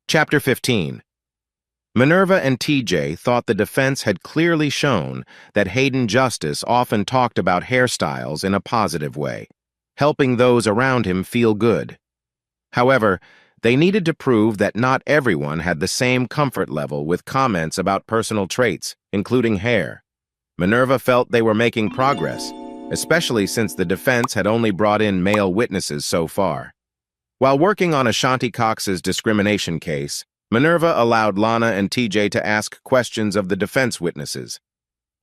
Chapter 15. Minerva and TJ thought the defense had clearly shown that Hayden Justice often talked about hairstyles in a positive way, helping those around him feel good. However, they needed to prove that not everyone had the same comfort level with comments about personal traits, including hair. Minerva felt they were making progress, especially since the defense had only brought in male witnesses so far. While working on Ashanti Cox's discrimination case, Minerva allowed Lana and TJ to ask questions of the defense witnesses.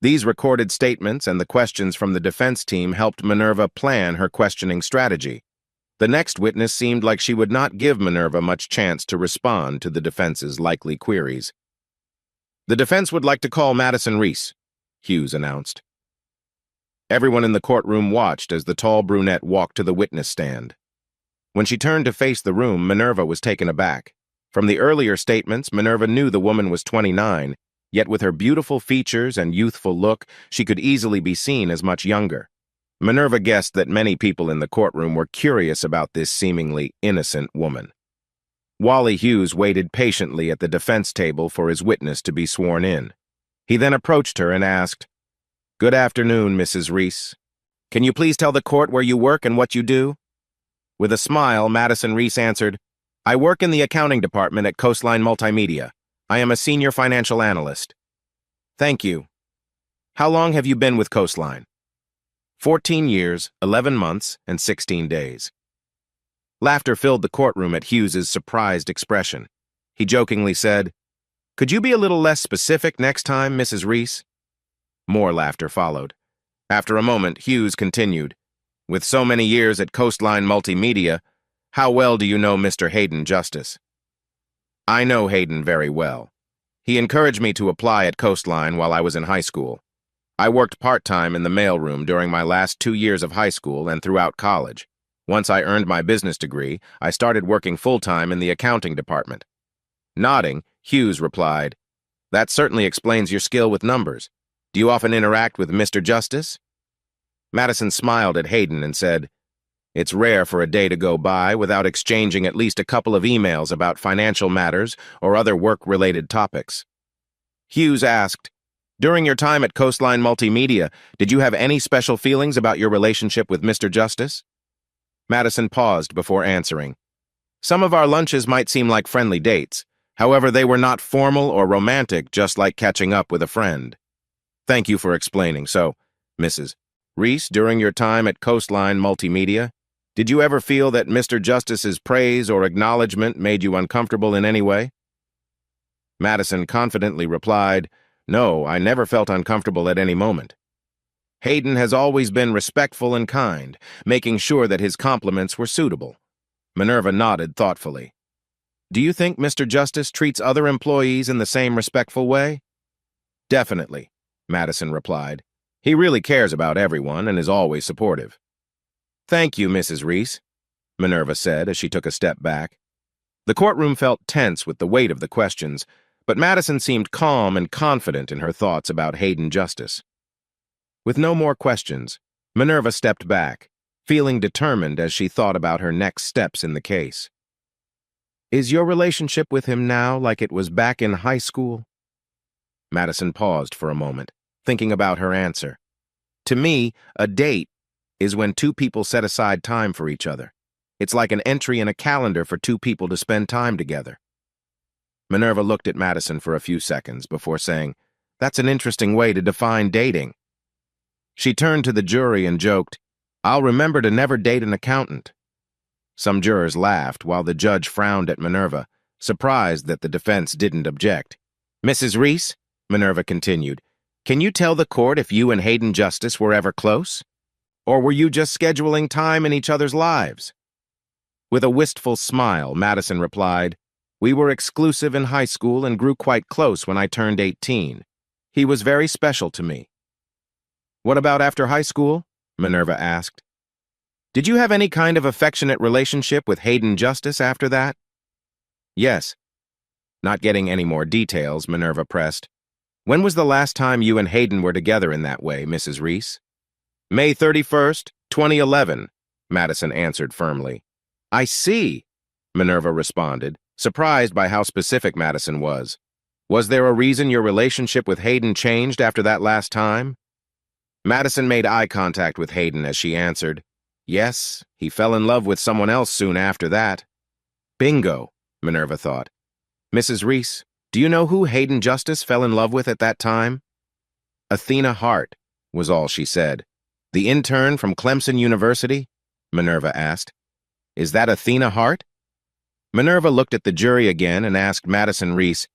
These recorded statements and the questions from the defense team helped Minerva plan her questioning strategy. The next witness seemed like she would not give Minerva much chance to respond to the defense's likely queries. "The defense would like to call Madison Reese," Hughes announced. Everyone in the courtroom watched as the tall brunette walked to the witness stand. When she turned to face the room, Minerva was taken aback. From the earlier statements, Minerva knew the woman was 29, yet with her beautiful features and youthful look, she could easily be seen as much younger. Minerva guessed that many people in the courtroom were curious about this seemingly innocent woman. Wally Hughes waited patiently at the defense table for his witness to be sworn in. He then approached her and asked, "Good afternoon, Mrs. Reese. Can you please tell the court where you work and what you do?" With a smile, Madison Reese answered, "I work in the accounting department at Coastline Multimedia. I am a senior financial analyst." "Thank you. How long have you been with Coastline?" 14 years, 11 months, and 16 days. Laughter filled the courtroom at Hughes's surprised expression. He jokingly said, "Could you be a little less specific next time, Mrs. Reese?" More laughter followed. After a moment, Hughes continued, "With so many years at Coastline Multimedia, how well do you know Mr. Hayden Justice?" "I know Hayden very well. He encouraged me to apply at Coastline while I was in high school. I worked part-time in the mailroom during my last 2 years of high school and throughout college. Once I earned my business degree, I started working full-time in the accounting department." Nodding, Hughes replied, "That certainly explains your skill with numbers. Do you often interact with Mr. Justice?" Madison smiled at Hayden and said, "It's rare for a day to go by without exchanging at least a couple of emails about financial matters or other work-related topics." Hughes asked, "During your time at Coastline Multimedia, did you have any special feelings about your relationship with Mr. Justice?" Madison paused before answering. "Some of our lunches might seem like friendly dates. However, they were not formal or romantic, just like catching up with a friend." "Thank you for explaining. So, Mrs. Reese, during your time at Coastline Multimedia, did you ever feel that Mr. Justice's praise or acknowledgement made you uncomfortable in any way?" Madison confidently replied, "No, I never felt uncomfortable at any moment. Hayden has always been respectful and kind, making sure that his compliments were suitable." Minerva nodded thoughtfully. "Do you think Mr. Justice treats other employees in the same respectful way?" "Definitely," Madison replied. "He really cares about everyone and is always supportive." "Thank you, Mrs. Reese," Minerva said as she took a step back. The courtroom felt tense with the weight of the questions, but Madison seemed calm and confident in her thoughts about Hayden Justice. With no more questions, Minerva stepped back, feeling determined as she thought about her next steps in the case. "Is your relationship with him now like it was back in high school?" Madison paused for a moment, thinking about her answer. "To me, a date is when two people set aside time for each other. It's like an entry in a calendar for two people to spend time together." Minerva looked at Madison for a few seconds before saying, "That's an interesting way to define dating." She turned to the jury and joked, "I'll remember to never date an accountant." Some jurors laughed while the judge frowned at Minerva, surprised that the defense didn't object. "Mrs. Reese," Minerva continued, "can you tell the court if you and Hayden Justice were ever close? Or were you just scheduling time in each other's lives?" With a wistful smile, Madison replied, "We were exclusive in high school and grew quite close when I turned 18. He was very special to me." "What about after high school?" Minerva asked. "Did you have any kind of affectionate relationship with Hayden Justice after that?" "Yes." Not getting any more details, Minerva pressed, "When was the last time you and Hayden were together in that way, Mrs. Reese?" "May 31st, 2011, Madison answered firmly. "I see," Minerva responded, surprised by how specific Madison was. Was there a reason your relationship with Hayden changed after that last time? Madison made eye contact with Hayden as she answered, "Yes, he fell in love with someone else soon after that." Bingo, Minerva thought. "Mrs. Reese, do you know who Hayden Justice fell in love with at that time?" "Athena Hart," was all she said. "The intern from Clemson University?" Minerva asked. "Is that Athena Hart?" Minerva looked at the jury again and asked Madison Reese,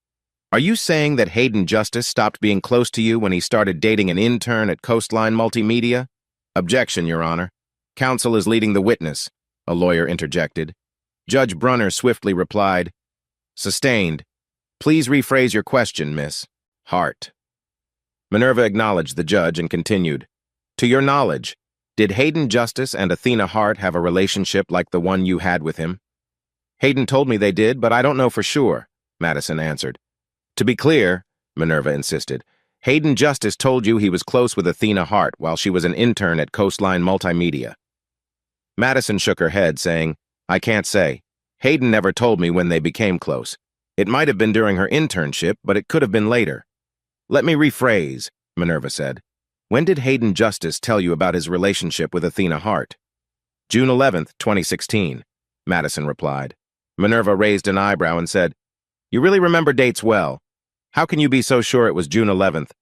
"Are you saying that Hayden Justice stopped being close to you when he started dating an intern at Coastline Multimedia?" "Objection, Your Honor. Counsel is leading the witness," a lawyer interjected. Judge Brunner swiftly replied, "Sustained. Please rephrase your question, Miss Hart." Minerva acknowledged the judge and continued, "To your knowledge, did Hayden Justice and Athena Hart have a relationship like the one you had with him?" "Hayden told me they did, but I don't know for sure," Madison answered. "To be clear," Minerva insisted, "Hayden Justice told you he was close with Athena Hart while she was an intern at Coastline Multimedia." Madison shook her head, saying, "I can't say. Hayden never told me when they became close. It might have been during her internship, but it could have been later." "Let me rephrase," Minerva said. "When did Hayden Justice tell you about his relationship with Athena Hart?" "June 11th, 2016, Madison replied. Minerva raised an eyebrow and said, "You really remember dates well. How can you be so sure it was June 11th?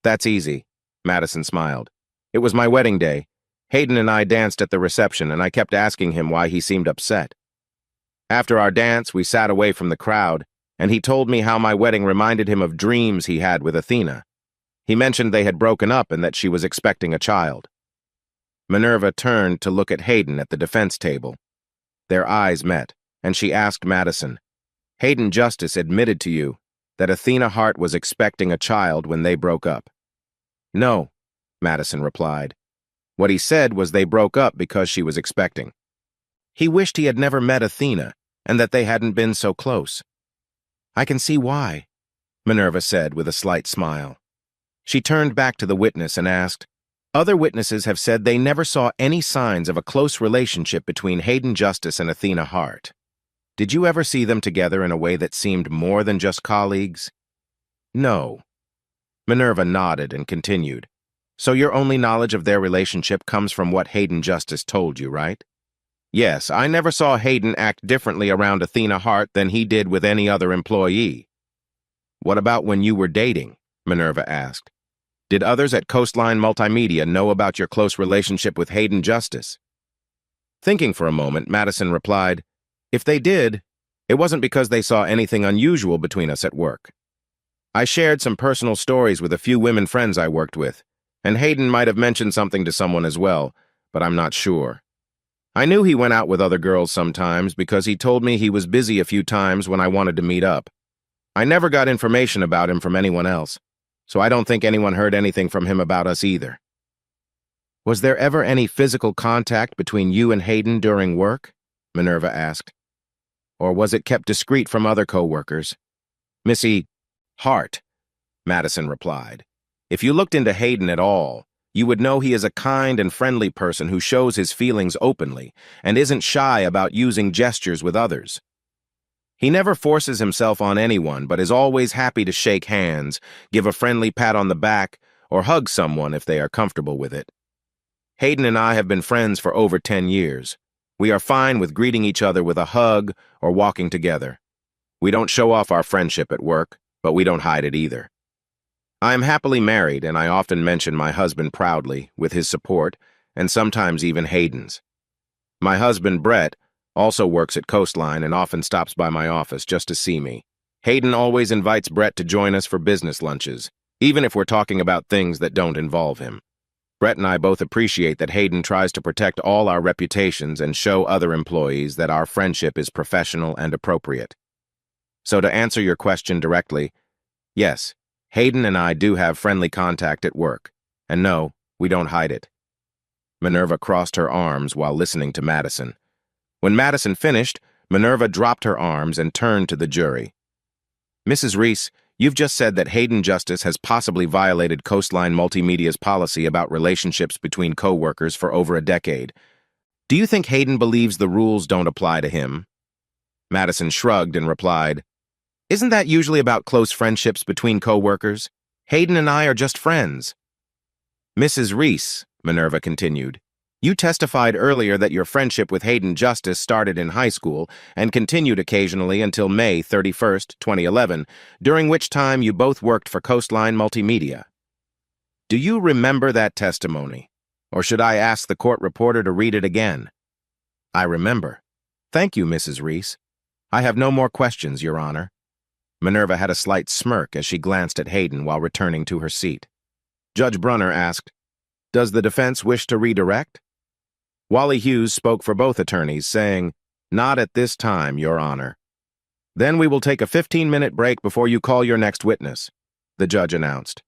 "That's easy," Madison smiled. "It was my wedding day. Hayden and I danced at the reception, and I kept asking him why he seemed upset. After our dance, we sat away from the crowd, and he told me how my wedding reminded him of dreams he had with Athena. He mentioned they had broken up and that she was expecting a child." Minerva turned to look at Hayden at the defense table. Their eyes met, and she asked Madison, "Hayden Justice admitted to you that Athena Hart was expecting a child when they broke up?" "No," Madison replied. "What he said was they broke up because she was expecting. He wished he had never met Athena and that they hadn't been so close." "I can see why," Minerva said with a slight smile. She turned back to the witness and asked, "Other witnesses have said they never saw any signs of a close relationship between Hayden Justice and Athena Hart. Did you ever see them together in a way that seemed more than just colleagues?" "No." Minerva nodded and continued, "So your only knowledge of their relationship comes from what Hayden Justice told you, right?" "Yes, I never saw Hayden act differently around Athena Hart than he did with any other employee." "What about when you were dating?" Minerva asked. "Did others at Coastline Multimedia know about your close relationship with Hayden Justice?" Thinking for a moment, Madison replied, "If they did, it wasn't because they saw anything unusual between us at work. I shared some personal stories with a few women friends I worked with, and Hayden might have mentioned something to someone as well, but I'm not sure. I knew he went out with other girls sometimes because he told me he was busy a few times when I wanted to meet up. I never got information about him from anyone else, so I don't think anyone heard anything from him about us either." "Was there ever any physical contact between you and Hayden during work?" Minerva asked. "Or was it kept discreet from other co-workers?" "Missy Hart," Madison replied. "If you looked into Hayden at all, you would know he is a kind and friendly person who shows his feelings openly and isn't shy about using gestures with others. He never forces himself on anyone, but is always happy to shake hands, give a friendly pat on the back, or hug someone if they are comfortable with it. Hayden and I have been friends for over 10 years. We are fine with greeting each other with a hug or walking together. We don't show off our friendship at work, but we don't hide it either. I am happily married, and I often mention my husband proudly, with his support, and sometimes even Hayden's. My husband, Brett, also works at Coastline and often stops by my office just to see me. Hayden always invites Brett to join us for business lunches, even if we're talking about things that don't involve him. Brett and I both appreciate that Hayden tries to protect all our reputations and show other employees that our friendship is professional and appropriate. So to answer your question directly, yes, Hayden and I do have friendly contact at work, and no, we don't hide it." Minerva crossed her arms while listening to Madison. When Madison finished, Minerva dropped her arms and turned to the jury. "Mrs. Reese, you've just said that Hayden Justice has possibly violated Coastline Multimedia's policy about relationships between co-workers for over a decade. Do you think Hayden believes the rules don't apply to him?" Madison shrugged and replied, "Isn't that usually about close friendships between co-workers? Hayden and I are just friends." "Mrs. Reese," Minerva continued, "you testified earlier that your friendship with Hayden Justice started in high school and continued occasionally until May 31st, 2011, during which time you both worked for Coastline Multimedia. Do you remember that testimony? Or should I ask the court reporter to read it again?" "I remember. Thank you, Mrs. Reese. I have no more questions, Your Honor." Minerva had a slight smirk as she glanced at Hayden while returning to her seat. Judge Brunner asked, "Does the defense wish to redirect?" Wally Hughes spoke for both attorneys, saying, "Not at this time, Your Honor." "Then we will take a 15-minute break before you call your next witness," the judge announced.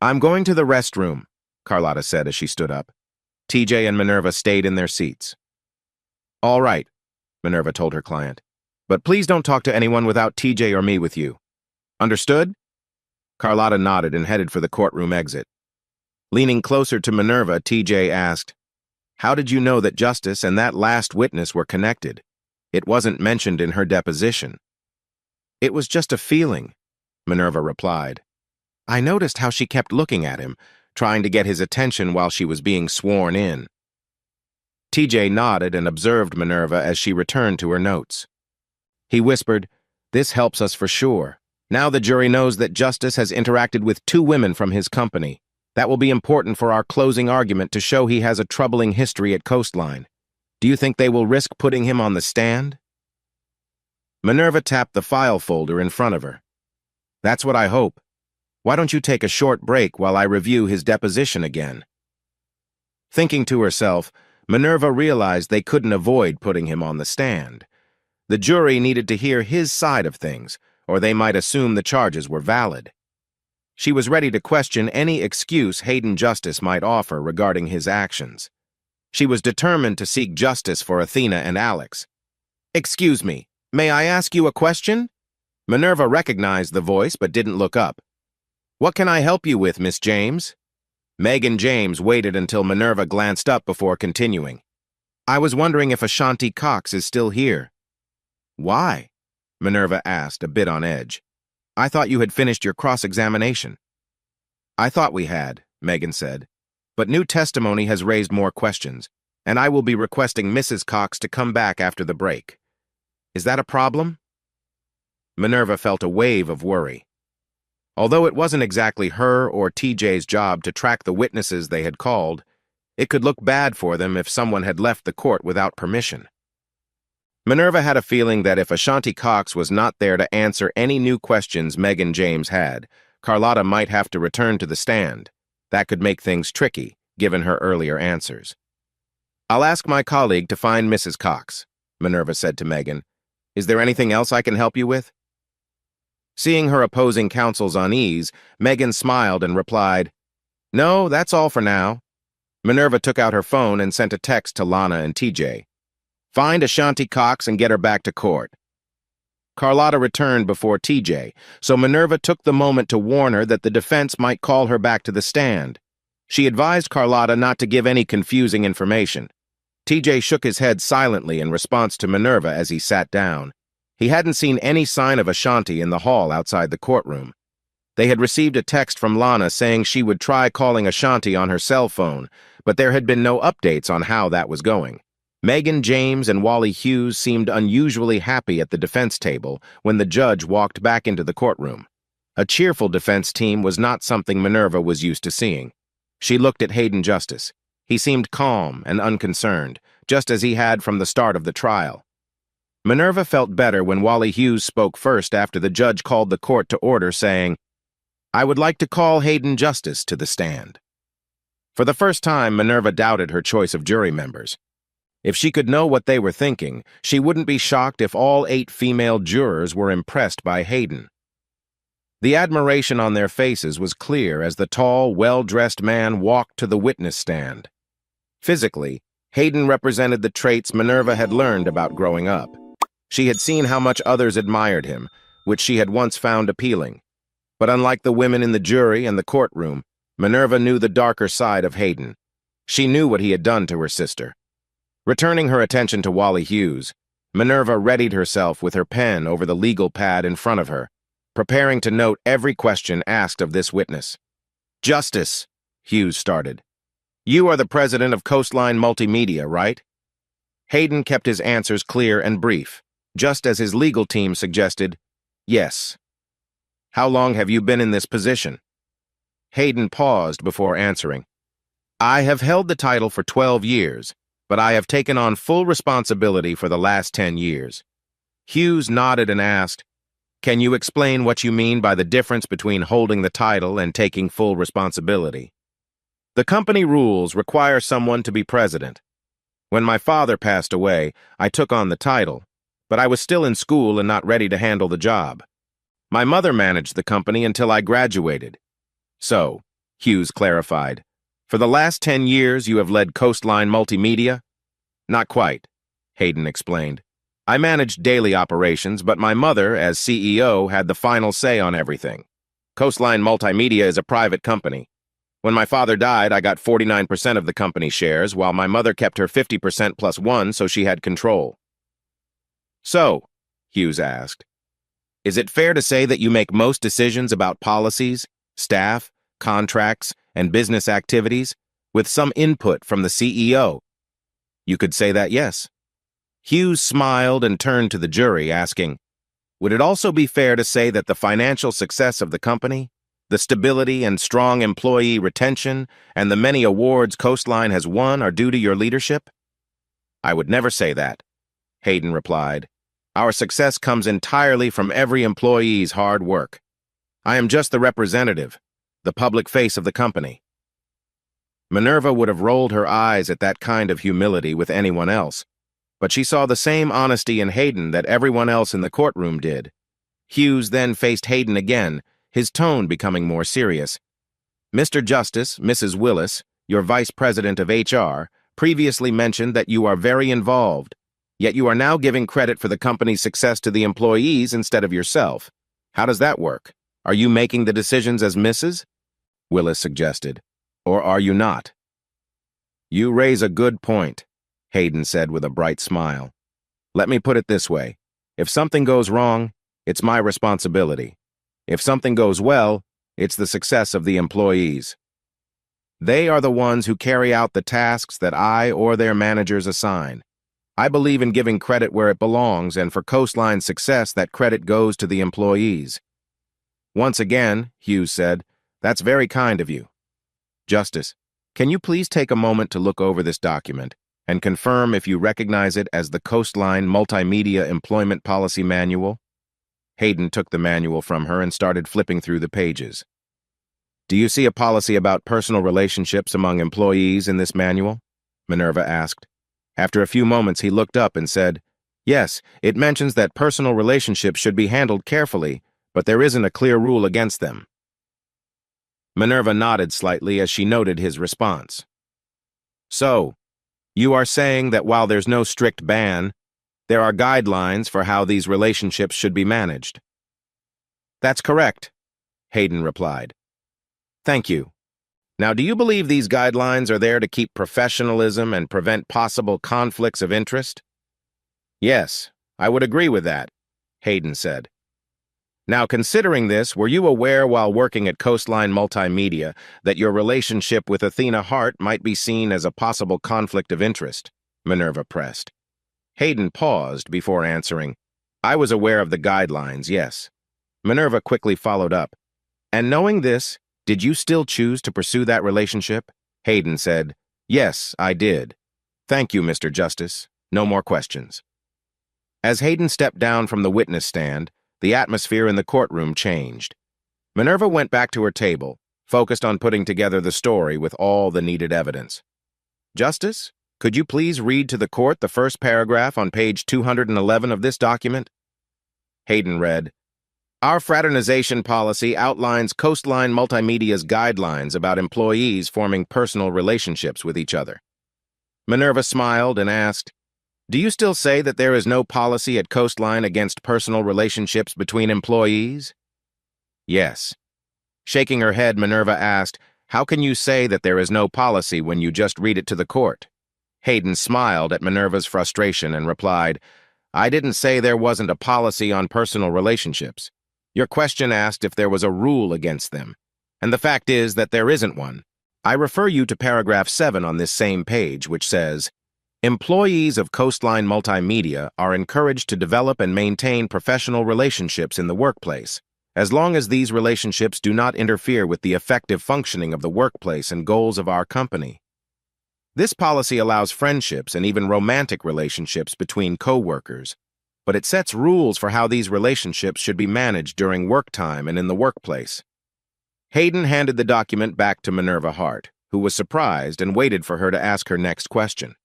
"I'm going to the restroom," Carlotta said as she stood up. TJ and Minerva stayed in their seats. "All right," Minerva told her client. "But please don't talk to anyone without TJ or me with you. Understood?" Carlotta nodded and headed for the courtroom exit. Leaning closer to Minerva, TJ asked, "How did you know that Justice and that last witness were connected? It wasn't mentioned in her deposition." "It was just a feeling," Minerva replied. "I noticed how she kept looking at him, trying to get his attention while she was being sworn in." TJ nodded and observed Minerva as she returned to her notes. He whispered, "This helps us for sure. Now the jury knows that Justice has interacted with 2 women from his company. That will be important for our closing argument to show he has a troubling history at Coastline. Do you think they will risk putting him on the stand?" Minerva tapped the file folder in front of her. "That's what I hope. Why don't you take a short break while I review his deposition again?" Thinking to herself, Minerva realized they couldn't avoid putting him on the stand. The jury needed to hear his side of things, or they might assume the charges were valid. She was ready to question any excuse Hayden Justice might offer regarding his actions. She was determined to seek justice for Athena and Alex. "Excuse me, may I ask you a question?" Minerva recognized the voice but didn't look up. "What can I help you with, Miss James?" Megan James waited until Minerva glanced up before continuing. "I was wondering if Ashanti Cox is still here." "Why?" Minerva asked, a bit on edge. "I thought you had finished your cross-examination." "I thought we had," Megan said, "but new testimony has raised more questions, and I will be requesting Mrs. Cox to come back after the break. Is that a problem?" Minerva felt a wave of worry. Although it wasn't exactly her or TJ's job to track the witnesses they had called, it could look bad for them if someone had left the court without permission. Minerva had a feeling that if Ashanti Cox was not there to answer any new questions Megan James had, Carlotta might have to return to the stand. That could make things tricky, given her earlier answers. "I'll ask my colleague to find Mrs. Cox," Minerva said to Megan. "Is there anything else I can help you with?" Seeing her opposing counsel's unease, Megan smiled and replied, "No, that's all for now." Minerva took out her phone and sent a text to Lana and TJ. "Find Ashanti Cox and get her back to court." Carlotta returned before TJ, so Minerva took the moment to warn her that the defense might call her back to the stand. She advised Carlotta not to give any confusing information. TJ shook his head silently in response to Minerva as he sat down. He hadn't seen any sign of Ashanti in the hall outside the courtroom. They had received a text from Lana saying she would try calling Ashanti on her cell phone, but there had been no updates on how that was going. Megan James and Wally Hughes seemed unusually happy at the defense table when the judge walked back into the courtroom. A cheerful defense team was not something Minerva was used to seeing. She looked at Hayden Justice. He seemed calm and unconcerned, just as he had from the start of the trial. Minerva felt better when Wally Hughes spoke first after the judge called the court to order, saying, "I would like to call Hayden Justice to the stand." For the first time, Minerva doubted her choice of jury members. If she could know what they were thinking, she wouldn't be shocked if all 8 female jurors were impressed by Hayden. The admiration on their faces was clear as the tall, well-dressed man walked to the witness stand. Physically, Hayden represented the traits Minerva had learned about growing up. She had seen how much others admired him, which she had once found appealing. But unlike the women in the jury and the courtroom, Minerva knew the darker side of Hayden. She knew what he had done to her sister. Returning her attention to Wally Hughes, Minerva readied herself with her pen over the legal pad in front of her, preparing to note every question asked of this witness. "Justice," Hughes started. "You are the president of Coastline Multimedia, right?" Hayden kept his answers clear and brief, just as his legal team suggested, "Yes." "How long have you been in this position?" Hayden paused before answering. "I have held the title for 12 years, but I have taken on full responsibility for the last 10 years. Hughes nodded and asked, "Can you explain what you mean by the difference between holding the title and taking full responsibility?" "The company rules require someone to be president. When my father passed away, I took on the title, but I was still in school and not ready to handle the job. My mother managed the company until I graduated." "So," Hughes clarified, "for the last 10 years you have led Coastline Multimedia?" "Not quite," Hayden explained. "I managed daily operations, but my mother, as CEO, had the final say on everything. Coastline Multimedia is a private company. When my father died, I got 49% of the company shares, while my mother kept her 50% plus 1, so she had control." "So," Hughes asked, "is it fair to say that you make most decisions about policies, staff, contracts, and business activities, with some input from the CEO?" "You could say that, yes." Hughes smiled and turned to the jury, asking, "Would it also be fair to say that the financial success of the company, the stability and strong employee retention, and the many awards Coastline has won are due to your leadership?" "I would never say that," Hayden replied. "Our success comes entirely from every employee's hard work. I am just the representative, the public face of the company." Minerva would have rolled her eyes at that kind of humility with anyone else, but she saw the same honesty in Hayden that everyone else in the courtroom did. Hughes then faced Hayden again, his tone becoming more serious. "Mr. Justice, Mrs. Willis, your vice president of HR, previously mentioned that you are very involved, yet you are now giving credit for the company's success to the employees instead of yourself. How does that work? Are you making the decisions as Mrs.?" Willis suggested. "Or are you not?" "You raise a good point," Hayden said with a bright smile. "Let me put it this way. If something goes wrong, it's my responsibility. If something goes well, it's the success of the employees. They are the ones who carry out the tasks that I or their managers assign. I believe in giving credit where it belongs, and for Coastline's success, that credit goes to the employees." "Once again," Hughes said, "that's very kind of you. Justice, can you please take a moment to look over this document and confirm if you recognize it as the Coastline Multimedia Employment Policy Manual?" Hayden took the manual from her and started flipping through the pages. "Do you see a policy about personal relationships among employees in this manual?" Minerva asked. After a few moments, he looked up and said, "Yes, it mentions that personal relationships should be handled carefully, but there isn't a clear rule against them." Minerva nodded slightly as she noted his response. "So, you are saying that while there's no strict ban, there are guidelines for how these relationships should be managed?" "That's correct," Hayden replied. "Thank you. Now, do you believe these guidelines are there to keep professionalism and prevent possible conflicts of interest?" "Yes, I would agree with that," Hayden said. "Now, considering this, were you aware while working at Coastline Multimedia that your relationship with Athena Hart might be seen as a possible conflict of interest?" Minerva pressed. Hayden paused before answering, "I was aware of the guidelines, yes." Minerva quickly followed up, "And knowing this, did you still choose to pursue that relationship?" Hayden said, "Yes, I did. Thank you, Mr. Justice. No more questions." As Hayden stepped down from the witness stand, the atmosphere in the courtroom changed. Minerva went back to her table, focused on putting together the story with all the needed evidence. "Justice, could you please read to the court the first paragraph on page 211 of this document?" Hayden read, "Our fraternization policy outlines Coastline Multimedia's guidelines about employees forming personal relationships with each other." Minerva smiled and asked, "Do you still say that there is no policy at Coastline against personal relationships between employees?" "Yes." Shaking her head, Minerva asked, "How can you say that there is no policy when you just read it to the court?" Hayden smiled at Minerva's frustration and replied, I didn't say there wasn't a policy on personal relationships. Your question asked if there was a rule against them, and the fact is that there isn't one. I refer you to paragraph 7 on this same page, which says, employees of Coastline Multimedia are encouraged to develop and maintain professional relationships in the workplace, as long as these relationships do not interfere with the effective functioning of the workplace and goals of our company. This policy allows friendships and even romantic relationships between co-workers, but it sets rules for how these relationships should be managed during work time and in the workplace. Hayden handed the document back to Minerva Hart, who was surprised and waited for her to ask her next question.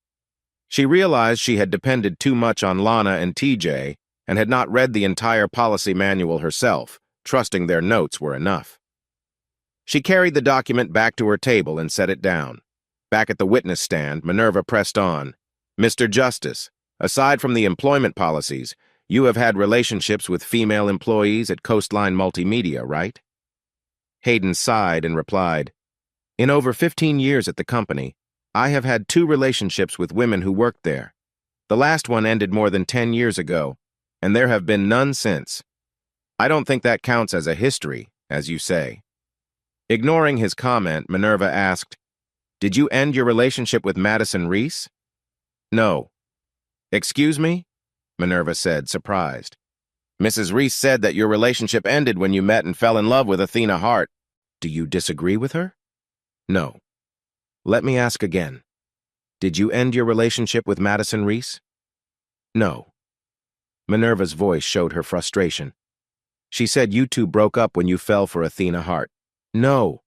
She realized she had depended too much on Lana and TJ and had not read the entire policy manual herself, trusting their notes were enough. She carried the document back to her table and set it down. Back at the witness stand, Minerva pressed on. Mr. Justice, aside from the employment policies, you have had relationships with female employees at Coastline Multimedia, right? Hayden sighed and replied, in over 15 years at the company, I have had 2 relationships with women who worked there. The last one ended more than 10 years ago, and there have been none since. I don't think that counts as a history, as you say. Ignoring his comment, Minerva asked, did you end your relationship with Madison Reese? No. Excuse me? Minerva said, surprised. Mrs. Reese said that your relationship ended when you met and fell in love with Athena Hart. Do you disagree with her? No. Let me ask again. Did you end your relationship with Madison Reese? No. Minerva's voice showed her frustration. She said you 2 broke up when you fell for Athena Hart. No,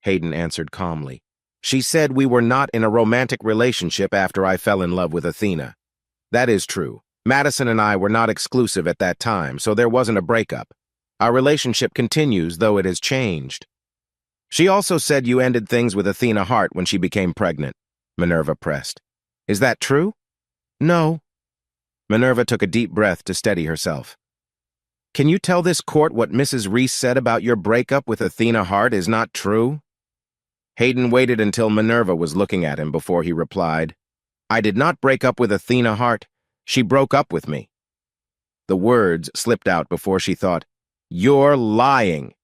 Hayden answered calmly. She said we were not in a romantic relationship after I fell in love with Athena. That is true. Madison and I were not exclusive at that time, so there wasn't a breakup. Our relationship continues, though it has changed. She also said you ended things with Athena Hart when she became pregnant, Minerva pressed. Is that true? No. Minerva took a deep breath to steady herself. Can you tell this court what Mrs. Reese said about your breakup with Athena Hart is not true? Hayden waited until Minerva was looking at him before he replied, I did not break up with Athena Hart. She broke up with me. The words slipped out before she thought, You're lying.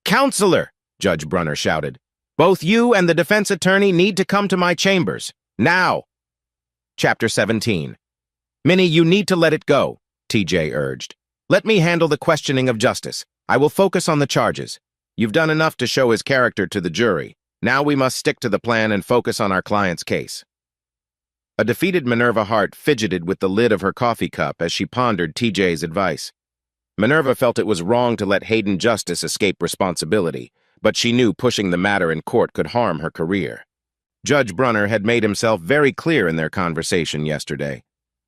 Counselor! Judge Brunner shouted. Both you and the defense attorney need to come to my chambers. Now! Chapter 17. Minnie, you need to let it go, TJ urged. Let me handle the questioning of Justice. I will focus on the charges. You've done enough to show his character to the jury. Now we must stick to the plan and focus on our client's case. A defeated Minerva Hart fidgeted with the lid of her coffee cup as she pondered TJ's advice. Minerva felt it was wrong to let Hayden Justice escape responsibility, but she knew pushing the matter in court could harm her career. Judge Brunner had made himself very clear in their conversation yesterday.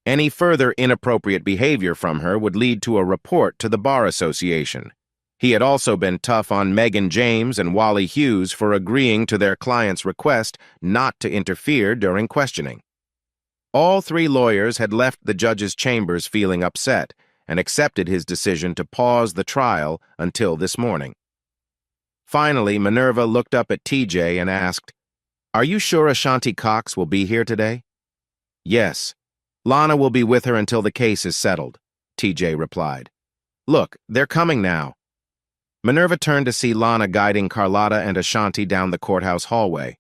Any further inappropriate behavior from her would lead to a report to the Bar Association. He had also been tough on Megan James and Wally Hughes for agreeing to their client's request not to interfere during questioning. All 3 lawyers had left the judge's chambers feeling upset and accepted his decision to pause the trial until this morning. Finally, Minerva looked up at TJ and asked, Are you sure Ashanti Cox will be here today? Yes. Lana will be with her until the case is settled, TJ replied. Look, they're coming now. Minerva turned to see Lana guiding Carlotta and Ashanti down the courthouse hallway.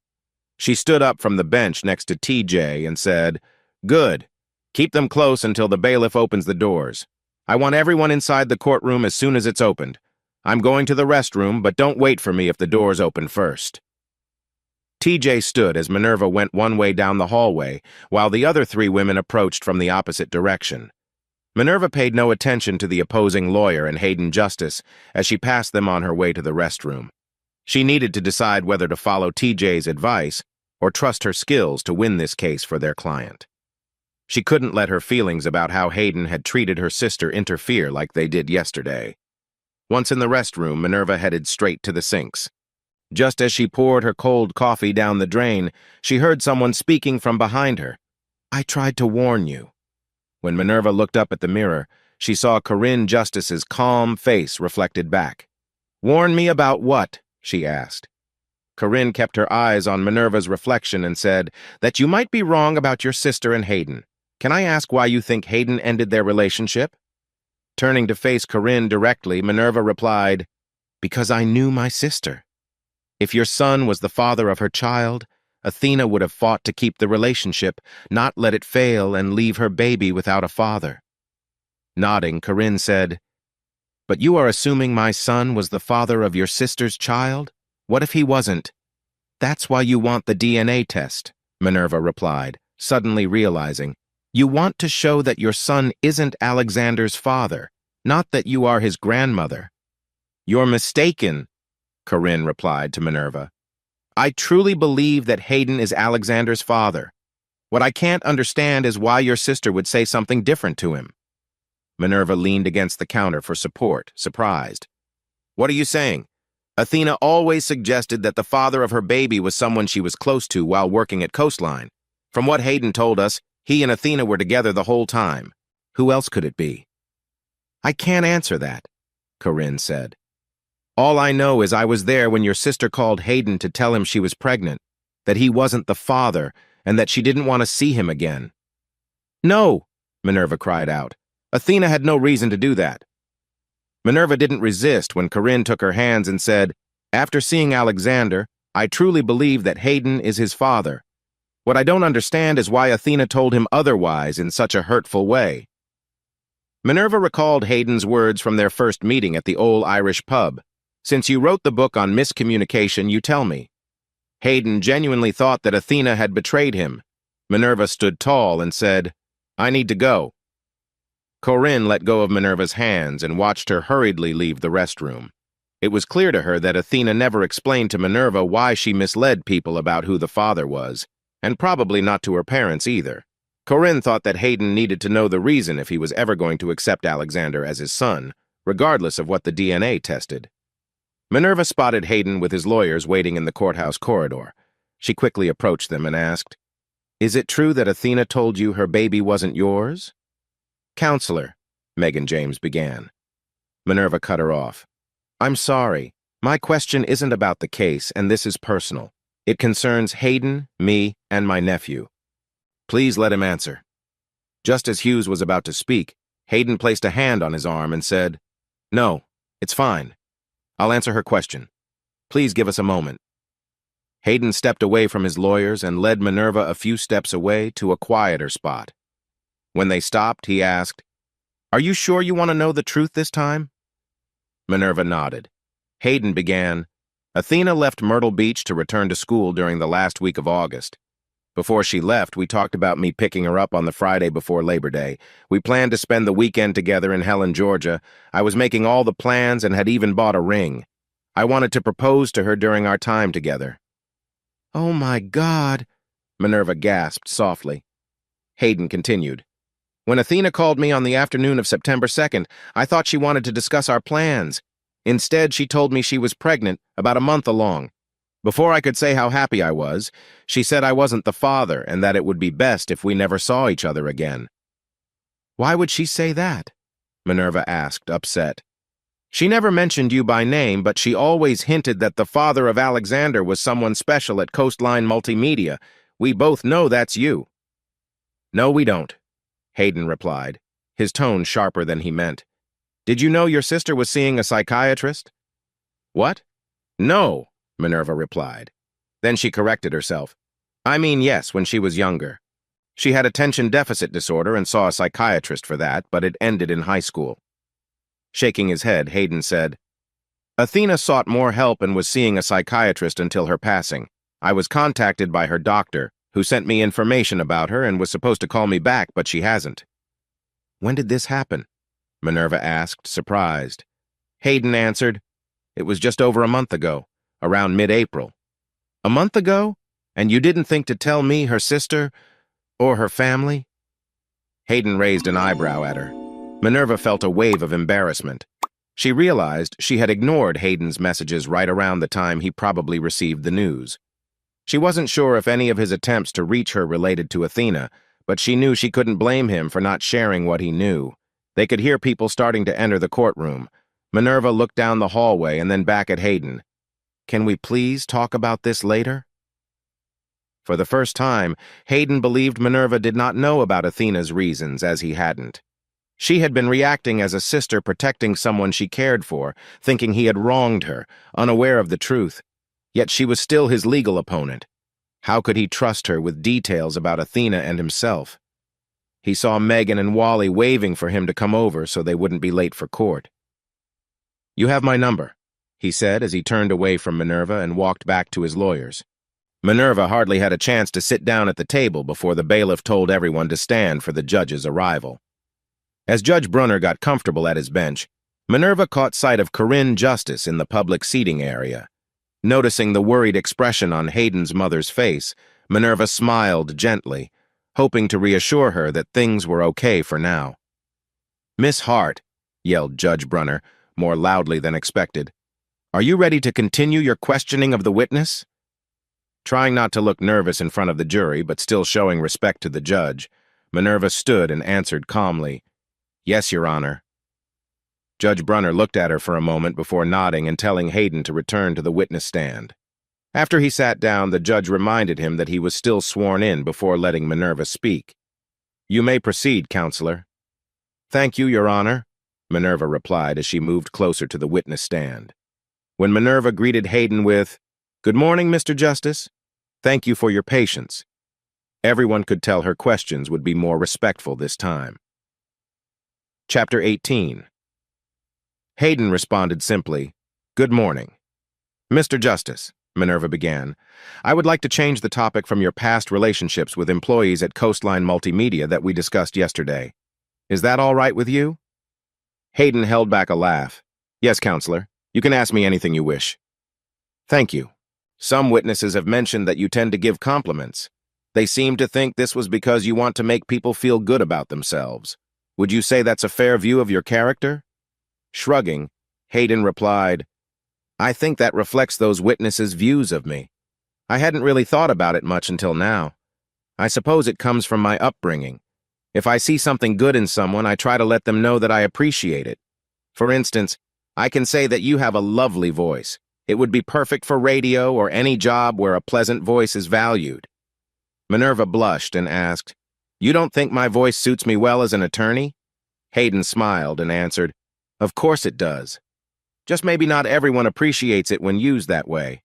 She stood up from the bench next to TJ and said, Good. Keep them close until the bailiff opens the doors. I want everyone inside the courtroom as soon as it's opened. I'm going to the restroom, but don't wait for me if the doors open first. TJ stood as Minerva went one way down the hallway, while the other 3 women approached from the opposite direction. Minerva paid no attention to the opposing lawyer and Hayden Justice as she passed them on her way to the restroom. She needed to decide whether to follow TJ's advice or trust her skills to win this case for their client. She couldn't let her feelings about how Hayden had treated her sister interfere like they did yesterday. Once in the restroom, Minerva headed straight to the sinks. Just as she poured her cold coffee down the drain, she heard someone speaking from behind her. I tried to warn you. When Minerva looked up at the mirror, she saw Corinne Justice's calm face reflected back. Warn me about what? She asked. Corinne kept her eyes on Minerva's reflection and said that you might be wrong about your sister and Hayden. Can I ask why you think Hayden ended their relationship? Turning to face Corinne directly, Minerva replied, Because I knew my sister. If your son was the father of her child, Athena would have fought to keep the relationship, not let it fail and leave her baby without a father. Nodding, Corinne said, But you are assuming my son was the father of your sister's child? What if he wasn't? That's why you want the DNA test, Minerva replied, suddenly realizing. You want to show that your son isn't Alexander's father, not that you are his grandmother. You're mistaken, Corinne replied to Minerva. I truly believe that Hayden is Alexander's father. What I can't understand is why your sister would say something different to him. Minerva leaned against the counter for support, surprised. What are you saying? Athena always suggested that the father of her baby was someone she was close to while working at Coastline. From what Hayden told us, he and Athena were together the whole time. Who else could it be? I can't answer that, Corinne said. All I know is I was there when your sister called Hayden to tell him she was pregnant, that he wasn't the father, and that she didn't want to see him again. No, Minerva cried out. Athena had no reason to do that. Minerva didn't resist when Corinne took her hands and said, After seeing Alexander, I truly believe that Hayden is his father. What I don't understand is why Athena told him otherwise in such a hurtful way. Minerva recalled Hayden's words from their first meeting at the old Irish pub. Since you wrote the book on miscommunication, you tell me. Hayden genuinely thought that Athena had betrayed him. Minerva stood tall and said, I need to go. Corinne let go of Minerva's hands and watched her hurriedly leave the restroom. It was clear to her that Athena never explained to Minerva why she misled people about who the father was, and probably not to her parents either. Corinne thought that Hayden needed to know the reason if he was ever going to accept Alexander as his son, regardless of what the DNA tested. Minerva spotted Hayden with his lawyers waiting in the courthouse corridor. She quickly approached them and asked, Is it true that Athena told you her baby wasn't yours? Counselor, Megan James began. Minerva cut her off. I'm sorry. My question isn't about the case, and this is personal. It concerns Hayden, me, and my nephew. Please let him answer. Just as Hughes was about to speak, Hayden placed a hand on his arm and said, No, it's fine. I'll answer her question. Please give us a moment. Hayden stepped away from his lawyers and led Minerva a few steps away to a quieter spot. When they stopped, he asked, Are you sure you want to know the truth this time? Minerva nodded. Hayden began, Athena left Myrtle Beach to return to school during the last week of August. Before she left, we talked about me picking her up on the Friday before Labor Day. We planned to spend the weekend together in Helen, Georgia. I was making all the plans and had even bought a ring. I wanted to propose to her during our time together. Oh my God, Minerva gasped softly. Hayden continued. When Athena called me on the afternoon of September 2nd, I thought she wanted to discuss our plans. Instead, she told me she was pregnant, about a month along. Before I could say how happy I was, she said I wasn't the father and that it would be best if we never saw each other again. Why would she say that? Minerva asked, upset. She never mentioned you by name, but she always hinted that the father of Alexander was someone special at Coastline Multimedia. We both know that's you. No, we don't, Hayden replied, his tone sharper than he meant. Did you know your sister was seeing a psychiatrist? What? No, Minerva replied. Then she corrected herself. I mean, yes, when she was younger. She had attention deficit disorder and saw a psychiatrist for that, but it ended in high school. Shaking his head, Hayden said, Athena sought more help and was seeing a psychiatrist until her passing. I was contacted by her doctor, who sent me information about her and was supposed to call me back, but she hasn't. When did this happen? Minerva asked, surprised. Hayden answered, It was just over a month ago, around mid-April. A month ago? And you didn't think to tell me, her sister, or her family? Hayden raised an eyebrow at her. Minerva felt a wave of embarrassment. She realized she had ignored Hayden's messages right around the time he probably received the news. She wasn't sure if any of his attempts to reach her related to Athena, but she knew she couldn't blame him for not sharing what he knew. They could hear people starting to enter the courtroom. Minerva looked down the hallway and then back at Hayden. Can we please talk about this later? For the first time, Hayden believed Minerva did not know about Athena's reasons, as he hadn't. She had been reacting as a sister protecting someone she cared for, thinking he had wronged her, unaware of the truth. Yet she was still his legal opponent. How could he trust her with details about Athena and himself? He saw Megan and Wally waving for him to come over so they wouldn't be late for court. "You have my number," he said as he turned away from Minerva and walked back to his lawyers. Minerva hardly had a chance to sit down at the table before the bailiff told everyone to stand for the judge's arrival. As Judge Brunner got comfortable at his bench, Minerva caught sight of Corinne Justice in the public seating area. Noticing the worried expression on Hayden's mother's face, Minerva smiled gently, hoping to reassure her that things were okay for now. "Miss Hart," yelled Judge Brunner, more loudly than expected, "are you ready to continue your questioning of the witness?" Trying not to look nervous in front of the jury, but still showing respect to the judge, Minerva stood and answered calmly, "Yes, Your Honor." Judge Brunner looked at her for a moment before nodding and telling Hayden to return to the witness stand. After he sat down, the judge reminded him that he was still sworn in before letting Minerva speak. "You may proceed, Counselor." "Thank you, Your Honor," Minerva replied as she moved closer to the witness stand. When Minerva greeted Hayden with, "Good morning, Mr. Justice. Thank you for your patience," everyone could tell her questions would be more respectful this time. Chapter 18. Hayden responded simply, "Good morning." "Mr. Justice," Minerva began, "I would like to change the topic from your past relationships with employees at Coastline Multimedia that we discussed yesterday. Is that all right with you?" Hayden held back a laugh. "Yes, Counselor. You can ask me anything you wish." "Thank you. Some witnesses have mentioned that you tend to give compliments. They seem to think this was because you want to make people feel good about themselves. Would you say that's a fair view of your character?" Shrugging, Hayden replied, "I think that reflects those witnesses' views of me. I hadn't really thought about it much until now. I suppose it comes from my upbringing. If I see something good in someone, I try to let them know that I appreciate it. For instance, I can say that you have a lovely voice. It would be perfect for radio or any job where a pleasant voice is valued." Minerva blushed and asked, "You don't think my voice suits me well as an attorney?" Hayden smiled and answered, "Of course it does. Just maybe not everyone appreciates it when used that way."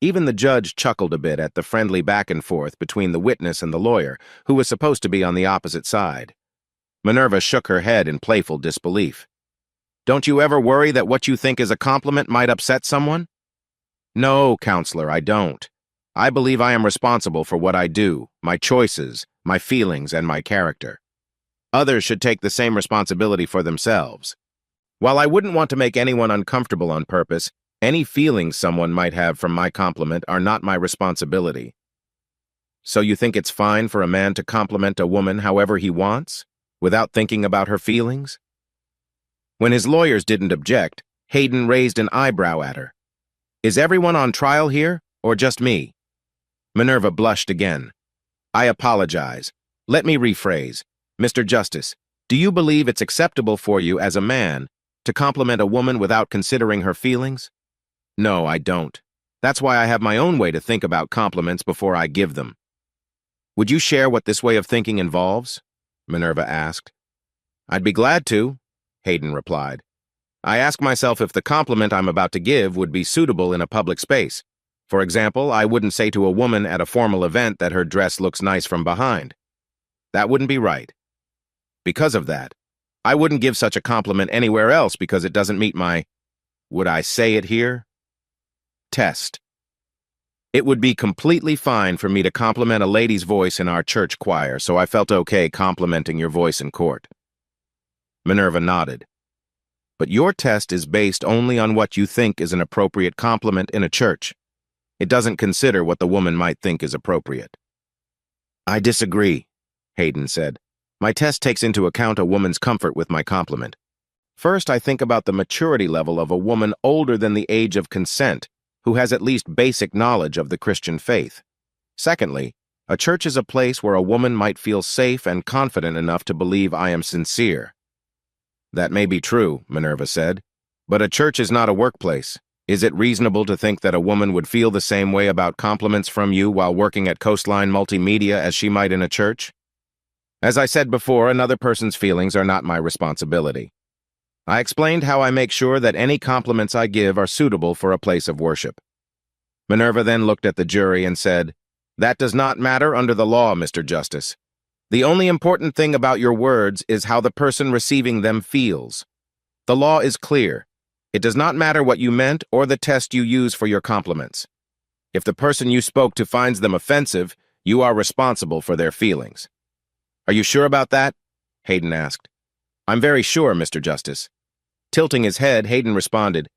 Even the judge chuckled a bit at the friendly back and forth between the witness and the lawyer, who was supposed to be on the opposite side. Minerva shook her head in playful disbelief. "Don't you ever worry that what you think is a compliment might upset someone?" "No, Counselor, I don't. I believe I am responsible for what I do, my choices, my feelings, and my character. Others should take the same responsibility for themselves. While I wouldn't want to make anyone uncomfortable on purpose, any feelings someone might have from my compliment are not my responsibility." "So you think it's fine for a man to compliment a woman however he wants, without thinking about her feelings?" When his lawyers didn't object, Hayden raised an eyebrow at her. "Is everyone on trial here, or just me?" Minerva blushed again. "I apologize. Let me rephrase. Mr. Justice, do you believe it's acceptable for you as a man to compliment a woman without considering her feelings?" "No, I don't. That's why I have my own way to think about compliments before I give them." "Would you share what this way of thinking involves?" Minerva asked. "I'd be glad to," Hayden replied. "I ask myself if the compliment I'm about to give would be suitable in a public space. For example, I wouldn't say to a woman at a formal event that her dress looks nice from behind. That wouldn't be right. Because of that, I wouldn't give such a compliment anywhere else because it doesn't meet my, would I say it here? Test. It would be completely fine for me to compliment a lady's voice in our church choir, so I felt okay complimenting your voice in court." Minerva nodded. "But your test is based only on what you think is an appropriate compliment in a church. It doesn't consider what the woman might think is appropriate." "I disagree," Hayden said. "My test takes into account a woman's comfort with my compliment. First, I think about the maturity level of a woman older than the age of consent, who has at least basic knowledge of the Christian faith. Secondly, a church is a place where a woman might feel safe and confident enough to believe I am sincere." "That may be true," Minerva said, "but a church is not a workplace. Is it reasonable to think that a woman would feel the same way about compliments from you while working at Coastline Multimedia as she might in a church? As I said before, another person's feelings are not my responsibility. I explained how I make sure that any compliments I give are suitable for a place of worship. Minerva then looked at the jury and said, "That does not matter under the law, Mr. Justice. The only important thing about your words is how the person receiving them feels. The law is clear. It does not matter what you meant or the test you use for your compliments. If the person you spoke to finds them offensive, you are responsible for their feelings." "Are you sure about that?" Hayden asked. "I'm very sure, Mr. Justice." Tilting his head, Hayden responded,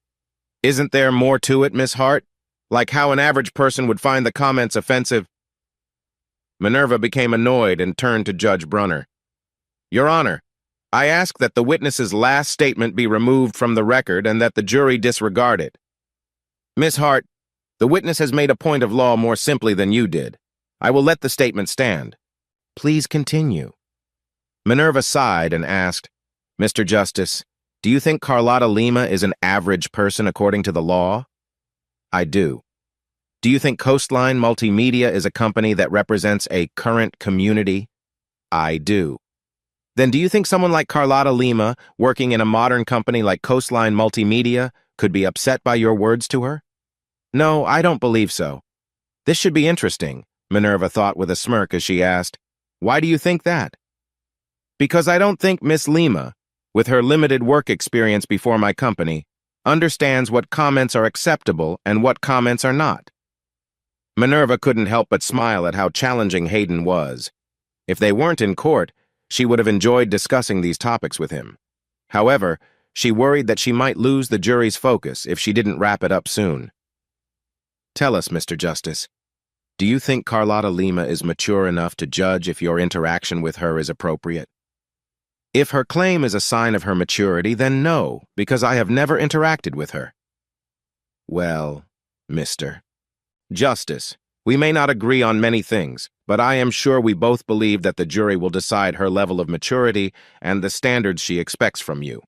"Isn't there more to it, Miss Hart? Like how an average person would find the comments offensive?" Minerva became annoyed and turned to Judge Brunner. "Your Honor, I ask that the witness's last statement be removed from the record and that the jury disregard it." "Miss Hart, the witness has made a point of law more simply than you did. I will let the statement stand. Please continue." Minerva sighed and asked, "Mr. Justice, do you think Carlotta Lima is an average person according to the law?" "I do." "Do you think Coastline Multimedia is a company that represents a current community?" "I do." "Then do you think someone like Carlotta Lima, working in a modern company like Coastline Multimedia, could be upset by your words to her?" "No, I don't believe so." "This should be interesting," Minerva thought with a smirk as she asked, "Why do you think that?" "Because I don't think Miss Lima, with her limited work experience before my company, understands what comments are acceptable and what comments are not." Minerva couldn't help but smile at how challenging Hayden was. If they weren't in court, she would have enjoyed discussing these topics with him. However, she worried that she might lose the jury's focus if she didn't wrap it up soon. "Tell us, Mr. Justice, do you think Carlotta Lima is mature enough to judge if your interaction with her is appropriate?" "If her claim is a sign of her maturity, then no, because I have never interacted with her." "Well, Mr. Justice, we may not agree on many things, but I am sure we both believe that the jury will decide her level of maturity and the standards she expects from you."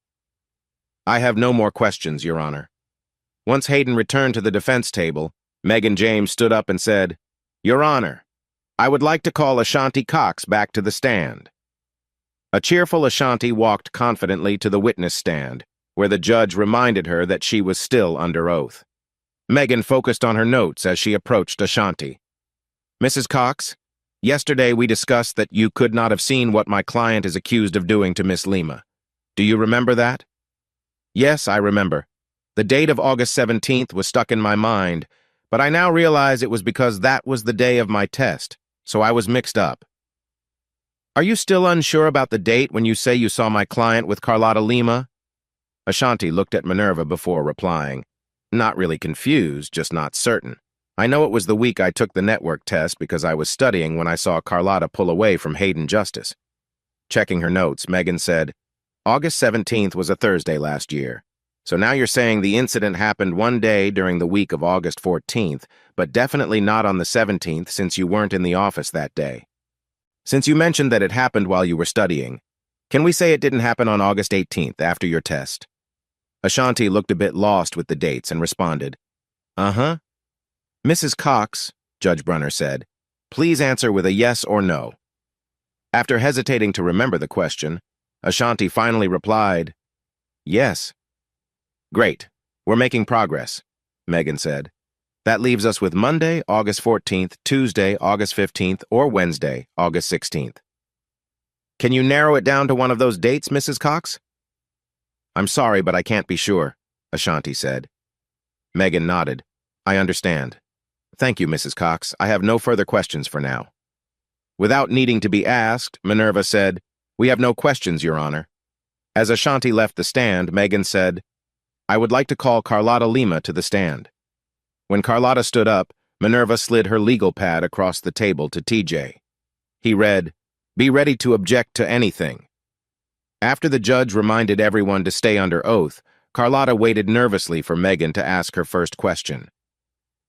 "I have no more questions, Your Honor." Once Hayden returned to the defense table, Megan James stood up and said, "Your Honor, I would like to call Ashanti Cox back to the stand." A cheerful Ashanti walked confidently to the witness stand, where the judge reminded her that she was still under oath. Megan focused on her notes as she approached Ashanti. "Mrs. Cox, yesterday we discussed that you could not have seen what my client is accused of doing to Miss Lima. Do you remember that?" "Yes, I remember. The date of August 17th was stuck in my mind, but I now realize it was because that was the day of my test, so I was mixed up." "Are you still unsure about the date when you say you saw my client with Carlotta Lima?" Ashanti looked at Minerva before replying. "Not really confused, just not certain. I know it was the week I took the network test because I was studying when I saw Carlotta pull away from Hayden Justice." Checking her notes, Megan said, "August 17th was a Thursday last year. So now you're saying the incident happened one day during the week of August 14th, but definitely not on the 17th since you weren't in the office that day. Since you mentioned that it happened while you were studying, can we say it didn't happen on August 18th after your test?" Ashanti looked a bit lost with the dates and responded, "Uh-huh." "Mrs. Cox," Judge Brunner said, "please answer with a yes or no." After hesitating to remember the question, Ashanti finally replied, "Yes." "Great. We're making progress," Megan said. "That leaves us with Monday, August 14th, Tuesday, August 15th, or Wednesday, August 16th. Can you narrow it down to one of those dates, Mrs. Cox?" "I'm sorry, but I can't be sure," Ashanti said. Megan nodded. "I understand. Thank you, Mrs. Cox. I have no further questions for now." Without needing to be asked, Minerva said, "We have no questions, Your Honor." As Ashanti left the stand, Megan said, "I would like to call Carlotta Lima to the stand." When Carlotta stood up, Minerva slid her legal pad across the table to TJ. He read, "Be ready to object to anything." After the judge reminded everyone to stay under oath, Carlotta waited nervously for Megan to ask her first question.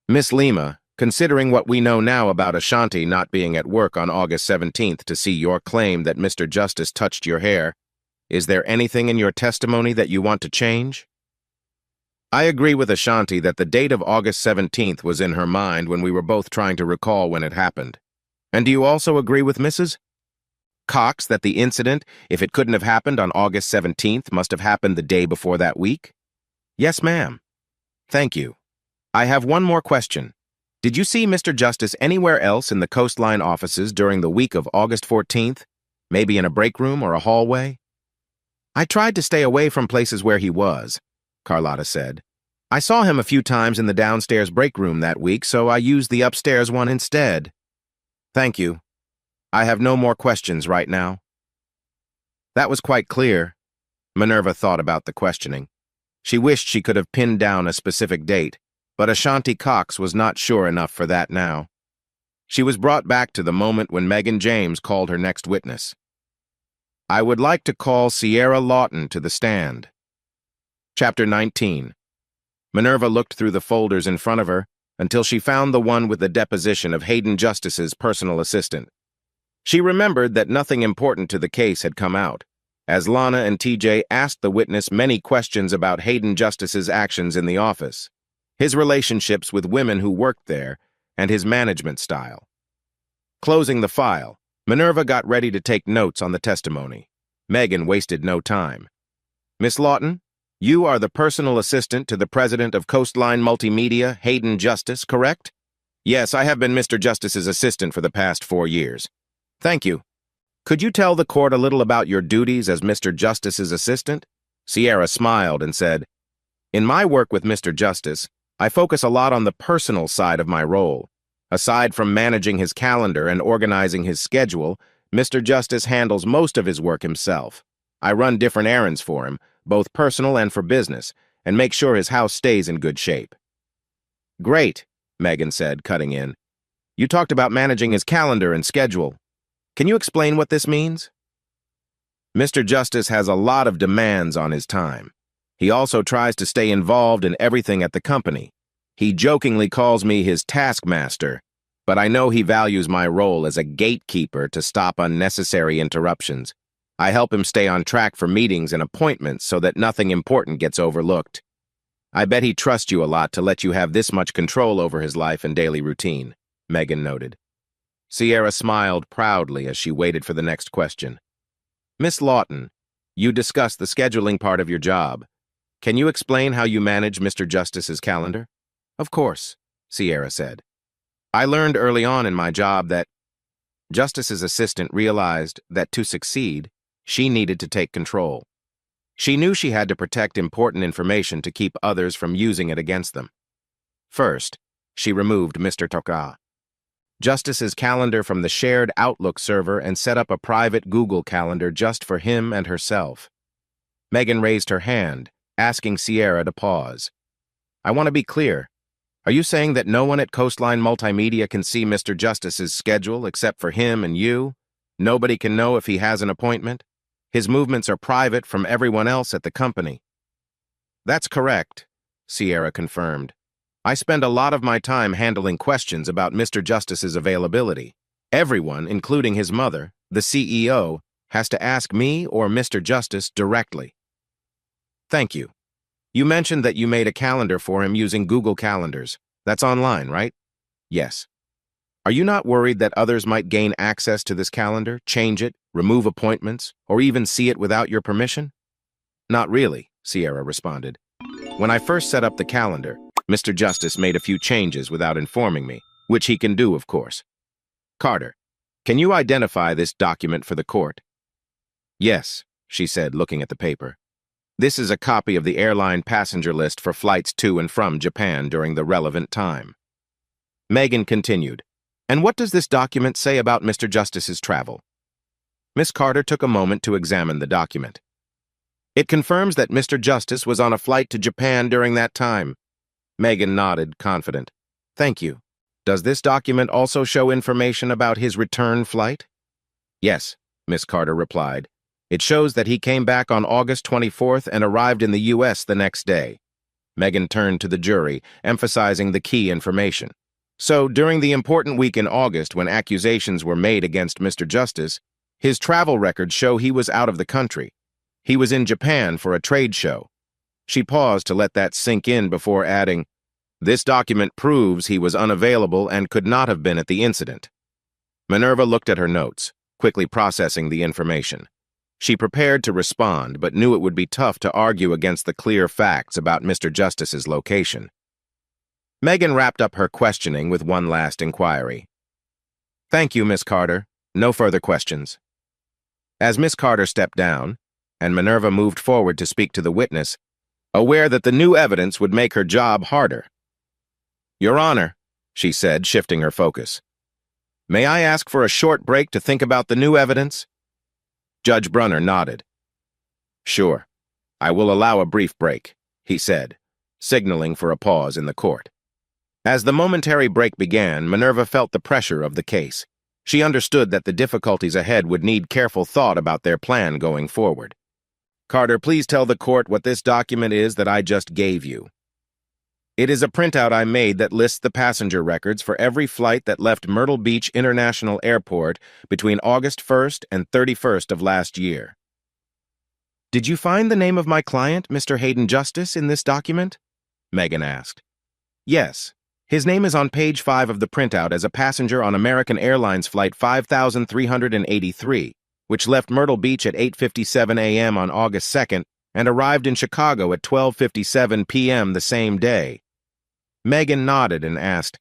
"Miss Lima, considering what we know now about Ashanti not being at work on August 17th to see your claim that Mr. Justice touched your hair, is there anything in your testimony that you want to change?" I agree with Ashanti that the date of August 17th was in her mind when we were both trying to recall when it happened. And do you also agree with Mrs. Cox that the incident, if it couldn't have happened on August 17th, must have happened the day before that week? Yes, ma'am. Thank you. I have one more question. Did you see Mr. Justice anywhere else in the Coastline offices during the week of August 14th? Maybe in a break room or a hallway? I tried to stay away from places where he was, Carlotta said. I saw him a few times in the downstairs break room that week, so I used the upstairs one instead. Thank you. I have no more questions right now. That was quite clear. Minerva thought about the questioning. She wished she could have pinned down a specific date, but Ashanti Cox was not sure enough for that now. She was brought back to the moment when Megan James called her next witness. I would like to call Sierra Lawton to the stand. Chapter 19. Minerva looked through the folders in front of her until she found the one with the deposition of Hayden Justice's personal assistant. She remembered that nothing important to the case had come out, as Lana and TJ asked the witness many questions about Hayden Justice's actions in the office, his relationships with women who worked there, and his management style. Closing the file, Minerva got ready to take notes on the testimony. Megan wasted no time. Miss Lawton, you are the personal assistant to the president of Coastline Multimedia, Hayden Justice, correct? Yes, I have been Mr. Justice's assistant for the past 4 years. Thank you. Could you tell the court a little about your duties as Mr. Justice's assistant? Sierra smiled and said, In my work with Mr. Justice, I focus a lot on the personal side of my role. Aside from managing his calendar and organizing his schedule, Mr. Justice handles most of his work himself. I run different errands for him, both personal and for business, and make sure his house stays in good shape. Great, Megan said, cutting in. You talked about managing his calendar and schedule. Can you explain what this means? Mr. Justice has a lot of demands on his time. He also tries to stay involved in everything at the company. He jokingly calls me his taskmaster, but I know he values my role as a gatekeeper to stop unnecessary interruptions. I help him stay on track for meetings and appointments so that nothing important gets overlooked. I bet he trusts you a lot to let you have this much control over his life and daily routine, Megan noted. Sierra smiled proudly as she waited for the next question. Miss Lawton, you discussed the scheduling part of your job. Can you explain how you manage Mr. Justice's calendar? Of course, Sierra said. I learned early on in my job that Justice's assistant realized that to succeed, she needed to take control. She knew she had to protect important information to keep others from using it against them. First, she removed Mr. Toka, Justice's calendar from the shared Outlook server and set up a private Google Calendar just for him and herself. Megan raised her hand, asking Sierra to pause. I want to be clear. Are you saying that no one at Coastline Multimedia can see Mr. Justice's schedule except for him and you? Nobody can know if he has an appointment? His movements are private from everyone else at the company. That's correct, Sierra confirmed. I spend a lot of my time handling questions about Mr. Justice's availability. Everyone, including his mother, the CEO, has to ask me or Mr. Justice directly. Thank you. You mentioned that you made a calendar for him using Google Calendars. That's online, right? Yes. Are you not worried that others might gain access to this calendar, change it, remove appointments, or even see it without your permission? Not really, Sierra responded. When I first set up the calendar, Mr. Justice made a few changes without informing me, which he can do, of course. Carter, can you identify this document for the court? Yes, she said, looking at the paper. This is a copy of the airline passenger list for flights to and from Japan during the relevant time. Megan continued, And what does this document say about Mr. Justice's travel? Miss Carter took a moment to examine the document. It confirms that Mr. Justice was on a flight to Japan during that time. Megan nodded, confident. Thank you. Does this document also show information about his return flight? Yes, Miss Carter replied. It shows that he came back on August 24th and arrived in the U.S. the next day. Megan turned to the jury, emphasizing the key information. So, during the important week in August when accusations were made against Mr. Justice, his travel records show he was out of the country. He was in Japan for a trade show. She paused to let that sink in before adding, "This document proves he was unavailable and could not have been at the incident." Minerva looked at her notes, quickly processing the information. She prepared to respond, but knew it would be tough to argue against the clear facts about Mr. Justice's location. Megan wrapped up her questioning with one last inquiry. "Thank you, Miss Carter. No further questions." As Miss Carter stepped down, and Minerva moved forward to speak to the witness, aware that the new evidence would make her job harder. "Your Honor," she said, shifting her focus, "may I ask for a short break to think about the new evidence?" Judge Brunner nodded. "Sure. I will allow a brief break," he said, signaling for a pause in the court. As the momentary break began, Minerva felt the pressure of the case. She understood that the difficulties ahead would need careful thought about their plan going forward. "Carter, please tell the court what this document is that I just gave you." "It is a printout I made that lists the passenger records for every flight that left Myrtle Beach International Airport between August 1st and 31st of last year." "Did you find the name of my client, Mr. Hayden Justice, in this document?" Megan asked. "Yes. His name is on page 5 of the printout as a passenger on American Airlines Flight 5383, which left Myrtle Beach at 8:57 a.m. on August 2nd and arrived in Chicago at 12:57 p.m. the same day." Megan nodded and asked,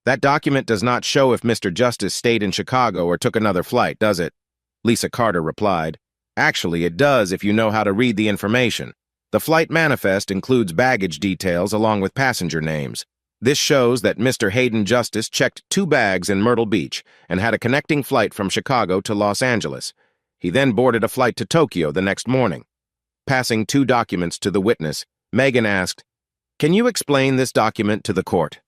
"That document does not show if Mr. Justice stayed in Chicago or took another flight, does it?" Lisa Carter replied, "Actually, it does if you know how to read the information. The flight manifest includes baggage details along with passenger names. This shows that Mr. Hayden Justice checked 2 bags in Myrtle Beach and had a connecting flight from Chicago to Los Angeles. He then boarded a flight to Tokyo the next morning." Passing 2 documents to the witness, Megan asked, "Can you explain this document to the court?"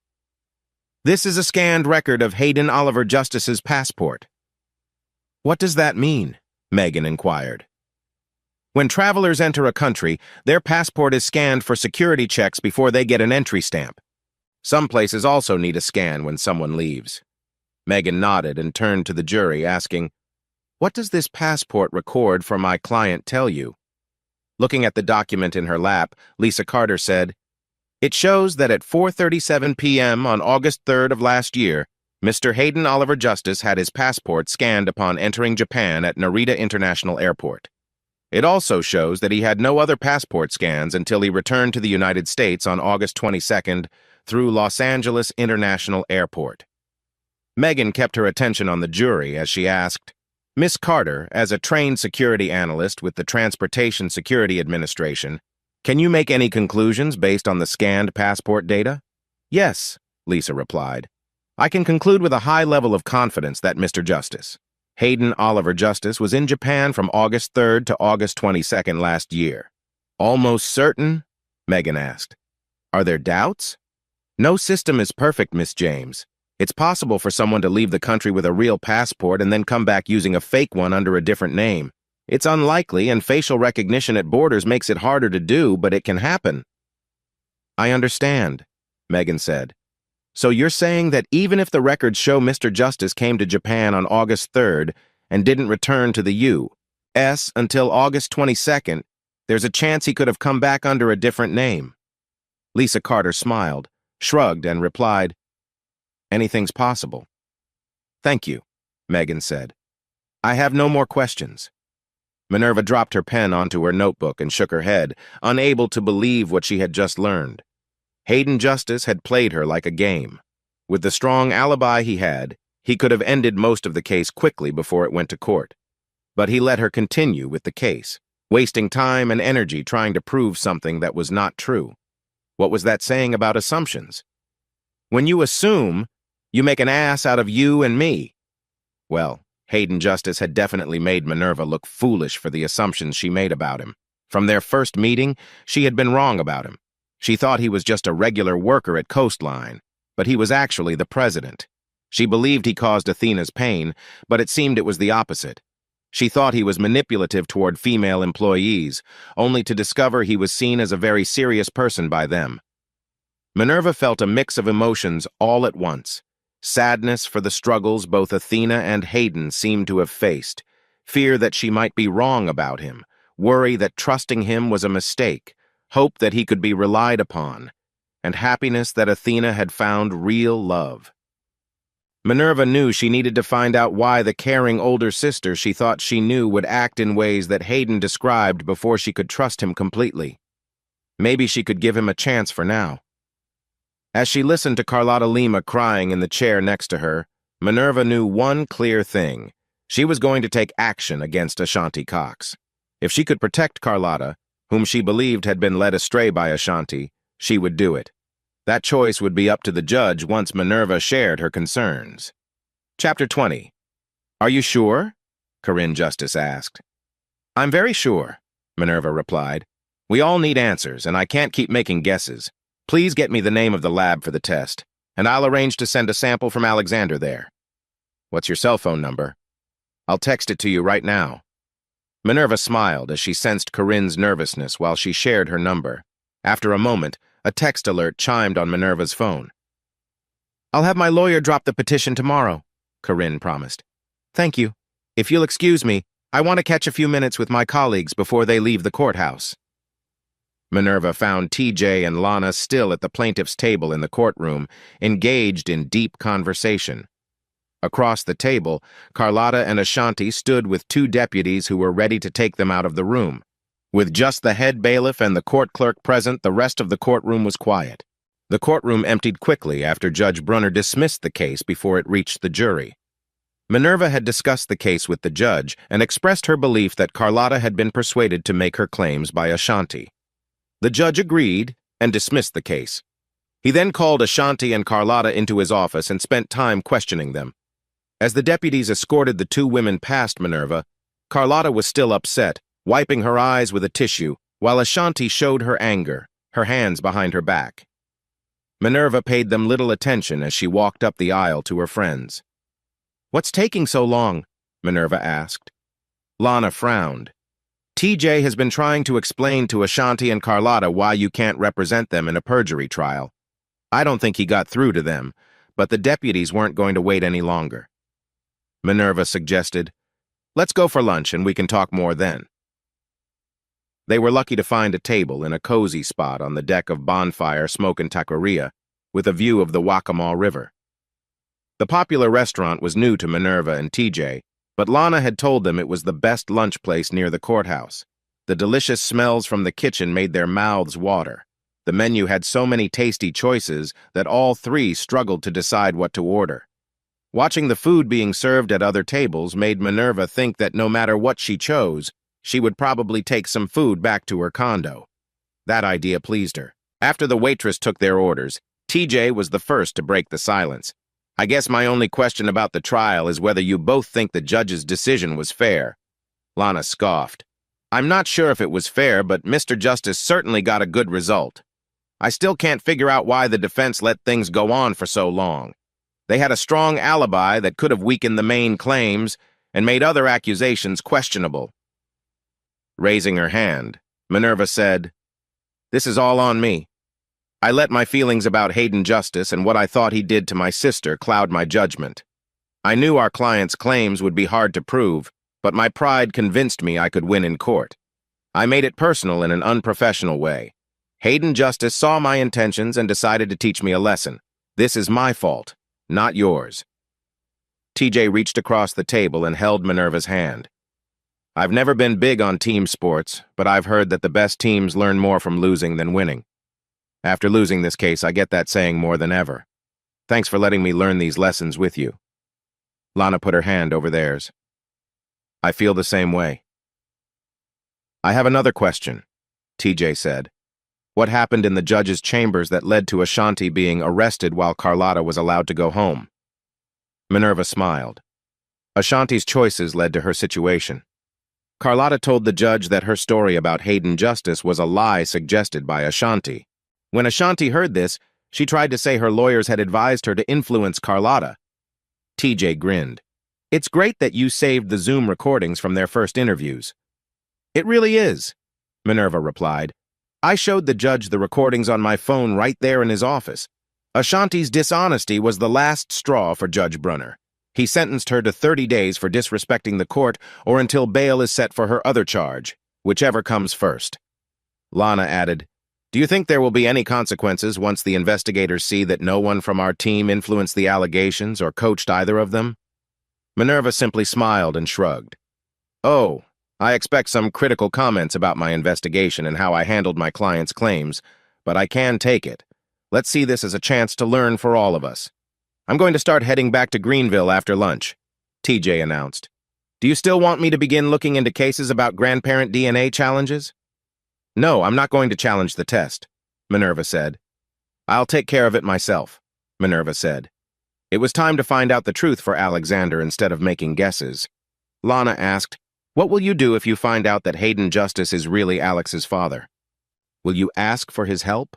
"This is a scanned record of Hayden Oliver Justice's passport." "What does that mean?" Megan inquired. "When travelers enter a country, their passport is scanned for security checks before they get an entry stamp. Some places also need a scan when someone leaves." Megan nodded and turned to the jury, asking, "What does this passport record for my client tell you?" Looking at the document in her lap, Lisa Carter said, "It shows that at 4:37 p.m. on August 3rd of last year, Mr. Hayden Oliver Justice had his passport scanned upon entering Japan at Narita International Airport. It also shows that he had no other passport scans until he returned to the United States on August 22nd through Los Angeles International Airport." Megan kept her attention on the jury as she asked, "Miss Carter, as a trained security analyst with the Transportation Security Administration, can you make any conclusions based on the scanned passport data?" "Yes," Lisa replied. "I can conclude with a high level of confidence that Mr. Justice, Hayden Oliver Justice, was in Japan from August 3rd to August 22nd last year." "Almost certain?" Megan asked. "Are there doubts?" "No system is perfect, Miss James. It's possible for someone to leave the country with a real passport and then come back using a fake one under a different name. It's unlikely, and facial recognition at borders makes it harder to do, but it can happen." "I understand," Megan said. "So you're saying that even if the records show Mr. Justice came to Japan on August 3rd and didn't return to the U.S. until August 22nd, there's a chance he could have come back under a different name?" Lisa Carter smiled, shrugged, and replied, "Anything's possible." "Thank you," Megan said. "I have no more questions." Minerva dropped her pen onto her notebook and shook her head, unable to believe what she had just learned. Hayden Justice had played her like a game. With the strong alibi he had, he could have ended most of the case quickly before it went to court. But he let her continue with the case, wasting time and energy trying to prove something that was not true. What was that saying about assumptions? When you assume, you make an ass out of you and me. Well, Hayden Justice had definitely made Minerva look foolish for the assumptions she made about him. From their first meeting, she had been wrong about him. She thought he was just a regular worker at Coastline, but he was actually the president. She believed he caused Athena's pain, but it seemed it was the opposite. She thought he was manipulative toward female employees, only to discover he was seen as a very serious person by them. Minerva felt a mix of emotions all at once. Sadness for the struggles both Athena and Hayden seemed to have faced, fear that she might be wrong about him, worry that trusting him was a mistake, hope that he could be relied upon, and happiness that Athena had found real love. Minerva knew she needed to find out why the caring older sister she thought she knew would act in ways that Hayden described before she could trust him completely. Maybe she could give him a chance for now. As she listened to Carlotta Lima crying in the chair next to her, Minerva knew one clear thing. She was going to take action against Ashanti Cox. If she could protect Carlotta, whom she believed had been led astray by Ashanti, she would do it. That choice would be up to the judge once Minerva shared her concerns. Chapter 20. Are you sure? Corinne Justice asked. I'm very sure, Minerva replied. We all need answers, and I can't keep making guesses. Please get me the name of the lab for the test, and I'll arrange to send a sample from Alexander there. What's your cell phone number? I'll text it to you right now. Minerva smiled as she sensed Corinne's nervousness while she shared her number. After a moment, a text alert chimed on Minerva's phone. I'll have my lawyer drop the petition tomorrow, Corinne promised. Thank you. If you'll excuse me, I want to catch a few minutes with my colleagues before they leave the courthouse. Minerva found TJ and Lana still at the plaintiff's table in the courtroom, engaged in deep conversation. Across the table, Carlotta and Ashanti stood with two deputies who were ready to take them out of the room. With just the head bailiff and the court clerk present, the rest of the courtroom was quiet. The courtroom emptied quickly after Judge Brunner dismissed the case before it reached the jury. Minerva had discussed the case with the judge and expressed her belief that Carlotta had been persuaded to make her claims by Ashanti. The judge agreed and dismissed the case. He then called Ashanti and Carlotta into his office and spent time questioning them. As the deputies escorted the two women past Minerva, Carlotta was still upset, wiping her eyes with a tissue, while Ashanti showed her anger, her hands behind her back. Minerva paid them little attention as she walked up the aisle to her friends. What's taking so long? Minerva asked. Lana frowned. TJ has been trying to explain to Ashanti and Carlotta why you can't represent them in a perjury trial. I don't think he got through to them, but the deputies weren't going to wait any longer. Minerva suggested, let's go for lunch and we can talk more then. They were lucky to find a table in a cozy spot on the deck of Bonfire Smoke and Taqueria, with a view of the Waccamaw River. The popular restaurant was new to Minerva and TJ, but Lana had told them it was the best lunch place near the courthouse. The delicious smells from the kitchen made their mouths water. The menu had so many tasty choices that all three struggled to decide what to order. Watching the food being served at other tables made Minerva think that no matter what she chose, she would probably take some food back to her condo. That idea pleased her. After the waitress took their orders, TJ was the first to break the silence. I guess my only question about the trial is whether you both think the judge's decision was fair. Lana scoffed. I'm not sure if it was fair, but Mr. Justice certainly got a good result. I still can't figure out why the defense let things go on for so long. They had a strong alibi that could have weakened the main claims and made other accusations questionable. Raising her hand, Minerva said, This is all on me. I let my feelings about Hayden Justice and what I thought he did to my sister cloud my judgment. I knew our client's claims would be hard to prove, but my pride convinced me I could win in court. I made it personal in an unprofessional way. Hayden Justice saw my intentions and decided to teach me a lesson. This is my fault, not yours. TJ reached across the table and held Minerva's hand. I've never been big on team sports, but I've heard that the best teams learn more from losing than winning. After losing this case, I get that saying more than ever. Thanks for letting me learn these lessons with you. Lana put her hand over theirs. I feel the same way. I have another question, TJ said. What happened in the judge's chambers that led to Ashanti being arrested while Carlotta was allowed to go home? Minerva smiled. Ashanti's choices led to her situation. Carlotta told the judge that her story about Hayden Justice was a lie suggested by Ashanti. When Ashanti heard this, she tried to say her lawyers had advised her to influence Carlotta. TJ grinned. It's great that you saved the Zoom recordings from their first interviews. It really is, Minerva replied. I showed the judge the recordings on my phone right there in his office. Ashanti's dishonesty was the last straw for Judge Brunner. He sentenced her to 30 days for disrespecting the court or until bail is set for her other charge, whichever comes first. Lana added, Do you think there will be any consequences once the investigators see that no one from our team influenced the allegations or coached either of them? Minerva simply smiled and shrugged. Oh, I expect some critical comments about my investigation and how I handled my client's claims, but I can take it. Let's see this as a chance to learn for all of us. I'm going to start heading back to Greenville after lunch, TJ announced. Do you still want me to begin looking into cases about grandparent DNA challenges? No, I'm not going to challenge the test, Minerva said. I'll take care of it myself, Minerva said. It was time to find out the truth for Alexander instead of making guesses. Lana asked, what will you do if you find out that Hayden Justice is really Alex's father? Will you ask for his help?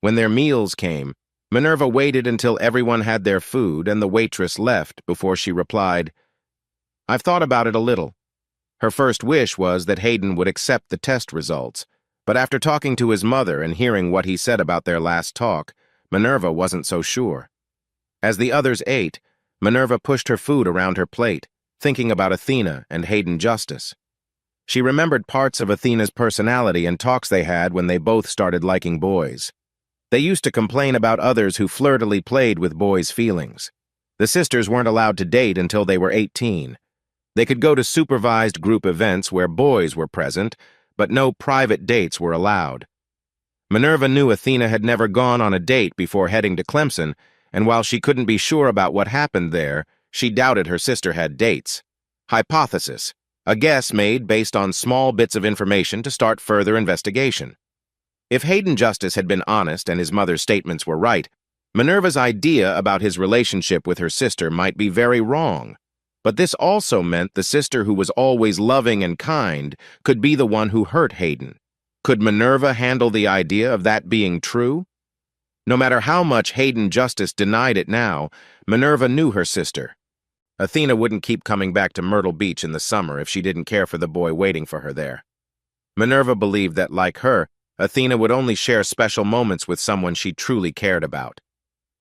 When their meals came, Minerva waited until everyone had their food and the waitress left before she replied, I've thought about it a little. Her first wish was that Hayden would accept the test results, but after talking to his mother and hearing what he said about their last talk, Minerva wasn't so sure. As the others ate, Minerva pushed her food around her plate, thinking about Athena and Hayden Justice. She remembered parts of Athena's personality and talks they had when they both started liking boys. They used to complain about others who flirtily played with boys' feelings. The sisters weren't allowed to date until they were 18. They could go to supervised group events where boys were present, but no private dates were allowed. Minerva knew Athena had never gone on a date before heading to Clemson, and while she couldn't be sure about what happened there, she doubted her sister had dates. Hypothesis, a guess made based on small bits of information to start further investigation. If Hayden Justice had been honest and his mother's statements were right, Minerva's idea about his relationship with her sister might be very wrong. But this also meant the sister who was always loving and kind could be the one who hurt Hayden. Could Minerva handle the idea of that being true? No matter how much Hayden Justice denied it now, Minerva knew her sister. Athena wouldn't keep coming back to Myrtle Beach in the summer if she didn't care for the boy waiting for her there. Minerva believed that, like her, Athena would only share special moments with someone she truly cared about.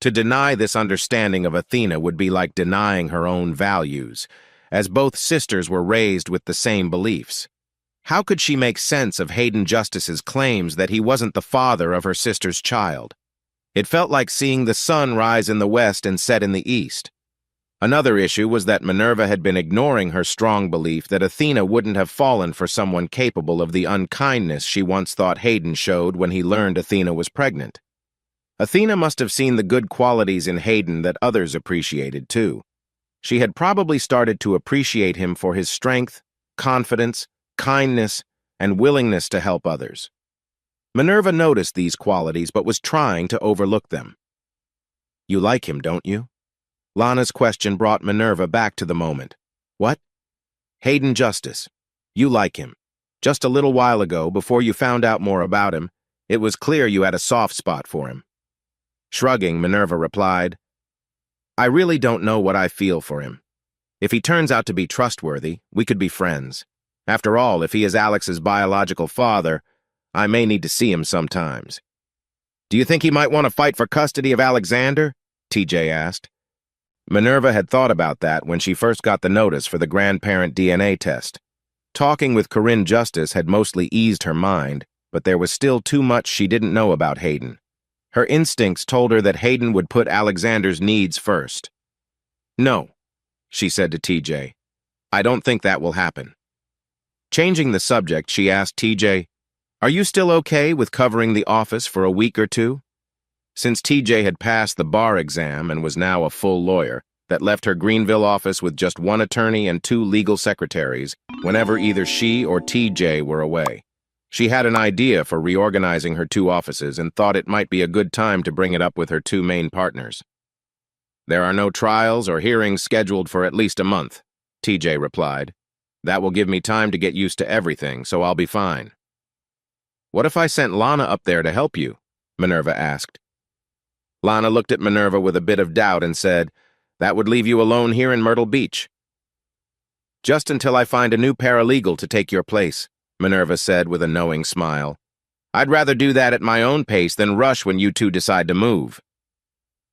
To deny this understanding of Athena would be like denying her own values, as both sisters were raised with the same beliefs. How could she make sense of Hayden Justice's claims that he wasn't the father of her sister's child? It felt like seeing the sun rise in the west and set in the east. Another issue was that Minerva had been ignoring her strong belief that Athena wouldn't have fallen for someone capable of the unkindness she once thought Hayden showed when he learned Athena was pregnant. Athena must have seen the good qualities in Hayden that others appreciated too. She had probably started to appreciate him for his strength, confidence, kindness, and willingness to help others. Minerva noticed these qualities but was trying to overlook them. You like him, don't you? Lana's question brought Minerva back to the moment. What? Hayden Justice. You like him. Just a little while ago, before you found out more about him, it was clear you had a soft spot for him. Shrugging, Minerva replied, I really don't know what I feel for him. If he turns out to be trustworthy, we could be friends. After all, if he is Alex's biological father, I may need to see him sometimes. Do you think he might want to fight for custody of Alexander? TJ asked. Minerva had thought about that when she first got the notice for the grandparent DNA test. Talking with Corinne Justice had mostly eased her mind, but there was still too much she didn't know about Hayden. Her instincts told her that Hayden would put Alexander's needs first. No, she said to TJ. I don't think that will happen. Changing the subject, she asked TJ, Are you still okay with covering the office for a week or two? Since TJ had passed the bar exam and was now a full lawyer, that left her Greenville office with just one attorney and 2 legal secretaries whenever either she or TJ were away. She had an idea for reorganizing her 2 offices and thought it might be a good time to bring it up with her 2 main partners. There are no trials or hearings scheduled for at least a month, TJ replied. That will give me time to get used to everything, so I'll be fine. What if I sent Lana up there to help you? Minerva asked. Lana looked at Minerva with a bit of doubt and said, That would leave you alone here in Myrtle Beach. Just until I find a new paralegal to take your place, Minerva said with a knowing smile. I'd rather do that at my own pace than rush when you 2 decide to move.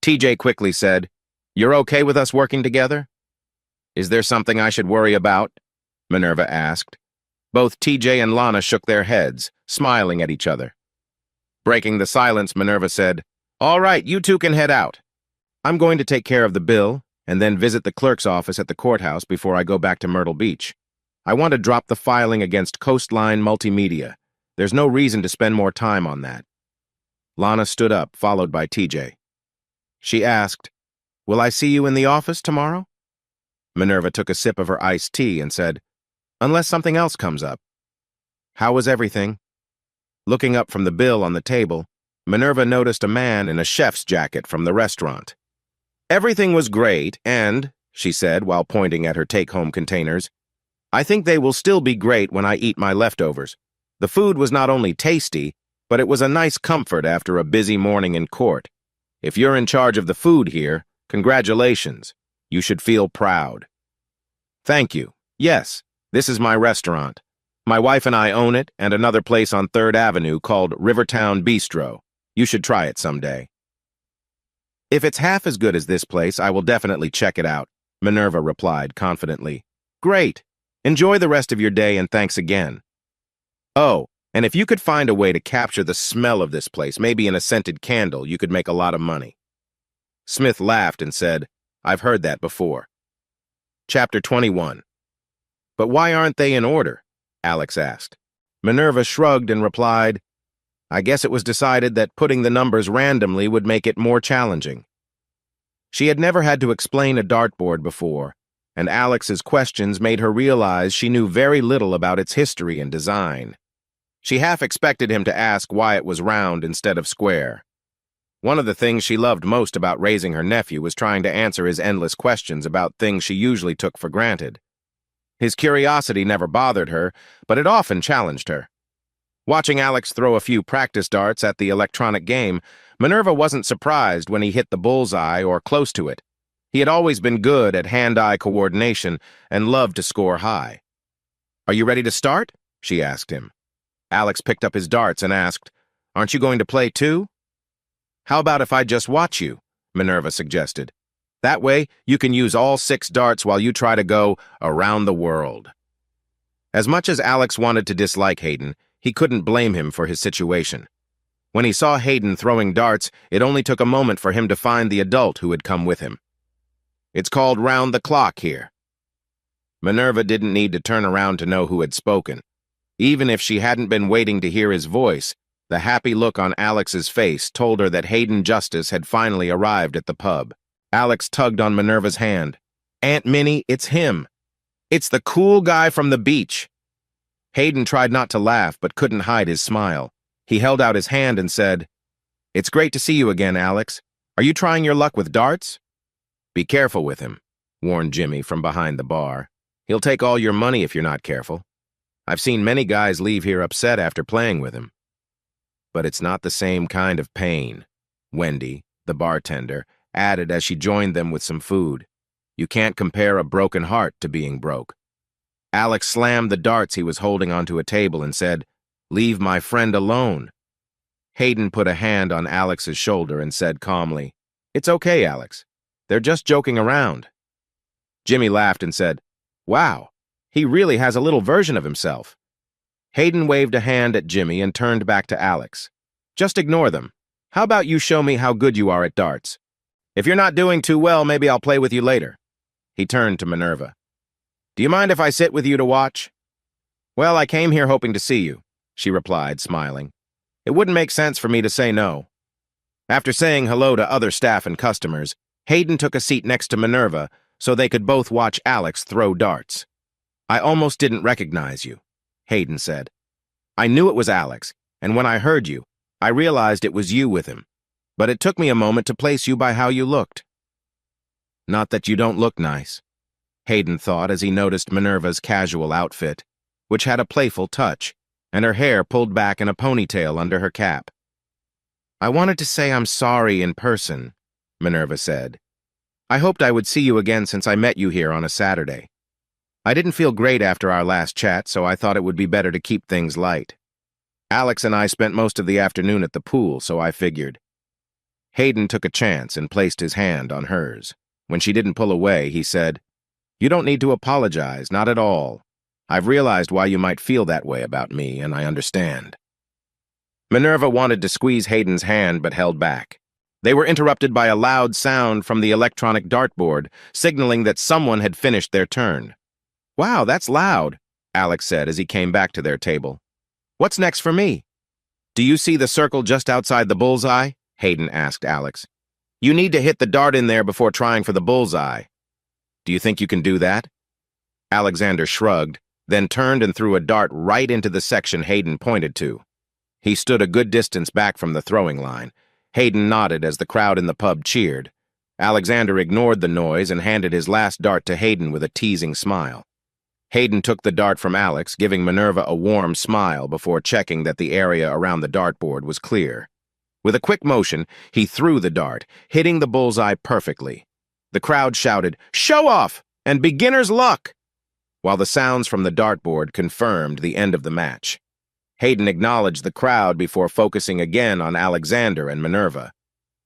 TJ quickly said, You're okay with us working together? Is there something I should worry about? Minerva asked. Both TJ and Lana shook their heads, smiling at each other. Breaking the silence, Minerva said, "All right, you two can head out. I'm going to take care of the bill and then visit the clerk's office at the courthouse before I go back to Myrtle Beach. I want to drop the filing against Coastline Multimedia. There's no reason to spend more time on that." Lana stood up, followed by TJ. She asked, "Will I see you in the office tomorrow?" Minerva took a sip of her iced tea and said, "Unless something else comes up." "How was everything?" Looking up from the bill on the table, Minerva noticed a man in a chef's jacket from the restaurant. "Everything was great, and," she said while pointing at her take-home containers, "I think they will still be great when I eat my leftovers. The food was not only tasty, but it was a nice comfort after a busy morning in court. If you're in charge of the food here, congratulations. You should feel proud." "Thank you. Yes, this is my restaurant. My wife and I own it and another place on 3rd Avenue called Rivertown Bistro. You should try it someday." "If it's half as good as this place, I will definitely check it out," Minerva replied confidently. "Great. Enjoy the rest of your day and thanks again. Oh, and if you could find a way to capture the smell of this place, maybe in a scented candle, you could make a lot of money." Smith laughed and said, "I've heard that before." Chapter 21. "But why aren't they in order?" Alex asked. Minerva shrugged and replied, "I guess it was decided that putting the numbers randomly would make it more challenging." She had never had to explain a dartboard before, and Alex's questions made her realize she knew very little about its history and design. She half expected him to ask why it was round instead of square. One of the things she loved most about raising her nephew was trying to answer his endless questions about things she usually took for granted. His curiosity never bothered her, but it often challenged her. Watching Alex throw a few practice darts at the electronic game, Minerva wasn't surprised when he hit the bullseye or close to it. He had always been good at hand-eye coordination and loved to score high. "Are you ready to start?" she asked him. Alex picked up his darts and asked, "Aren't you going to play too?" "How about if I just watch you?" Minerva suggested. "That way, you can use all 6 darts while you try to go around the world." As much as Alex wanted to dislike Hayden, he couldn't blame him for his situation. When he saw Hayden throwing darts, it only took a moment for him to find the adult who had come with him. "It's called round the clock here." Minerva didn't need to turn around to know who had spoken. Even if she hadn't been waiting to hear his voice, the happy look on Alex's face told her that Hayden Justice had finally arrived at the pub. Alex tugged on Minerva's hand. "Aunt Minnie, it's him. It's the cool guy from the beach." Hayden tried not to laugh but couldn't hide his smile. He held out his hand and said, "It's great to see you again, Alex. Are you trying your luck with darts?" "Be careful with him," warned Jimmy from behind the bar. "He'll take all your money if you're not careful. I've seen many guys leave here upset after playing with him." "But it's not the same kind of pain," Wendy, the bartender, added as she joined them with some food. "You can't compare a broken heart to being broke." Alex slammed the darts he was holding onto a table and said, "Leave my friend alone." Hayden put a hand on Alex's shoulder and said calmly, "It's okay, Alex. They're just joking around." Jimmy laughed and said, "Wow, he really has a little version of himself." Hayden waved a hand at Jimmy and turned back to Alex. "Just ignore them. How about you show me how good you are at darts? If you're not doing too well, maybe I'll play with you later." He turned to Minerva. "Do you mind if I sit with you to watch?" "Well, I came here hoping to see you," she replied, smiling. "It wouldn't make sense for me to say no." After saying hello to other staff and customers, Hayden took a seat next to Minerva so they could both watch Alex throw darts. "I almost didn't recognize you," Hayden said. "I knew it was Alex, and when I heard you, I realized it was you with him. But it took me a moment to place you by how you looked." "Not that you don't look nice," Hayden thought as he noticed Minerva's casual outfit, which had a playful touch, and her hair pulled back in a ponytail under her cap. "I wanted to say I'm sorry in person," Minerva said. "I hoped I would see you again since I met you here on a Saturday. I didn't feel great after our last chat, so I thought it would be better to keep things light. Alex and I spent most of the afternoon at the pool, so I figured." Hayden took a chance and placed his hand on hers. When she didn't pull away, he said, "You don't need to apologize, not at all. I've realized why you might feel that way about me, and I understand." Minerva wanted to squeeze Hayden's hand but held back. They were interrupted by a loud sound from the electronic dartboard, signaling that someone had finished their turn. "Wow, that's loud," Alex said as he came back to their table. "What's next for me?" "Do you see the circle just outside the bullseye?" Hayden asked Alex. "You need to hit the dart in there before trying for the bullseye." "Do you think you can do that?" Alexander shrugged, then turned and threw a dart right into the section Hayden pointed to. He stood a good distance back from the throwing line. Hayden nodded as the crowd in the pub cheered. Alexander ignored the noise and handed his last dart to Hayden with a teasing smile. Hayden took the dart from Alex, giving Minerva a warm smile before checking that the area around the dartboard was clear. With a quick motion, he threw the dart, hitting the bullseye perfectly. The crowd shouted, "Show off!" and "Beginner's luck!" while the sounds from the dartboard confirmed the end of the match. Hayden acknowledged the crowd before focusing again on Alexander and Minerva.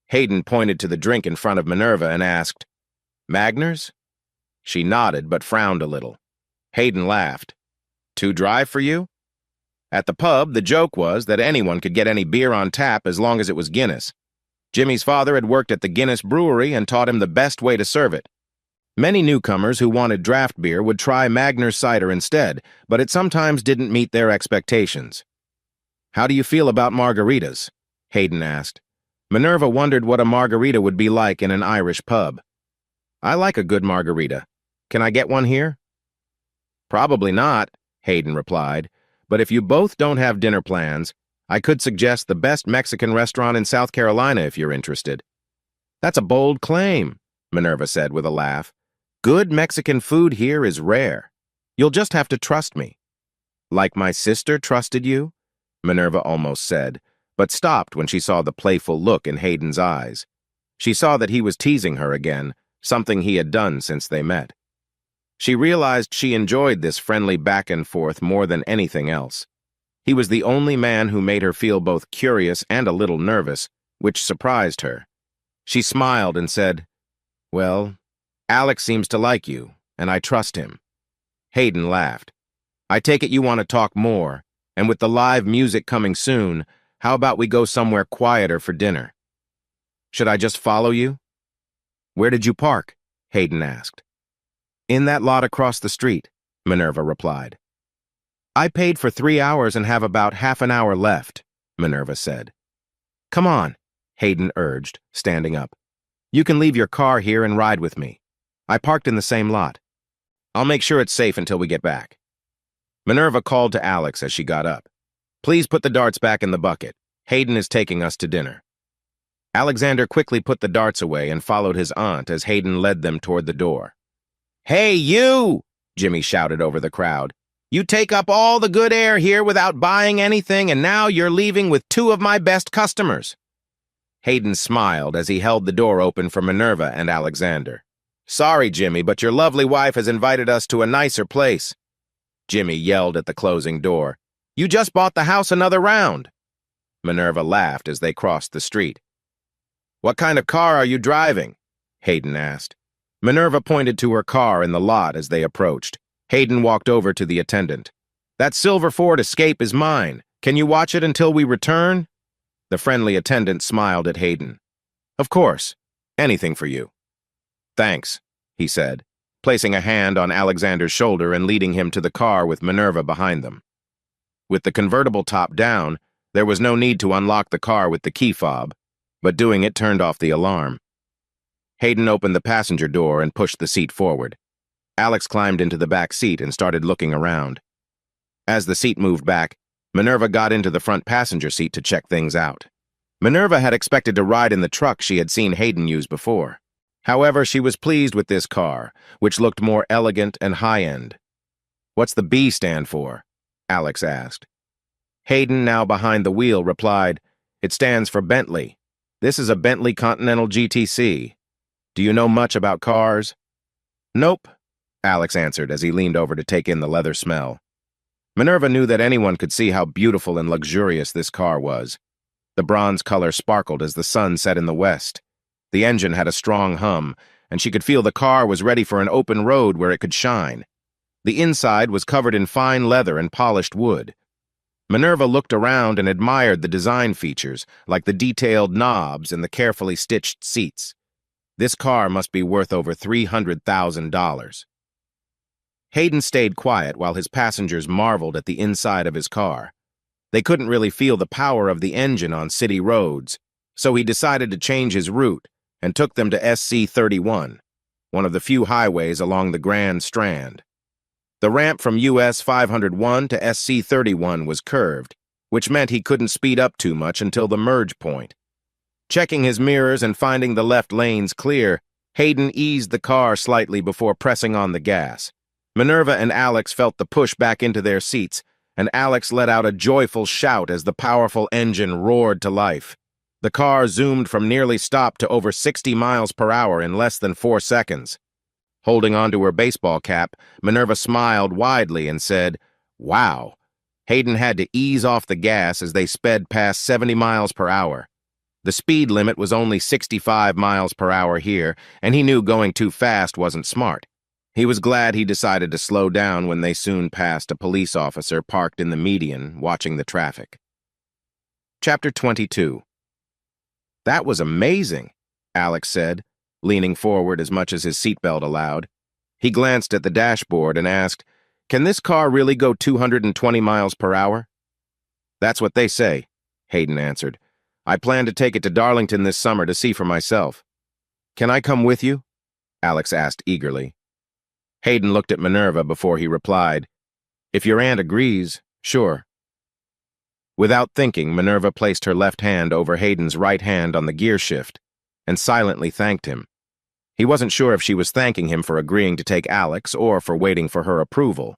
Hayden pointed to the drink in front of Minerva and asked, "Magners?" She nodded but frowned a little. Hayden laughed. "Too dry for you?" At the pub, the joke was that anyone could get any beer on tap as long as it was Guinness. Jimmy's father had worked at the Guinness brewery and taught him the best way to serve it. Many newcomers who wanted draft beer would try Magners cider instead, but it sometimes didn't meet their expectations. "How do you feel about margaritas?" Hayden asked. Minerva wondered what a margarita would be like in an Irish pub. "I like a good margarita. Can I get one here?" "Probably not," Hayden replied, "but if you both don't have dinner plans, I could suggest the best Mexican restaurant in South Carolina if you're interested." "That's a bold claim," Minerva said with a laugh. "Good Mexican food here is rare. You'll just have to trust me." "Like my sister trusted you?" Minerva almost said, but stopped when she saw the playful look in Hayden's eyes. She saw that he was teasing her again, something he had done since they met. She realized she enjoyed this friendly back and forth more than anything else. He was the only man who made her feel both curious and a little nervous, which surprised her. She smiled and said, "Well, Alex seems to like you, and I trust him." Hayden laughed. "I take it you want to talk more, and with the live music coming soon, how about we go somewhere quieter for dinner?" "Should I just follow you?" "Where did you park?" Hayden asked. "In that lot across the street," Minerva replied. "I paid for 3 hours and have about half an hour left," Minerva said. "Come on," Hayden urged, standing up. "You can leave your car here and ride with me. I parked in the same lot. I'll make sure it's safe until we get back." Minerva called to Alex as she got up. "Please put the darts back in the bucket. Hayden is taking us to dinner." Alexander quickly put the darts away and followed his aunt as Hayden led them toward the door. "Hey, you!" Jimmy shouted over the crowd. "You take up all the good air here without buying anything, and now you're leaving with 2 of my best customers." Hayden smiled as he held the door open for Minerva and Alexander. "Sorry, Jimmy, but your lovely wife has invited us to a nicer place." Jimmy yelled at the closing door. "You just bought the house another round." Minerva laughed as they crossed the street. "What kind of car are you driving?" Hayden asked. Minerva pointed to her car in the lot as they approached. Hayden walked over to the attendant. "That silver Ford Escape is mine. Can you watch it until we return?" The friendly attendant smiled at Hayden. "Of course. Anything for you." "Thanks," he said, placing a hand on Alexander's shoulder and leading him to the car with Minerva behind them. With the convertible top down, there was no need to unlock the car with the key fob, but doing it turned off the alarm. Hayden opened the passenger door and pushed the seat forward. Alex climbed into the back seat and started looking around. As the seat moved back, Minerva got into the front passenger seat to check things out. Minerva had expected to ride in the truck she had seen Hayden use before. However, she was pleased with this car, which looked more elegant and high-end. "What's the B stand for?" Alex asked. Hayden, now behind the wheel, replied, "It stands for Bentley. This is a Bentley Continental GTC. Do you know much about cars?" "Nope," Alex answered as he leaned over to take in the leather smell. Minerva knew that anyone could see how beautiful and luxurious this car was. The bronze color sparkled as the sun set in the west. The engine had a strong hum, and she could feel the car was ready for an open road where it could shine. The inside was covered in fine leather and polished wood. Minerva looked around and admired the design features, like the detailed knobs and the carefully stitched seats. This car must be worth over $300,000. Hayden stayed quiet while his passengers marveled at the inside of his car. They couldn't really feel the power of the engine on city roads, so he decided to change his route and took them to SC-31, one of the few highways along the Grand Strand. The ramp from US 501 to SC-31 was curved, which meant he couldn't speed up too much until the merge point. Checking his mirrors and finding the left lanes clear, Hayden eased the car slightly before pressing on the gas. Minerva and Alex felt the push back into their seats, and Alex let out a joyful shout as the powerful engine roared to life. The car zoomed from nearly stop to over 60 miles per hour in less than 4 seconds. Holding onto her baseball cap, Minerva smiled widely and said, "Wow." Hayden had to ease off the gas as they sped past 70 miles per hour. The speed limit was only 65 miles per hour here, and he knew going too fast wasn't smart. He was glad he decided to slow down when they soon passed a police officer parked in the median, watching the traffic. Chapter 22. "That was amazing," Alex said, leaning forward as much as his seatbelt allowed. He glanced at the dashboard and asked, "Can this car really go 220 miles per hour?" "That's what they say," Hayden answered. "I plan to take it to Darlington this summer to see for myself." "Can I come with you?" Alex asked eagerly. Hayden looked at Minerva before he replied, "If your aunt agrees, sure." Without thinking, Minerva placed her left hand over Hayden's right hand on the gear shift and silently thanked him. He wasn't sure if she was thanking him for agreeing to take Alex or for waiting for her approval,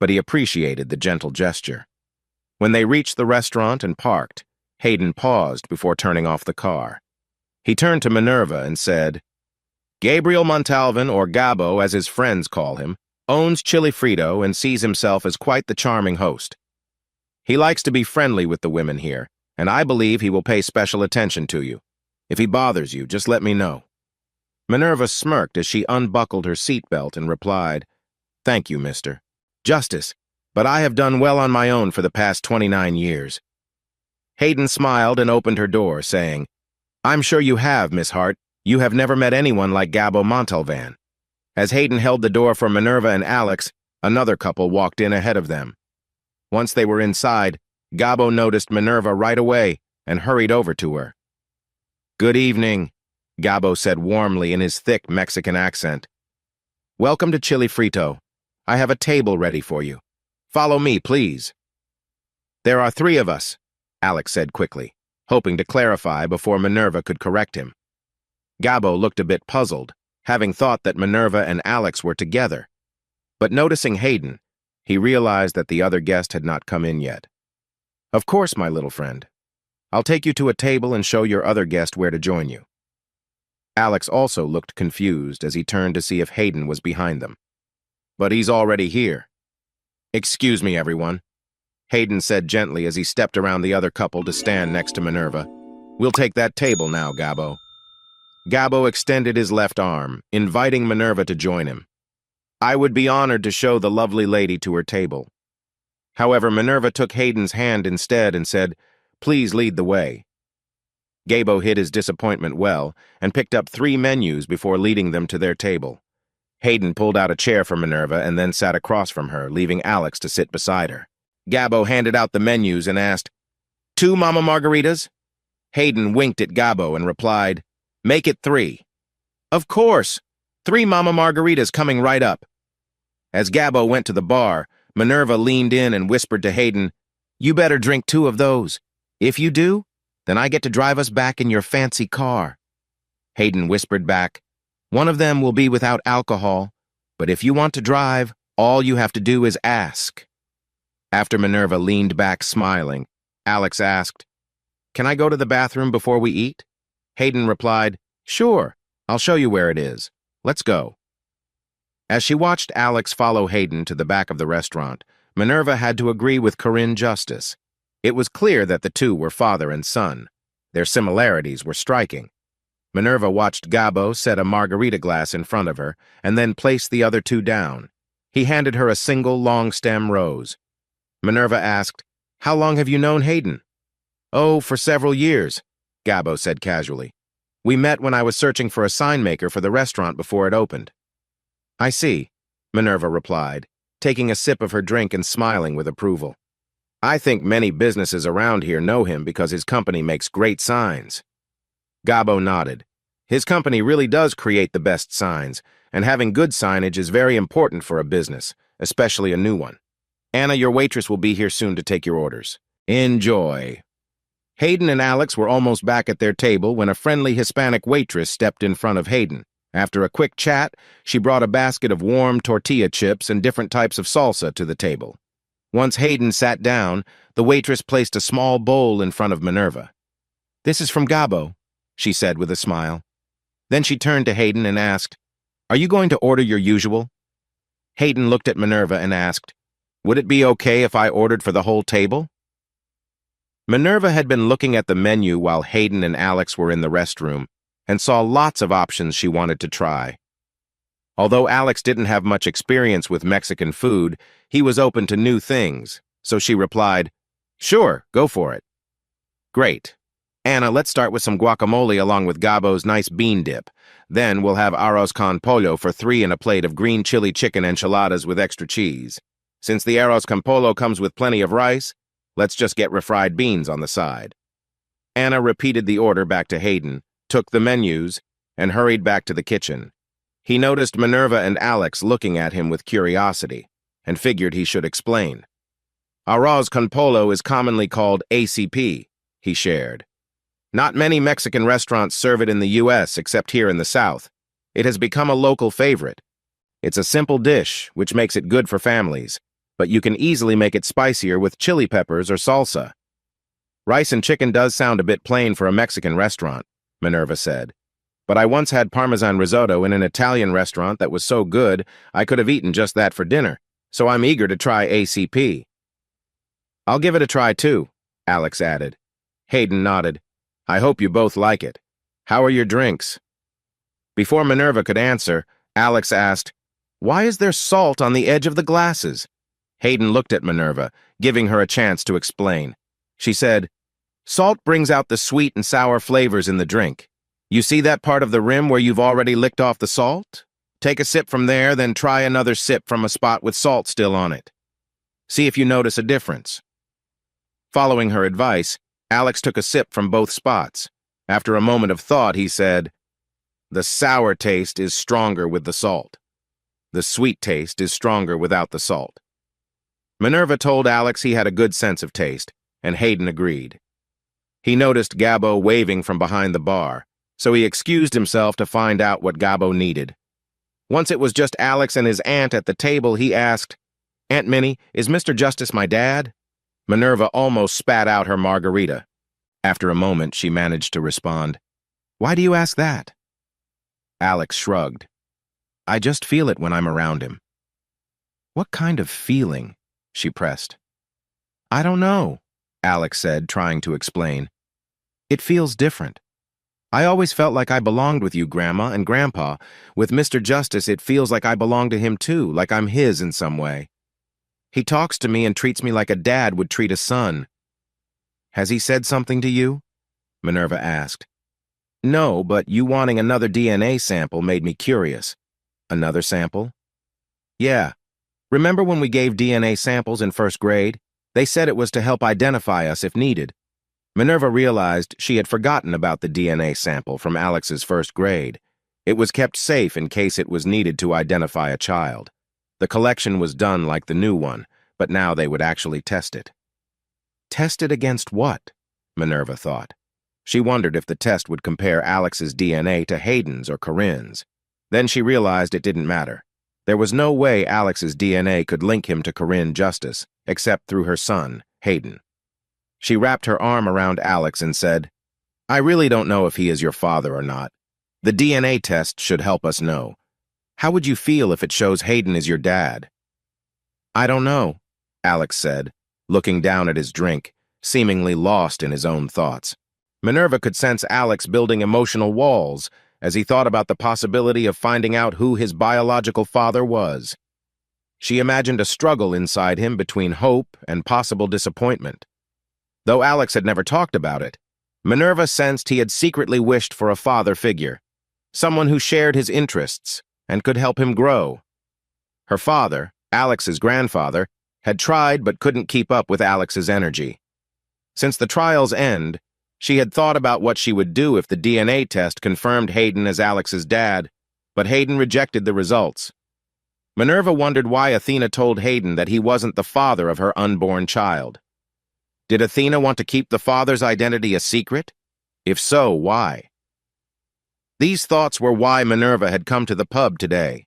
but he appreciated the gentle gesture. When they reached the restaurant and parked, Hayden paused before turning off the car. He turned to Minerva and said, "Gabriel Montalvan, or Gabo as his friends call him, owns Chili Frito and sees himself as quite the charming host. He likes to be friendly with the women here, and I believe he will pay special attention to you. If he bothers you, just let me know." Minerva smirked as she unbuckled her seatbelt and replied, "Thank you, Mr. Justice, but I have done well on my own for the past 29 years. Hayden smiled and opened her door, saying, "I'm sure you have, Miss Hart. You have never met anyone like Gabo Montalvan." As Hayden held the door for Minerva and Alex, another couple walked in ahead of them. Once they were inside, Gabo noticed Minerva right away and hurried over to her. "Good evening," Gabo said warmly in his thick Mexican accent. "Welcome to Chili Frito. I have a table ready for you. Follow me, please." "There are 3 of us," Alex said quickly, hoping to clarify before Minerva could correct him. Gabo looked a bit puzzled, having thought that Minerva and Alex were together. But noticing Hayden, he realized that the other guest had not come in yet. "Of course, my little friend. I'll take you to a table and show your other guest where to join you." Alex also looked confused as he turned to see if Hayden was behind them. "But he's already here." "Excuse me, everyone," Hayden said gently as he stepped around the other couple to stand next to Minerva. "We'll take that table now, Gabo." Gabo extended his left arm, inviting Minerva to join him. "I would be honored to show the lovely lady to her table." However, Minerva took Hayden's hand instead and said, "Please lead the way." Gabo hid his disappointment well and picked up 3 menus before leading them to their table. Hayden pulled out a chair for Minerva and then sat across from her, leaving Alex to sit beside her. Gabo handed out the menus and asked, "2 Mama Margaritas?" Hayden winked at Gabo and replied, "Make it 3. "Of course! 3 Mama Margaritas coming right up." As Gabo went to the bar, Minerva leaned in and whispered to Hayden, "You better drink 2 of those. If you do, then I get to drive us back in your fancy car." Hayden whispered back, "One of them will be without alcohol, but if you want to drive, all you have to do is ask." After Minerva leaned back smiling, Alex asked, "Can I go to the bathroom before we eat?" Hayden replied, "Sure, I'll show you where it is. Let's go." As she watched Alex follow Hayden to the back of the restaurant, Minerva had to agree with Corinne Justice. It was clear that the 2 were father and son. Their similarities were striking. Minerva watched Gabo set a margarita glass in front of her and then place the other 2 down. He handed her a single long-stem rose. Minerva asked, How long have you known Hayden? Oh, for several years, Gabo said casually. We met when I was searching for a sign maker for the restaurant before it opened. I see, Minerva replied, taking a sip of her drink and smiling with approval. I think many businesses around here know him because his company makes great signs. Gabo nodded. His company really does create the best signs, and having good signage is very important for a business, especially a new one. Anna, your waitress will be here soon to take your orders. Enjoy. Hayden and Alex were almost back at their table when a friendly Hispanic waitress stepped in front of Hayden. After a quick chat, she brought a basket of warm tortilla chips and different types of salsa to the table. Once Hayden sat down, the waitress placed a small bowl in front of Minerva. This is from Gabo, she said with a smile. Then she turned to Hayden and asked, Are you going to order your usual? Hayden looked at Minerva and asked, Would it be okay if I ordered for the whole table? Minerva had been looking at the menu while Hayden and Alex were in the restroom and saw lots of options she wanted to try. Although Alex didn't have much experience with Mexican food, he was open to new things, so she replied, Sure, go for it. Great. Anna, let's start with some guacamole along with Gabo's nice bean dip. Then we'll have arroz con pollo for 3 and a plate of green chili chicken enchiladas with extra cheese. Since the arroz con pollo comes with plenty of rice, let's just get refried beans on the side. Anna repeated the order back to Hayden, took the menus, and hurried back to the kitchen. He noticed Minerva and Alex looking at him with curiosity, and figured he should explain. Arroz con pollo is commonly called ACP, he shared. Not many Mexican restaurants serve it in the U.S. except here in the South. It has become a local favorite. It's a simple dish, which makes it good for families, but you can easily make it spicier with chili peppers or salsa. Rice and chicken does sound a bit plain for a Mexican restaurant, Minerva said. But I once had Parmesan risotto in an Italian restaurant that was so good I could have eaten just that for dinner, so I'm eager to try ACP. I'll give it a try too, Alex added. Hayden nodded. I hope you both like it. How are your drinks? Before Minerva could answer, Alex asked, Why is there salt on the edge of the glasses? Hayden looked at Minerva, giving her a chance to explain. She said, Salt brings out the sweet and sour flavors in the drink. You see that part of the rim where you've already licked off the salt? Take a sip from there, then try another sip from a spot with salt still on it. See if you notice a difference. Following her advice, Alex took a sip from both spots. After a moment of thought, he said, The sour taste is stronger with the salt. The sweet taste is stronger without the salt. Minerva told Alex he had a good sense of taste, and Hayden agreed. He noticed Gabo waving from behind the bar, so he excused himself to find out what Gabo needed. Once it was just Alex and his aunt at the table, he asked, Aunt Minnie, is Mr. Justice my dad? Minerva almost spat out her margarita. After a moment, she managed to respond, Why do you ask that? Alex shrugged. I just feel it when I'm around him. What kind of feeling? She pressed. I don't know, Alex said, trying to explain. It feels different. I always felt like I belonged with you, Grandma and Grandpa. With Mr. Justice, it feels like I belong to him too, like I'm his in some way. He talks to me and treats me like a dad would treat a son. Has he said something to you? Minerva asked. No, but you wanting another DNA sample made me curious. Another sample? Yeah. Remember when we gave DNA samples in first grade? They said it was to help identify us if needed. Minerva realized she had forgotten about the DNA sample from Alex's first grade. It was kept safe in case it was needed to identify a child. The collection was done like the new one, but now they would actually test it. Test it against what? Minerva thought. She wondered if the test would compare Alex's DNA to Hayden's or Corinne's. Then she realized it didn't matter. There was no way Alex's DNA could link him to Corinne Justice, except through her son, Hayden. She wrapped her arm around Alex and said, I really don't know if he is your father or not. The DNA test should help us know. How would you feel if it shows Hayden is your dad? I don't know, Alex said, looking down at his drink, seemingly lost in his own thoughts. Minerva could sense Alex building emotional walls as he thought about the possibility of finding out who his biological father was. She imagined a struggle inside him between hope and possible disappointment. Though Alex had never talked about it, Minerva sensed he had secretly wished for a father figure, someone who shared his interests and could help him grow. Her father, Alex's grandfather, had tried but couldn't keep up with Alex's energy. Since the trial's end, she had thought about what she would do if the DNA test confirmed Hayden as Alex's dad, but Hayden rejected the results. Minerva wondered why Athena told Hayden that he wasn't the father of her unborn child. Did Athena want to keep the father's identity a secret? If so, why? These thoughts were why Minerva had come to the pub today.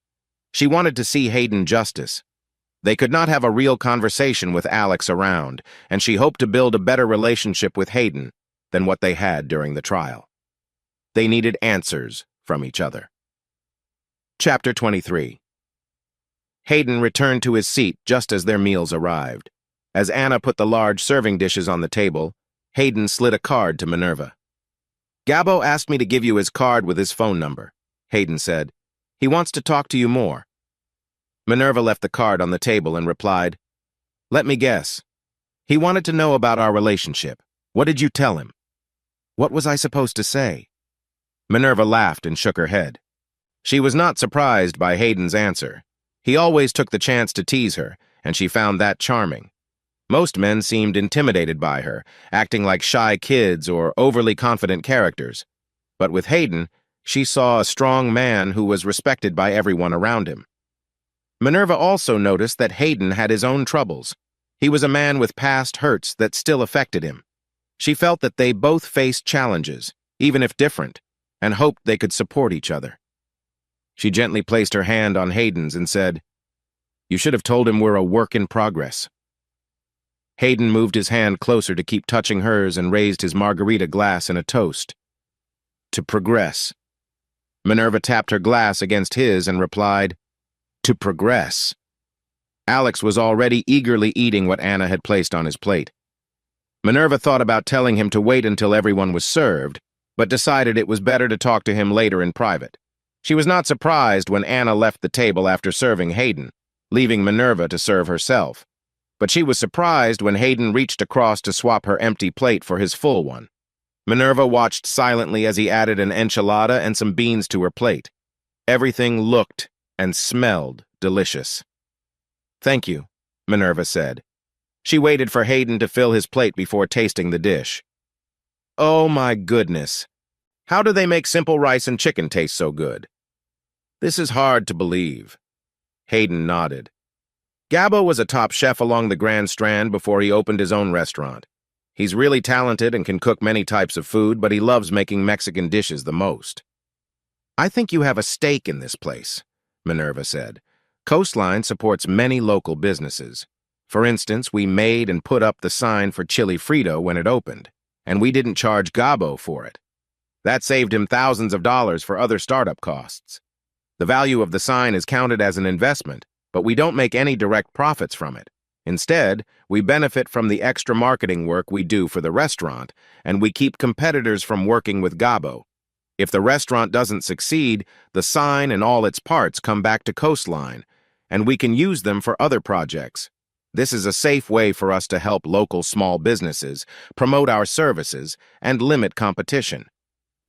She wanted to see Hayden Justice. They could not have a real conversation with Alex around, and she hoped to build a better relationship with Hayden than what they had during the trial. They needed answers from each other. Chapter 23. Hayden returned to his seat just as their meals arrived. As Anna put the large serving dishes on the table, Hayden slid a card to Minerva. "Gabbo asked me to give you his card with his phone number," Hayden said. "He wants to talk to you more." Minerva left the card on the table and replied, "Let me guess. He wanted to know about our relationship. What did you tell him?" "What was I supposed to say?" Minerva laughed and shook her head. She was not surprised by Hayden's answer. He always took the chance to tease her, and she found that charming. Most men seemed intimidated by her, acting like shy kids or overly confident characters. But with Hayden, she saw a strong man who was respected by everyone around him. Minerva also noticed that Hayden had his own troubles. He was a man with past hurts that still affected him. She felt that they both faced challenges, even if different, and hoped they could support each other. She gently placed her hand on Hayden's and said, "You should have told him we're a work in progress." Hayden moved his hand closer to keep touching hers and raised his margarita glass in a toast. "To progress." Minerva tapped her glass against his and replied, "To progress." Alex was already eagerly eating what Anna had placed on his plate. Minerva thought about telling him to wait until everyone was served, but decided it was better to talk to him later in private. She was not surprised when Anna left the table after serving Hayden, leaving Minerva to serve herself. But she was surprised when Hayden reached across to swap her empty plate for his full one. Minerva watched silently as he added an enchilada and some beans to her plate. Everything looked and smelled delicious. "Thank you," Minerva said. She waited for Hayden to fill his plate before tasting the dish. "Oh my goodness. How do they make simple rice and chicken taste so good?" "This is hard to believe." Hayden nodded. Gabbo was a top chef along the Grand Strand before he opened his own restaurant. He's really talented and can cook many types of food, but he loves making Mexican dishes the most. "I think you have a stake in this place," Minerva said. "Coastline supports many local businesses. For instance, we made and put up the sign for Chili Frito when it opened, and we didn't charge Gabbo for it. That saved him thousands of dollars for other startup costs. The value of the sign is counted as an investment, but we don't make any direct profits from it. Instead, we benefit from the extra marketing work we do for the restaurant, and we keep competitors from working with Gabbo. If the restaurant doesn't succeed, the sign and all its parts come back to Coastline, and we can use them for other projects. This is a safe way for us to help local small businesses, promote our services, and limit competition."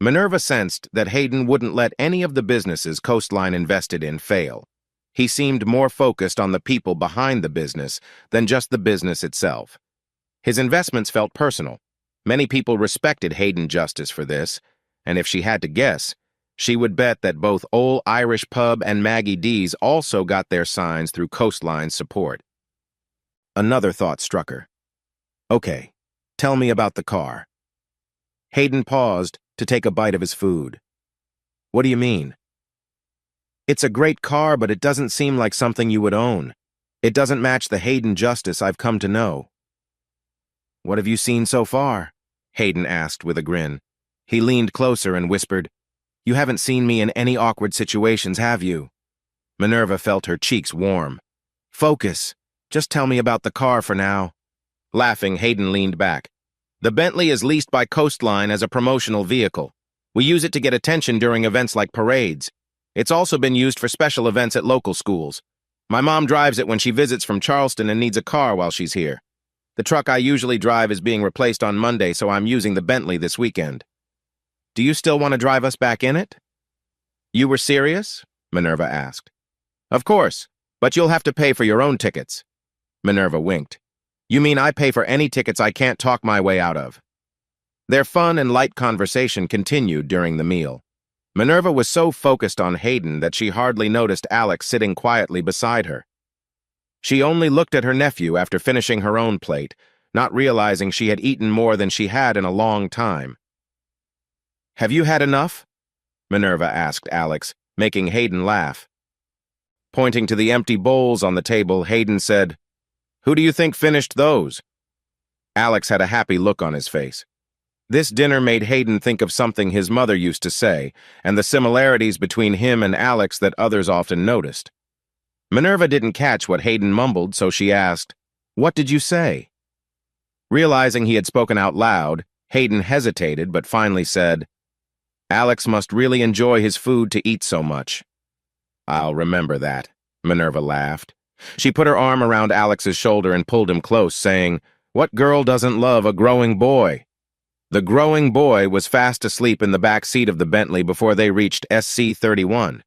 Minerva sensed that Hayden wouldn't let any of the businesses Coastline invested in fail. He seemed more focused on the people behind the business than just the business itself. His investments felt personal. Many people respected Hayden Justice for this, and if she had to guess, she would bet that both Old Irish Pub and Maggie D's also got their signs through Coastline's support. Another thought struck her. "Okay, tell me about the car." Hayden paused to take a bite of his food. "What do you mean?" "It's a great car, but it doesn't seem like something you would own. It doesn't match the Hayden Justice I've come to know." "What have you seen so far?" Hayden asked with a grin. He leaned closer and whispered, "You haven't seen me in any awkward situations, have you?" Minerva felt her cheeks warm. "Focus. Just tell me about the car for now." Laughing, Hayden leaned back. "The Bentley is leased by Coastline as a promotional vehicle. We use it to get attention during events like parades. It's also been used for special events at local schools. My mom drives it when she visits from Charleston and needs a car while she's here. The truck I usually drive is being replaced on Monday, so I'm using the Bentley this weekend. Do you still want to drive us back in it? You were serious? Minerva asked. Of course, but you'll have to pay for your own tickets. Minerva winked. You mean I pay for any tickets I can't talk my way out of? Their fun and light conversation continued during the meal. Minerva was so focused on Hayden that she hardly noticed Alex sitting quietly beside her. She only looked at her nephew after finishing her own plate, not realizing she had eaten more than she had in a long time. Have you had enough? Minerva asked Alex, making Hayden laugh. Pointing to the empty bowls on the table, Hayden said, Who do you think finished those? Alex had a happy look on his face. This dinner made Hayden think of something his mother used to say, and the similarities between him and Alex that others often noticed. Minerva didn't catch what Hayden mumbled, so she asked, What did you say? Realizing he had spoken out loud, Hayden hesitated but finally said, Alex must really enjoy his food to eat so much. I'll remember that, Minerva laughed. She put her arm around Alex's shoulder and pulled him close, saying, What girl doesn't love a growing boy? The growing boy was fast asleep in the back seat of the Bentley before they reached SC-31.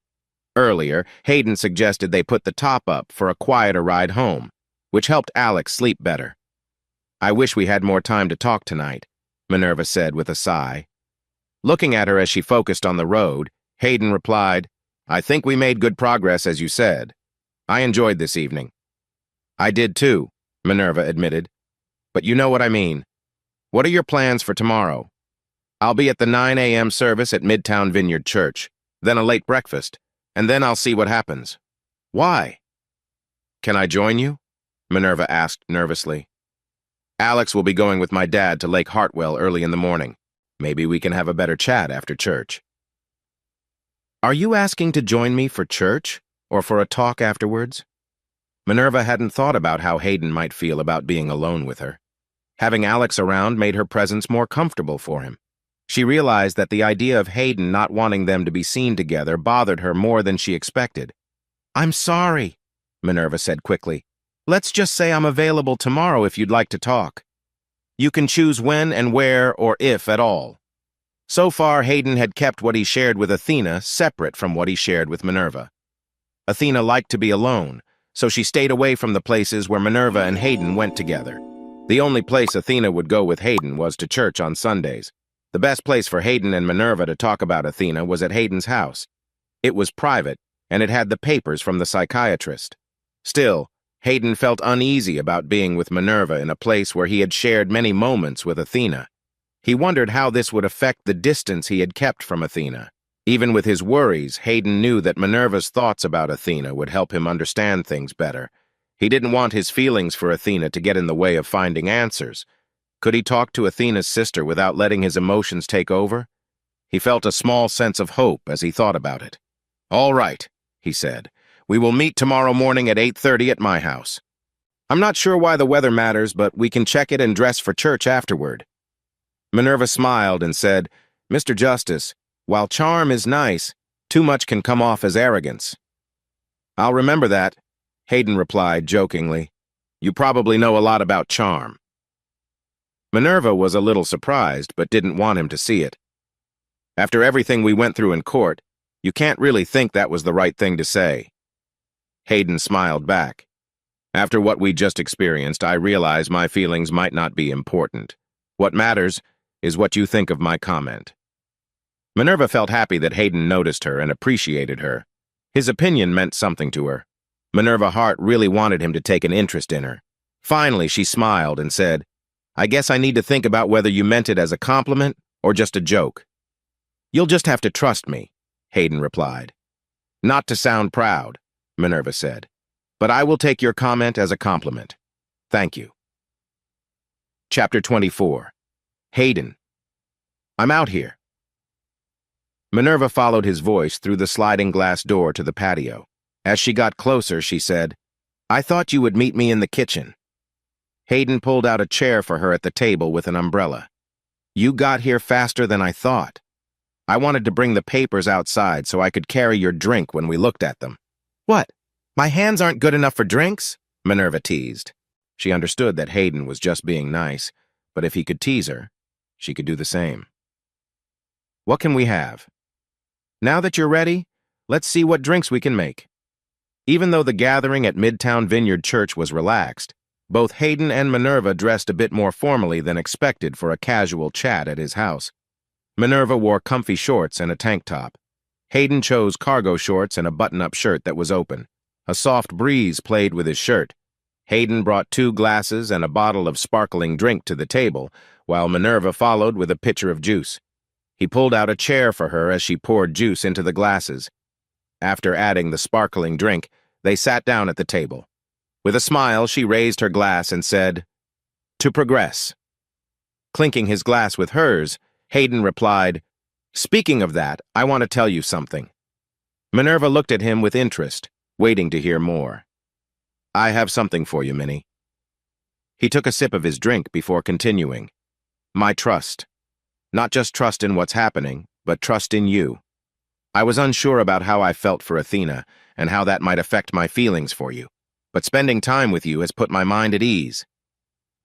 Earlier, Hayden suggested they put the top up for a quieter ride home, which helped Alex sleep better. I wish we had more time to talk tonight, Minerva said with a sigh. Looking at her as she focused on the road, Hayden replied, I think we made good progress, as you said. I enjoyed this evening. I did too, Minerva admitted. But you know what I mean. What are your plans for tomorrow? I'll be at the 9 a.m. service at Midtown Vineyard Church, then a late breakfast, and then I'll see what happens. Why? Can I join you? Minerva asked nervously. Alex will be going with my dad to Lake Hartwell early in the morning. Maybe we can have a better chat after church. Are you asking to join me for church, or for a talk afterwards? Minerva hadn't thought about how Hayden might feel about being alone with her. Having Alex around made her presence more comfortable for him. She realized that the idea of Hayden not wanting them to be seen together bothered her more than she expected. I'm sorry, Minerva said quickly. Let's just say I'm available tomorrow if you'd like to talk. You can choose when and where or if at all. So far, Hayden had kept what he shared with Athena separate from what he shared with Minerva. Athena liked to be alone, so she stayed away from the places where Minerva and Hayden went together. The only place Athena would go with Hayden was to church on Sundays. The best place for Hayden and Minerva to talk about Athena was at Hayden's house. It was private, and it had the papers from the psychiatrist. Still, Hayden felt uneasy about being with Minerva in a place where he had shared many moments with Athena. He wondered how this would affect the distance he had kept from Athena. Even with his worries, Hayden knew that Minerva's thoughts about Athena would help him understand things better. He didn't want his feelings for Athena to get in the way of finding answers. Could he talk to Athena's sister without letting his emotions take over? He felt a small sense of hope as he thought about it. All right, he said. We will meet tomorrow morning at 8:30 at my house. I'm not sure why the weather matters, but we can check it and dress for church afterward. Minerva smiled and said, Mr. Justice, while charm is nice, too much can come off as arrogance. I'll remember that, Hayden replied jokingly. You probably know a lot about charm. Minerva was a little surprised, but didn't want him to see it. After everything we went through in court, you can't really think that was the right thing to say. Hayden smiled back. After what we just experienced, I realize my feelings might not be important. What matters is what you think of my comment. Minerva felt happy that Hayden noticed her and appreciated her. His opinion meant something to her. Minerva Hart really wanted him to take an interest in her. Finally, she smiled and said, I guess I need to think about whether you meant it as a compliment or just a joke. You'll just have to trust me, Hayden replied. Not to sound proud, Minerva said, but I will take your comment as a compliment. Thank you. Chapter 24. Hayden. I'm out here. Minerva followed his voice through the sliding glass door to the patio. As she got closer, she said, I thought you would meet me in the kitchen. Hayden pulled out a chair for her at the table with an umbrella. You got here faster than I thought. I wanted to bring the papers outside so I could carry your drink when we looked at them. What? My hands aren't good enough for drinks? Minerva teased. She understood that Hayden was just being nice, but if he could tease her, she could do the same. What can we have? Now that you're ready, let's see what drinks we can make. Even though the gathering at Midtown Vineyard Church was relaxed, both Hayden and Minerva dressed a bit more formally than expected for a casual chat at his house. Minerva wore comfy shorts and a tank top. Hayden chose cargo shorts and a button-up shirt that was open. A soft breeze played with his shirt. Hayden brought 2 glasses and a bottle of sparkling drink to the table, while Minerva followed with a pitcher of juice. He pulled out a chair for her as she poured juice into the glasses. After adding the sparkling drink, they sat down at the table. With a smile, she raised her glass and said, "To progress." Clinking his glass with hers, Hayden replied, "Speaking of that, I want to tell you something." Minerva looked at him with interest, waiting to hear more. "I have something for you, Minnie." He took a sip of his drink before continuing. "My trust. Not just trust in what's happening, but trust in you. I was unsure about how I felt for Athena and how that might affect my feelings for you, but spending time with you has put my mind at ease."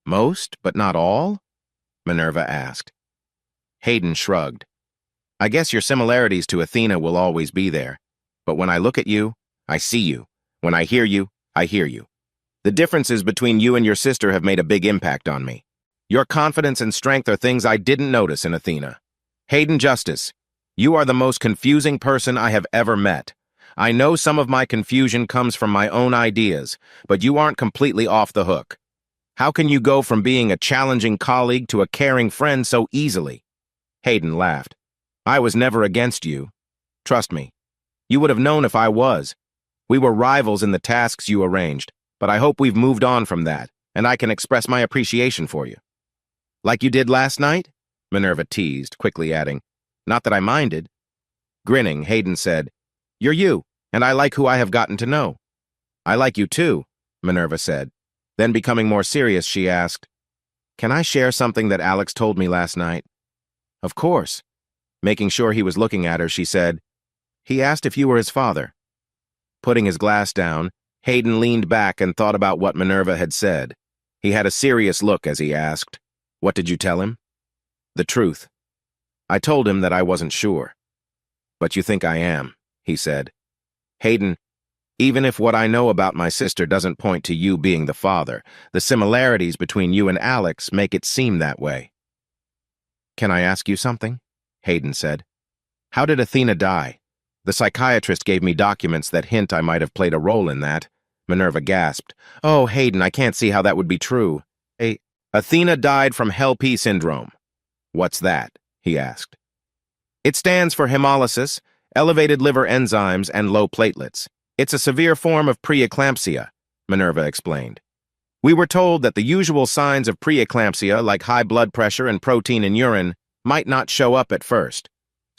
"Most, but not all?" Minerva asked. Hayden shrugged. "I guess your similarities to Athena will always be there, but when I look at you, I see you. When I hear you, I hear you. The differences between you and your sister have made a big impact on me. Your confidence and strength are things I didn't notice in Athena. Hayden Justice, you are the most confusing person I have ever met. I know some of my confusion comes from my own ideas, but you aren't completely off the hook. How can you go from being a challenging colleague to a caring friend so easily?" Hayden laughed. "I was never against you. Trust me. You would have known if I was. We were rivals in the tasks you arranged, but I hope we've moved on from that, and I can express my appreciation for you." "Like you did last night?" Minerva teased, quickly adding, "Not that I minded." Grinning, Hayden said, "You're you, and I like who I have gotten to know." "I like you too," Minerva said. Then, becoming more serious, she asked, "Can I share something that Alex told me last night?" "Of course." Making sure he was looking at her, she said, "He asked if you were his father." Putting his glass down, Hayden leaned back and thought about what Minerva had said. He had a serious look as he asked, "What did you tell him?" "The truth. I told him that I wasn't sure." "But you think I am," he said. "Hayden, even if what I know about my sister doesn't point to you being the father, the similarities between you and Alex make it seem that way." "Can I ask you something?" Hayden said. "How did Athena die? The psychiatrist gave me documents that hint I might have played a role in that." Minerva gasped. "Oh, Hayden, I can't see how that would be true." Athena died from HELP syndrome." "What's that?" he asked. "It stands for hemolysis, elevated liver enzymes, and low platelets. It's a severe form of preeclampsia," Minerva explained. "We were told that the usual signs of preeclampsia, like high blood pressure and protein in urine, might not show up at first.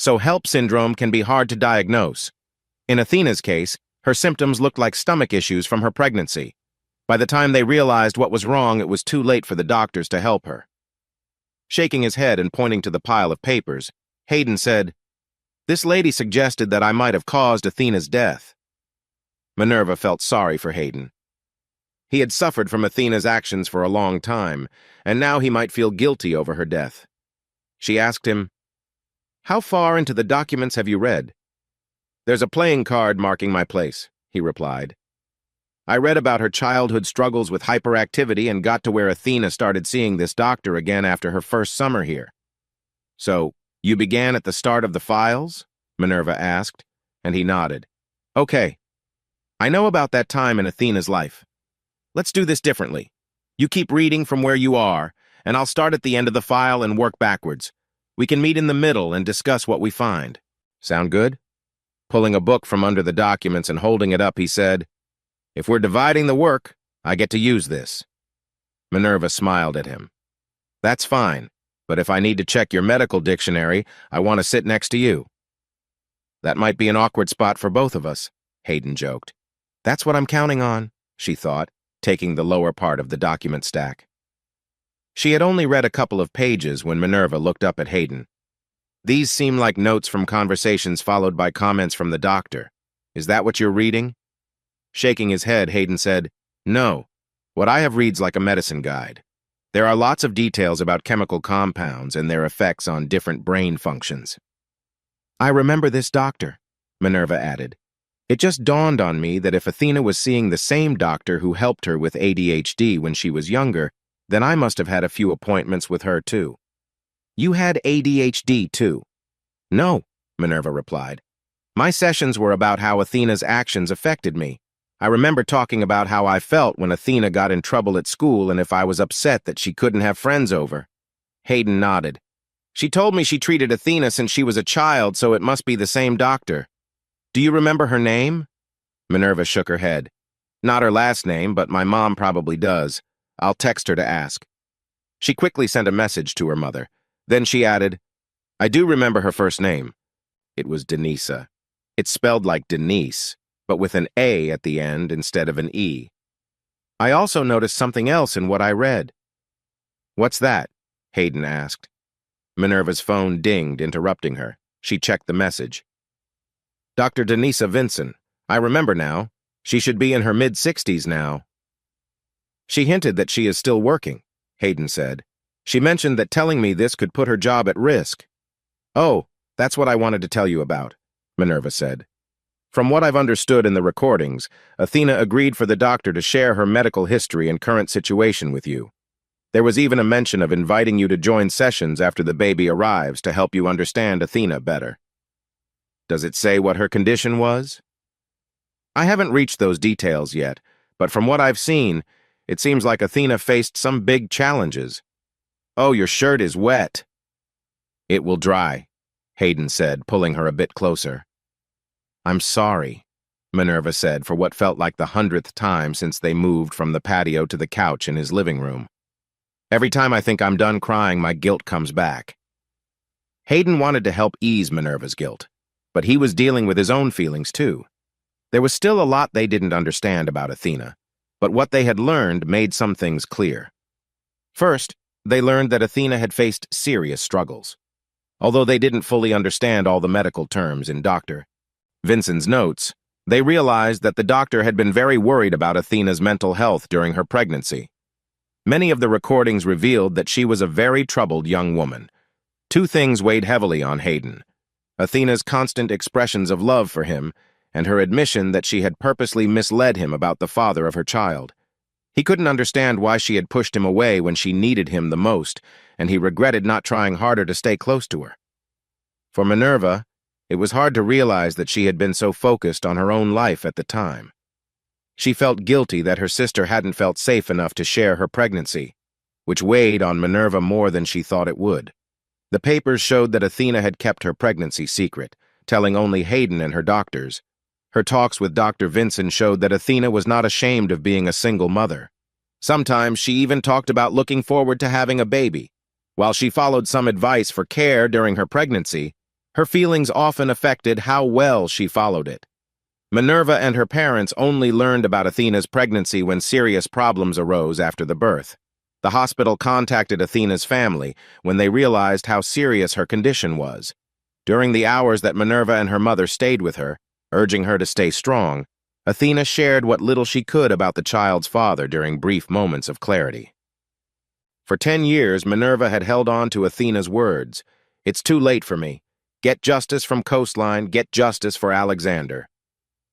So HELP syndrome can be hard to diagnose. In Athena's case, her symptoms looked like stomach issues from her pregnancy. By the time they realized what was wrong, it was too late for the doctors to help her." Shaking his head and pointing to the pile of papers, Hayden said, "This lady suggested that I might have caused Athena's death." Minerva felt sorry for Hayden. He had suffered from Athena's actions for a long time, and now he might feel guilty over her death. She asked him, "How far into the documents have you read?" "There's a playing card marking my place," he replied. "I read about her childhood struggles with hyperactivity and got to where Athena started seeing this doctor again after her first summer here." "So, you began at the start of the files?" Minerva asked, and he nodded. "Okay. I know about that time in Athena's life. Let's do this differently. You keep reading from where you are, and I'll start at the end of the file and work backwards. We can meet in the middle and discuss what we find. Sound good?" Pulling a book from under the documents and holding it up, he said, "If we're dividing the work, I get to use this." Minerva smiled at him. "That's fine, but if I need to check your medical dictionary, I want to sit next to you." "That might be an awkward spot for both of us," Hayden joked. "That's what I'm counting on," she thought, taking the lower part of the document stack. She had only read a couple of pages when Minerva looked up at Hayden. "These seem like notes from conversations followed by comments from the doctor. Is that what you're reading?" Shaking his head, Hayden said, "No. What I have reads like a medicine guide. There are lots of details about chemical compounds and their effects on different brain functions. I remember this doctor, Minerva added. It just dawned on me that if Athena was seeing the same doctor who helped her with ADHD when she was younger, then I must have had a few appointments with her too. You had ADHD too? No, Minerva replied. My sessions were about how Athena's actions affected me. I remember talking about how I felt when Athena got in trouble at school and if I was upset that she couldn't have friends over. Hayden nodded. She told me she treated Athena since she was a child, so it must be the same doctor. Do you remember her name? Minerva shook her head. Not her last name, but my mom probably does. I'll text her to ask. She quickly sent a message to her mother. Then she added, I do remember her first name. It was Denisa. It's spelled like Denise, but with an A at the end instead of an E. I also noticed something else in what I read. What's that? Hayden asked. Minerva's phone dinged, interrupting her. She checked the message. Dr. Denisa Vinson. I remember now. She should be in her mid-60s now. She hinted that she is still working, Hayden said. She mentioned that telling me this could put her job at risk. Oh, that's what I wanted to tell you about, Minerva said. From what I've understood in the recordings, Athena agreed for the doctor to share her medical history and current situation with you. There was even a mention of inviting you to join sessions after the baby arrives to help you understand Athena better. Does it say what her condition was? I haven't reached those details yet, but from what I've seen, it seems like Athena faced some big challenges. Oh, your shirt is wet. It will dry, Hayden said, pulling her a bit closer. I'm sorry, Minerva said for what felt like the 100th time since they moved from the patio to the couch in his living room. Every time I think I'm done crying, my guilt comes back. Hayden wanted to help ease Minerva's guilt, but he was dealing with his own feelings too. There was still a lot they didn't understand about Athena, but what they had learned made some things clear. First, they learned that Athena had faced serious struggles. Although they didn't fully understand all the medical terms in Dr. Vinson's notes, they realized that the doctor had been very worried about Athena's mental health during her pregnancy. Many of the recordings revealed that she was a very troubled young woman. Two things weighed heavily on Hayden: Athena's constant expressions of love for him, and her admission that she had purposely misled him about the father of her child. He couldn't understand why she had pushed him away when she needed him the most, and he regretted not trying harder to stay close to her. For Minerva, it was hard to realize that she had been so focused on her own life at the time. She felt guilty that her sister hadn't felt safe enough to share her pregnancy, which weighed on Minerva more than she thought it would. The papers showed that Athena had kept her pregnancy secret, telling only Hayden and her doctors. Her talks with Dr. Vinson showed that Athena was not ashamed of being a single mother. Sometimes she even talked about looking forward to having a baby. While she followed some advice for care during her pregnancy, her feelings often affected how well she followed it. Minerva and her parents only learned about Athena's pregnancy when serious problems arose after the birth. The hospital contacted Athena's family when they realized how serious her condition was. During the hours that Minerva and her mother stayed with her, urging her to stay strong, Athena shared what little she could about the child's father during brief moments of clarity. For 10 years, Minerva had held on to Athena's words. It's too late for me. Get justice from Coastline, get justice for Alexander.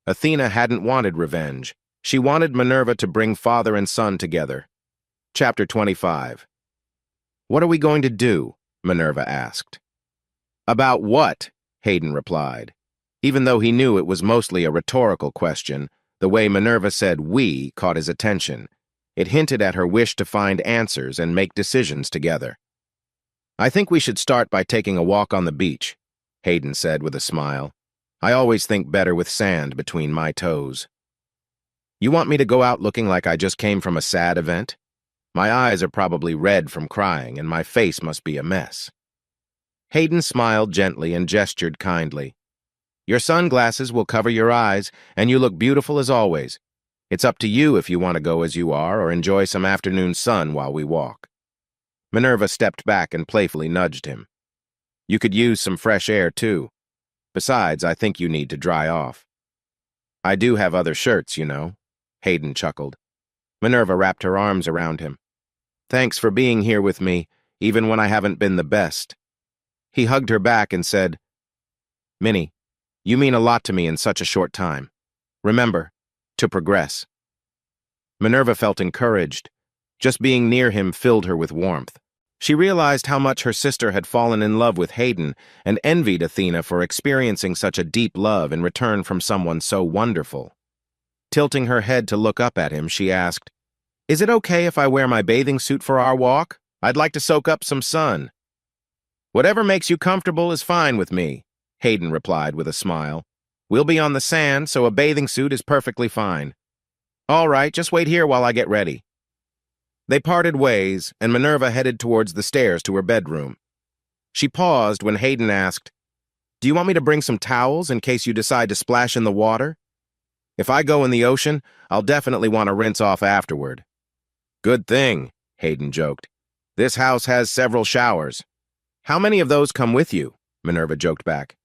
Athena hadn't wanted revenge. She wanted Minerva to bring father and son together. Chapter 25. What are we going to do? Minerva asked. About what? Hayden replied. Even though he knew it was mostly a rhetorical question, the way Minerva said we caught his attention. It hinted at her wish to find answers and make decisions together. I think we should start by taking a walk on the beach, Hayden said with a smile. I always think better with sand between my toes. You want me to go out looking like I just came from a sad event? My eyes are probably red from crying, and my face must be a mess. Hayden smiled gently and gestured kindly. Your sunglasses will cover your eyes, and you look beautiful as always. It's up to you if you want to go as you are or enjoy some afternoon sun while we walk. Minerva stepped back and playfully nudged him. You could use some fresh air, too. Besides, I think you need to dry off. I do have other shirts, you know, Hayden chuckled. Minerva wrapped her arms around him. Thanks for being here with me, even when I haven't been the best. He hugged her back and said, Minnie, you mean a lot to me in such a short time. Remember, to progress. Minerva felt encouraged. Just being near him filled her with warmth. She realized how much her sister had fallen in love with Hayden and envied Athena for experiencing such a deep love in return from someone so wonderful. Tilting her head to look up at him, she asked, Is it okay if I wear my bathing suit for our walk? I'd like to soak up some sun. Whatever makes you comfortable is fine with me, Hayden replied with a smile. We'll be on the sand, so a bathing suit is perfectly fine. All right, just wait here while I get ready. They parted ways, and Minerva headed towards the stairs to her bedroom. She paused when Hayden asked, Do you want me to bring some towels in case you decide to splash in the water? If I go in the ocean, I'll definitely want to rinse off afterward. Good thing, Hayden joked. This house has several showers. How many of those come with you? Minerva joked back.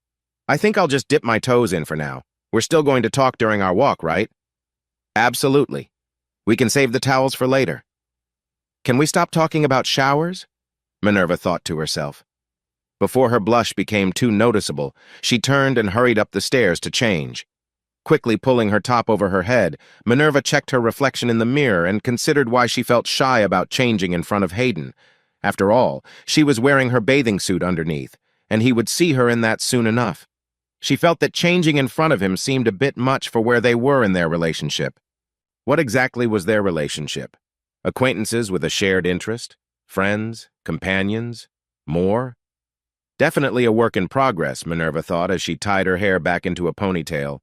I think I'll just dip my toes in for now. We're still going to talk during our walk, right? Absolutely. We can save the towels for later. Can we stop talking about showers? Minerva thought to herself. Before her blush became too noticeable, she turned and hurried up the stairs to change. Quickly pulling her top over her head, Minerva checked her reflection in the mirror and considered why she felt shy about changing in front of Hayden. After all, she was wearing her bathing suit underneath, and he would see her in that soon enough. She felt that changing in front of him seemed a bit much for where they were in their relationship. What exactly was their relationship? Acquaintances with a shared interest? Friends? Companions? More? Definitely a work in progress, Minerva thought as she tied her hair back into a ponytail.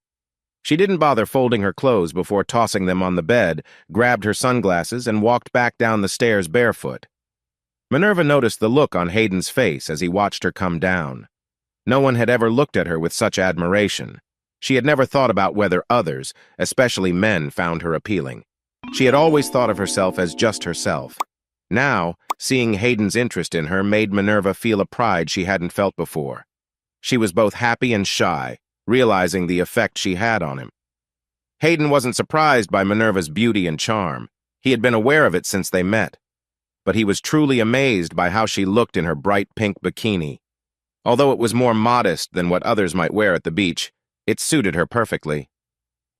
She didn't bother folding her clothes before tossing them on the bed, grabbed her sunglasses, and walked back down the stairs barefoot. Minerva noticed the look on Hayden's face as he watched her come down. No one had ever looked at her with such admiration. She had never thought about whether others, especially men, found her appealing. She had always thought of herself as just herself. Now, seeing Hayden's interest in her made Minerva feel a pride she hadn't felt before. She was both happy and shy, realizing the effect she had on him. Hayden wasn't surprised by Minerva's beauty and charm. He had been aware of it since they met. But he was truly amazed by how she looked in her bright pink bikini. Although it was more modest than what others might wear at the beach, it suited her perfectly.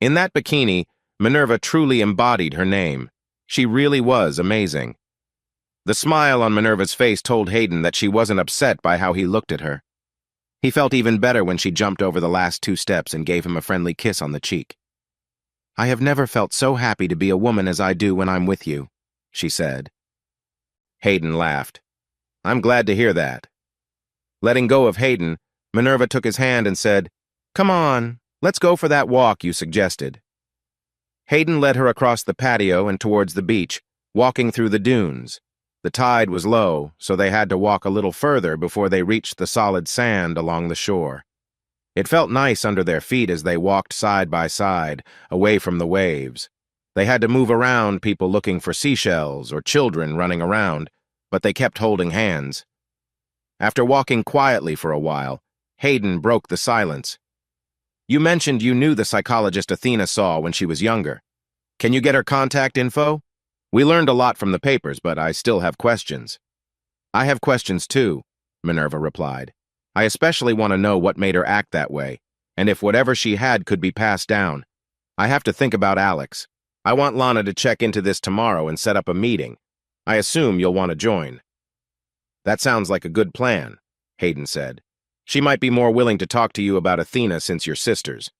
In that bikini, Minerva truly embodied her name. She really was amazing. The smile on Minerva's face told Hayden that she wasn't upset by how he looked at her. He felt even better when she jumped over the last 2 steps and gave him a friendly kiss on the cheek. I have never felt so happy to be a woman as I do when I'm with you, she said. Hayden laughed. I'm glad to hear that. Letting go of Hayden, Minerva took his hand and said, Come on, let's go for that walk you suggested. Hayden led her across the patio and towards the beach, walking through the dunes. The tide was low, so they had to walk a little further before they reached the solid sand along the shore. It felt nice under their feet as they walked side by side, away from the waves. They had to move around people looking for seashells or children running around, but they kept holding hands. After walking quietly for a while, Hayden broke the silence. You mentioned you knew the psychologist Athena saw when she was younger. Can you get her contact info? We learned a lot from the papers, but I still have questions. I have questions too, Minerva replied. I especially want to know what made her act that way, and if whatever she had could be passed down. I have to think about Alex. I want Lana to check into this tomorrow and set up a meeting. I assume you'll want to join. That sounds like a good plan, Hayden said. She might be more willing to talk to you about Athena since you're sisters.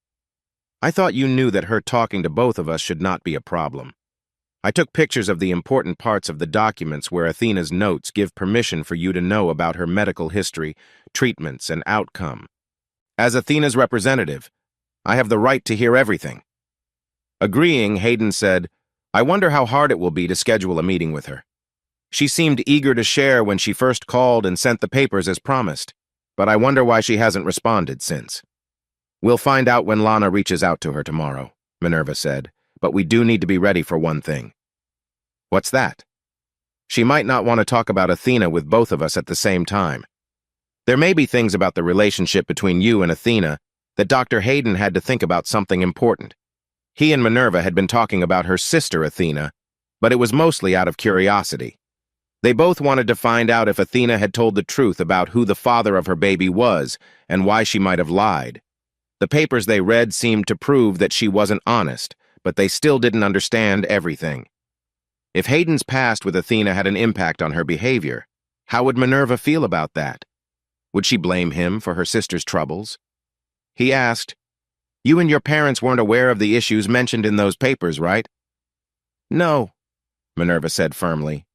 I thought you knew that her talking to both of us should not be a problem. I took pictures of the important parts of the documents where Athena's notes give permission for you to know about her medical history, treatments, and outcome. As Athena's representative, I have the right to hear everything. Agreeing, Hayden said, I wonder how hard it will be to schedule a meeting with her. She seemed eager to share when she first called and sent the papers as promised, but I wonder why she hasn't responded since. We'll find out when Lana reaches out to her tomorrow, Minerva said, but we do need to be ready for one thing. What's that? She might not want to talk about Athena with both of us at the same time. There may be things about the relationship between you and Athena that Dr. Hayden had to think about something important. He and Minerva had been talking about her sister Athena, but it was mostly out of curiosity. They both wanted to find out if Athena had told the truth about who the father of her baby was and why she might have lied. The papers they read seemed to prove that she wasn't honest, but they still didn't understand everything. If Hayden's past with Athena had an impact on her behavior, how would Minerva feel about that? Would she blame him for her sister's troubles? He asked, "You and your parents weren't aware of the issues mentioned in those papers, right?" "No," Minerva said firmly.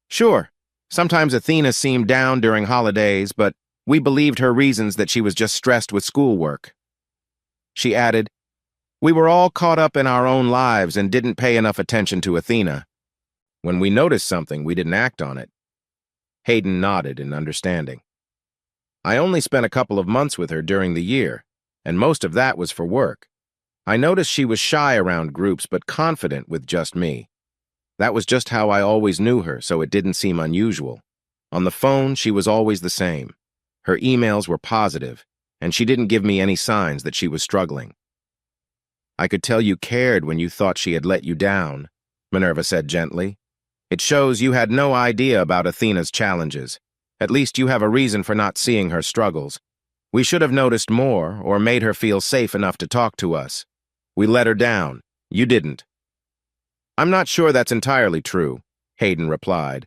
"Sure, sometimes Athena seemed down during holidays, but we believed her reasons that she was just stressed with schoolwork." She added, "We were all caught up in our own lives and didn't pay enough attention to Athena. When we noticed something, we didn't act on it." Hayden nodded in understanding. "I only spent a couple of months with her during the year, and most of that was for work. I noticed she was shy around groups but confident with just me. That was just how I always knew her, so it didn't seem unusual. On the phone, she was always the same. Her emails were positive, and she didn't give me any signs that she was struggling." "I could tell you cared when you thought she had let you down," Minerva said gently. "It shows you had no idea about Athena's challenges. At least you have a reason for not seeing her struggles. We should have noticed more or made her feel safe enough to talk to us. We let her down. You didn't." "I'm not sure that's entirely true," Hayden replied.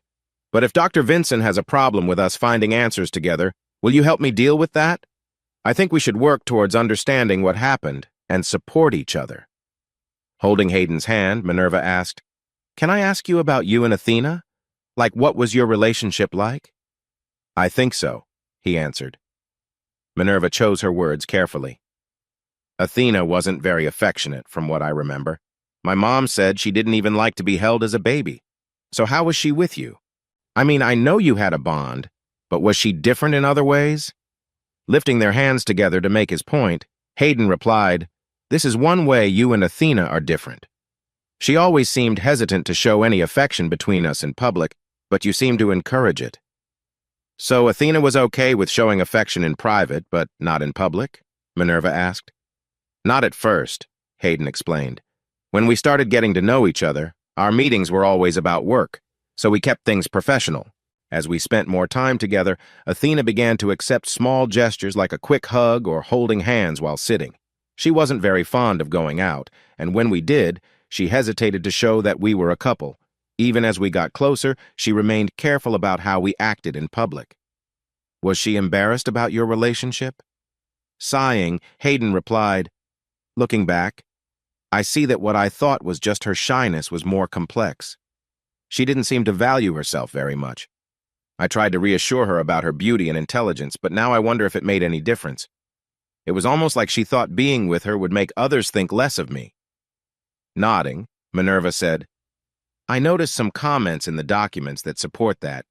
"But if Dr. Vincent has a problem with us finding answers together, will you help me deal with that? I think we should work towards understanding what happened and support each other." Holding Hayden's hand, Minerva asked, "Can I ask you about you and Athena? Like, what was your relationship like?" "I think so," he answered. Minerva chose her words carefully. "Athena wasn't very affectionate, from what I remember. My mom said she didn't even like to be held as a baby. So how was she with you? I mean, I know you had a bond, but was she different in other ways?" Lifting their hands together to make his point, Hayden replied, "This is one way you and Athena are different. She always seemed hesitant to show any affection between us in public, but you seemed to encourage it." "So Athena was okay with showing affection in private, but not in public?" Minerva asked. "Not at first," Hayden explained. "When we started getting to know each other, our meetings were always about work, so we kept things professional. As we spent more time together, Athena began to accept small gestures like a quick hug or holding hands while sitting. She wasn't very fond of going out, and when we did, she hesitated to show that we were a couple. Even as we got closer, she remained careful about how we acted in public." "Was she embarrassed about your relationship?" Sighing, Hayden replied, "Looking back, I see that what I thought was just her shyness was more complex. She didn't seem to value herself very much. I tried to reassure her about her beauty and intelligence, but now I wonder if it made any difference. It was almost like she thought being with her would make others think less of me." Nodding, Minerva said, "I noticed some comments in the documents that support that.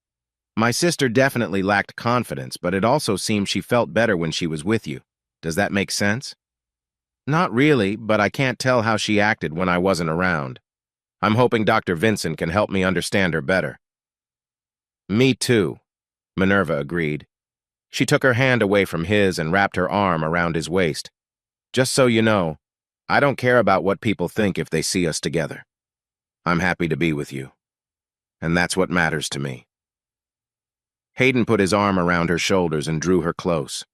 My sister definitely lacked confidence, but it also seemed she felt better when she was with you. Does that make sense?" "Not really, but I can't tell how she acted when I wasn't around. I'm hoping Dr. Vincent can help me understand her better." "Me too," Minerva agreed. She took her hand away from his and wrapped her arm around his waist. "Just so you know, I don't care about what people think if they see us together. I'm happy to be with you. And that's what matters to me." Hayden put his arm around her shoulders and drew her close.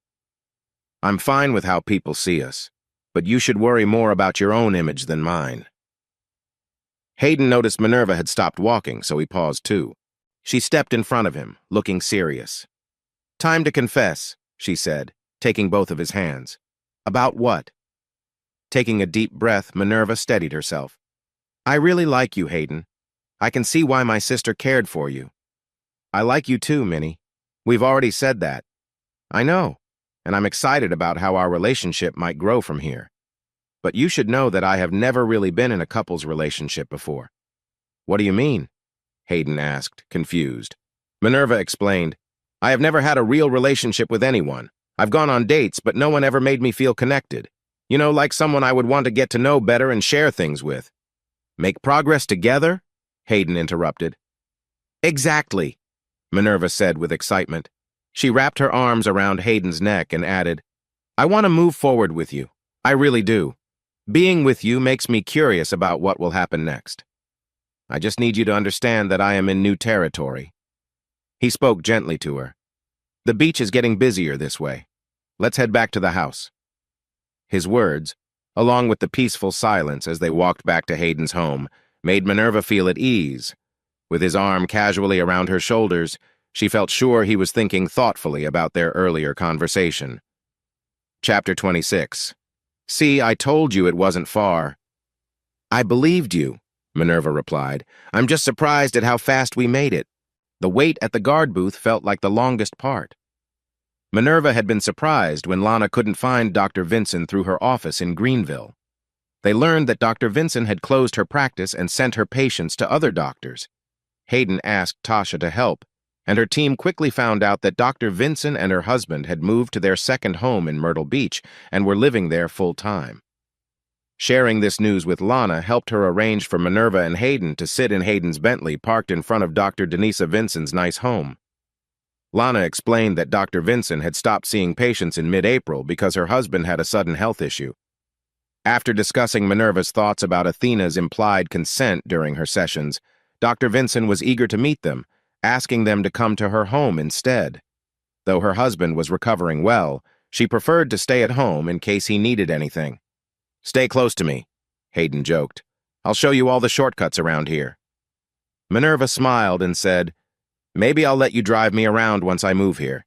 "I'm fine with how people see us, but you should worry more about your own image than mine." Hayden noticed Minerva had stopped walking, so he paused too. She stepped in front of him, looking serious. "Time to confess," she said, taking both of his hands. "About what?" Taking a deep breath, Minerva steadied herself. "I really like you, Hayden. I can see why my sister cared for you. I like you too, Minnie. We've already said that. I know, and I'm excited about how our relationship might grow from here. But you should know that I have never really been in a couple's relationship before." "What do you mean?" Hayden asked, confused. Minerva explained, "I have never had a real relationship with anyone. I've gone on dates, but no one ever made me feel connected. You know, like someone I would want to get to know better and share things with." "Make progress together?" Hayden interrupted. "Exactly," Minerva said with excitement. She wrapped her arms around Hayden's neck and added, "I want to move forward with you. I really do. Being with you makes me curious about what will happen next." I just need you to understand that I am in new territory." He spoke gently to her. "The beach is getting busier this way. Let's head back to the house." His words, along with the peaceful silence as they walked back to Hayden's home, made Minerva feel at ease. With his arm casually around her shoulders, she felt sure he was thinking thoughtfully about their earlier conversation. Chapter 26. "See, I told you it wasn't far." "I believed you," Minerva replied. "I'm just surprised at how fast we made it. The wait at the guard booth felt like the longest part." Minerva had been surprised when Lana couldn't find Dr. Vinson through her office in Greenville. They learned that Dr. Vinson had closed her practice and sent her patients to other doctors. Hayden asked Tasha to help, and her team quickly found out that Dr. Vinson and her husband had moved to their second home in Myrtle Beach and were living there full-time. Sharing this news with Lana helped her arrange for Minerva and Hayden to sit in Hayden's Bentley parked in front of Dr. Denisa Vinson's nice home. Lana explained that Dr. Vinson had stopped seeing patients in mid-April because her husband had a sudden health issue. After discussing Minerva's thoughts about Athena's implied consent during her sessions, Dr. Vinson was eager to meet them, asking them to come to her home instead. Though her husband was recovering well, she preferred to stay at home in case he needed anything. "Stay close to me," Hayden joked. "I'll show you all the shortcuts around here." Minerva smiled and said, "Maybe I'll let you drive me around once I move here.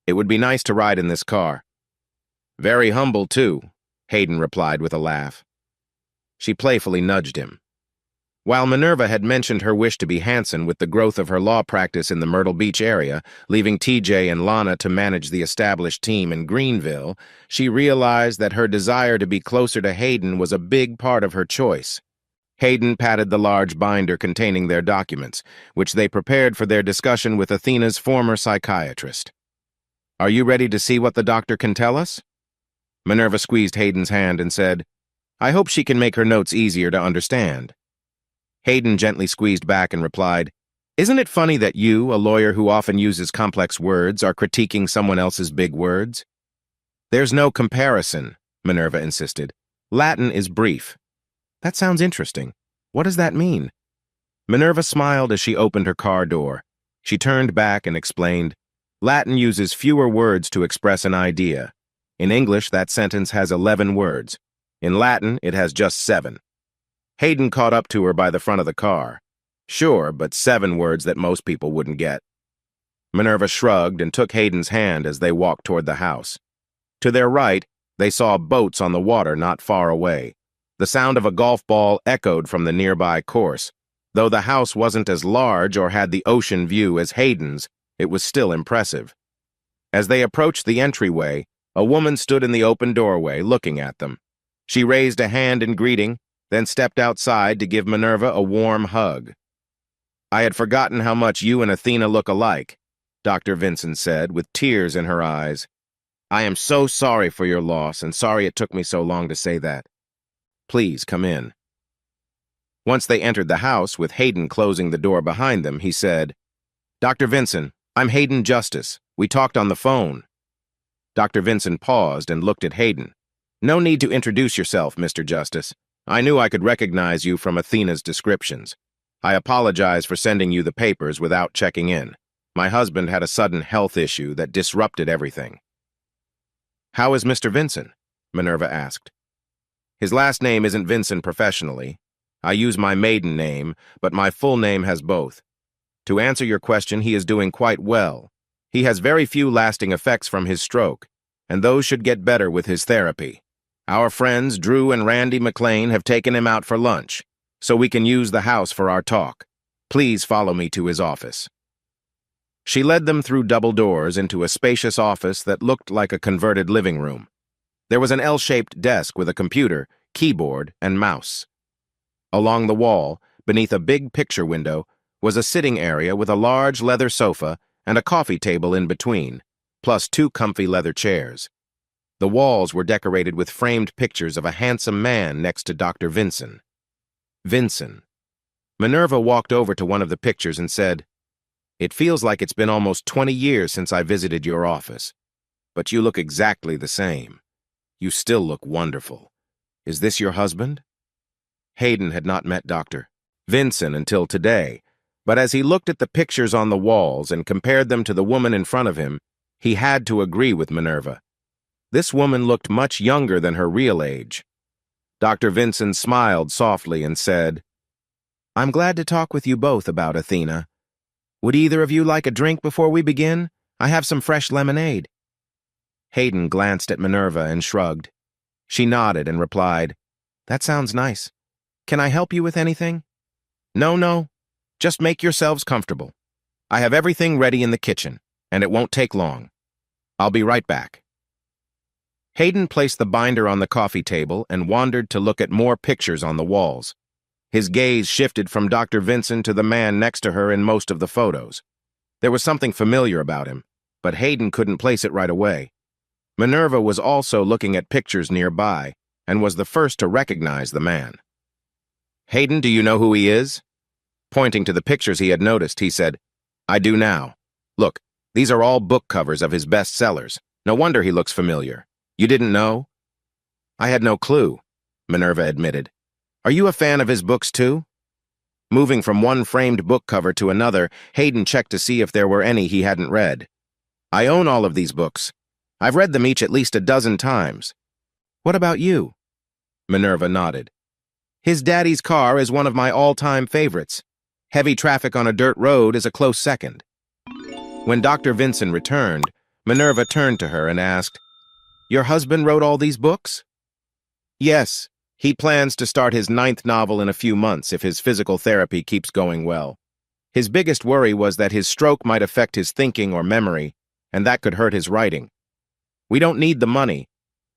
It would be nice to ride in this car." "Very humble, too," Hayden replied with a laugh. She playfully nudged him. While Minerva had mentioned her wish to be Hanson with the growth of her law practice in the Myrtle Beach area, leaving TJ and Lana to manage the established team in Greenville, she realized that her desire to be closer to Hayden was a big part of her choice. Hayden patted the large binder containing their documents, which they prepared for their discussion with Athena's former psychiatrist. "Are you ready to see what the doctor can tell us?" Minerva squeezed Hayden's hand and said, "I hope she can make her notes easier to understand." Hayden gently squeezed back and replied, "Isn't it funny that you, a lawyer who often uses complex words, are critiquing someone else's big words?" "There's no comparison," Minerva insisted. "Latin is brief." "That sounds interesting. What does that mean?" Minerva smiled as she opened her car door. She turned back and explained, "Latin uses fewer words to express an idea. In English, that sentence has 11 words. In Latin, it has just 7. Hayden caught up to her by the front of the car. "Sure, but 7 words that most people wouldn't get." Minerva shrugged and took Hayden's hand as they walked toward the house. To their right, they saw boats on the water not far away. The sound of a golf ball echoed from the nearby course. Though the house wasn't as large or had the ocean view as Hayden's, it was still impressive. As they approached the entryway, a woman stood in the open doorway looking at them. She raised a hand in greeting, then stepped outside to give Minerva a warm hug. "I had forgotten how much you and Athena look alike," Dr. Vinson said, with tears in her eyes. "I am so sorry for your loss, and sorry it took me so long to say that. Please come in." Once they entered the house, with Hayden closing the door behind them, he said, "Dr. Vinson, I'm Hayden Justice. We talked on the phone." Dr. Vinson paused and looked at Hayden. "No need to introduce yourself, Mr. Justice. I knew I could recognize you from Athena's descriptions. I apologize for sending you the papers without checking in. My husband had a sudden health issue that disrupted everything." "How is Mr. Vinson?" Minerva asked. "His last name isn't Vinson professionally. I use my maiden name, but my full name has both. To answer your question, he is doing quite well. He has very few lasting effects from his stroke, and those should get better with his therapy. Our friends Drew and Randy McLean have taken him out for lunch, so we can use the house for our talk. Please follow me to his office." She led them through double doors into a spacious office that looked like a converted living room. There was an L-shaped desk with a computer, keyboard, and mouse. Along the wall, beneath a big picture window, was a sitting area with a large leather sofa and a coffee table in between, plus 2 comfy leather chairs. The walls were decorated with framed pictures of a handsome man next to Dr. Vinson. Vinson. Minerva walked over to one of the pictures and said, "It feels like it's been almost 20 years since I visited your office. But you look exactly the same. You still look wonderful. Is this your husband?" Hayden had not met Dr. Vincent until today, but as he looked at the pictures on the walls and compared them to the woman in front of him, he had to agree with Minerva. This woman looked much younger than her real age. Dr. Vincent smiled softly and said, "I'm glad to talk with you both about Athena. Would either of you like a drink before we begin? I have some fresh lemonade." Hayden glanced at Minerva and shrugged. She nodded and replied, "That sounds nice. Can I help you with anything?" No. Just make yourselves comfortable. I have everything ready in the kitchen, and it won't take long. I'll be right back." Hayden placed the binder on the coffee table and wandered to look at more pictures on the walls. His gaze shifted from Dr. Vincent to the man next to her in most of the photos. There was something familiar about him, but Hayden couldn't place it right away. Minerva was also looking at pictures nearby and was the first to recognize the man. "Hayden, do you know who he is?" Pointing to the pictures he had noticed, he said, "I do now. Look, these are all book covers of his bestsellers. No wonder he looks familiar. You didn't know?" "I had no clue," Minerva admitted. "Are you a fan of his books too?" Moving from one framed book cover to another, Hayden checked to see if there were any he hadn't read. "I own all of these books. I've read them each at least a dozen times." "What about you?" Minerva nodded. "His Daddy's Car is one of my all-time favorites. Heavy Traffic on a Dirt Road is a close second." When Dr. Vincent returned, Minerva turned to her and asked, "Your husband wrote all these books?" "Yes. He plans to start his 9th novel in a few months if his physical therapy keeps going well. His biggest worry was that his stroke might affect his thinking or memory, and that could hurt his writing. We don't need the money,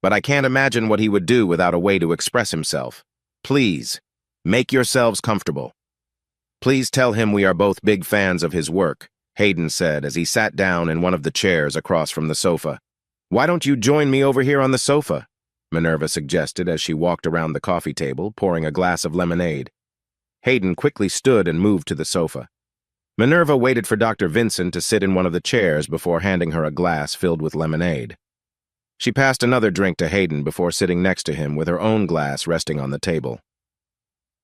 but I can't imagine what he would do without a way to express himself. Please, make yourselves comfortable." "Please tell him we are both big fans of his work," Hayden said as he sat down in one of the chairs across from the sofa. "Why don't you join me over here on the sofa?" Minerva suggested as she walked around the coffee table, pouring a glass of lemonade. Hayden quickly stood and moved to the sofa. Minerva waited for Dr. Vincent to sit in one of the chairs before handing her a glass filled with lemonade. She passed another drink to Hayden before sitting next to him with her own glass resting on the table.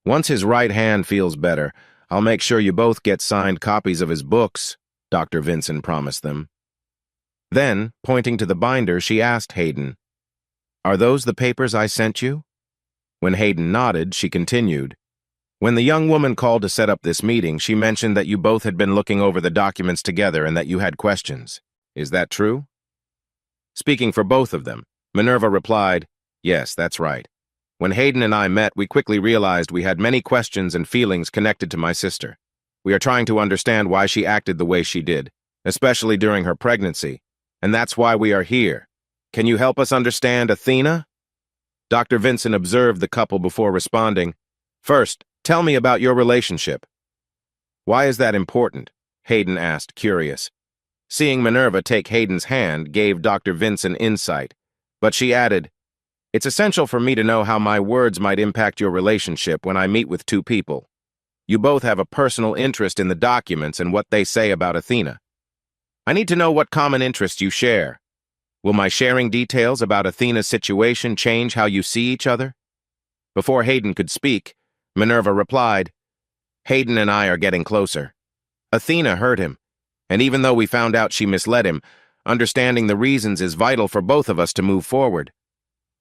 "Once his right hand feels better, I'll make sure you both get signed copies of his books," Dr. Vincent promised them. Then, pointing to the binder, she asked Hayden, "Are those the papers I sent you?" When Hayden nodded, she continued, "When the young woman called to set up this meeting, she mentioned that you both had been looking over the documents together and that you had questions. Is that true?" Speaking for both of them, Minerva replied, "Yes, that's right. When Hayden and I met, we quickly realized we had many questions and feelings connected to my sister. We are trying to understand why she acted the way she did, especially during her pregnancy, and that's why we are here. Can you help us understand Athena?" Dr. Vincent observed the couple before responding, "First, tell me about your relationship." "Why is that important?" Hayden asked, curious. Seeing Minerva take Hayden's hand gave Dr. Vincent insight, but she added, "It's essential for me to know how my words might impact your relationship when I meet with two people. You both have a personal interest in the documents and what they say about Athena. I need to know what common interests you share. Will my sharing details about Athena's situation change how you see each other?" Before Hayden could speak, Minerva replied, "Hayden and I are getting closer. Athena hurt him, and even though we found out she misled him, understanding the reasons is vital for both of us to move forward.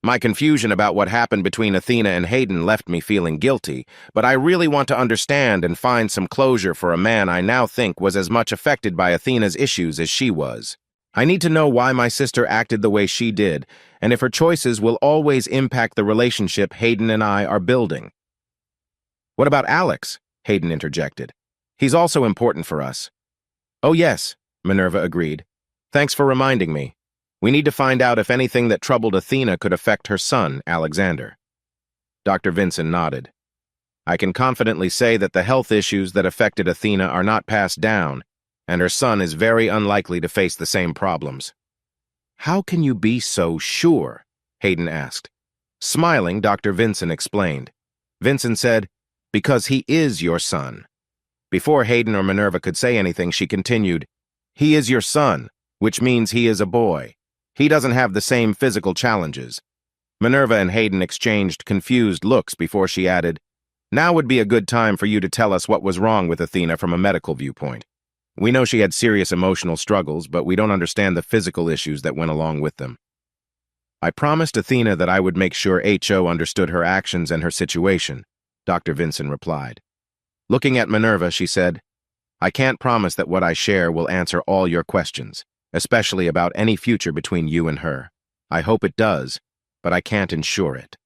My confusion about what happened between Athena and Hayden left me feeling guilty, but I really want to understand and find some closure for a man I now think was as much affected by Athena's issues as she was. I need to know why my sister acted the way she did, and if her choices will always impact the relationship Hayden and I are building." "What about Alex?" Hayden interjected. "He's also important for us." "Oh yes," Minerva agreed. "Thanks for reminding me. We need to find out if anything that troubled Athena could affect her son, Alexander." Dr. Vincent nodded. "I can confidently say that the health issues that affected Athena are not passed down, and her son is very unlikely to face the same problems." "How can you be so sure?" Hayden asked. Smiling, Dr. Vincent explained. Vincent said, "Because he is your son." Before Hayden or Minerva could say anything, she continued, "He is your son, which means he is a boy. He doesn't have the same physical challenges." Minerva and Hayden exchanged confused looks before she added, Now would be a good time for you to tell us what was wrong with Athena from a medical viewpoint. We know she had serious emotional struggles, but we don't understand the physical issues that went along with them. I promised Athena that I would make sure HO understood her actions and her situation, Dr. Vincent replied. Looking at Minerva, she said, I can't promise that what I share will answer all your questions, especially about any future between you and her. I hope it does, but I can't ensure it.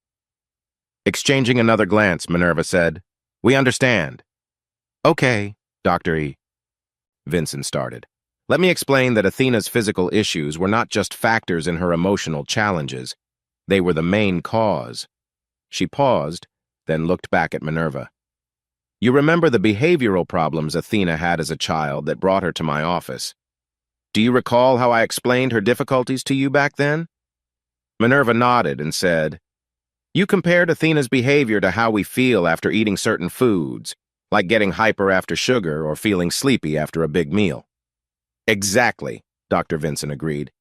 Exchanging another glance, Minerva said, We understand. Okay, Dr. E. Vincent started. Let me explain that Athena's physical issues were not just factors in her emotional challenges. They were the main cause. She paused, then looked back at Minerva. You remember the behavioral problems Athena had as a child that brought her to my office. Do you recall how I explained her difficulties to you back then? Minerva nodded and said, You compared Athena's behavior to how we feel after eating certain foods, like getting hyper after sugar or feeling sleepy after a big meal. Exactly, Dr. Vincent agreed.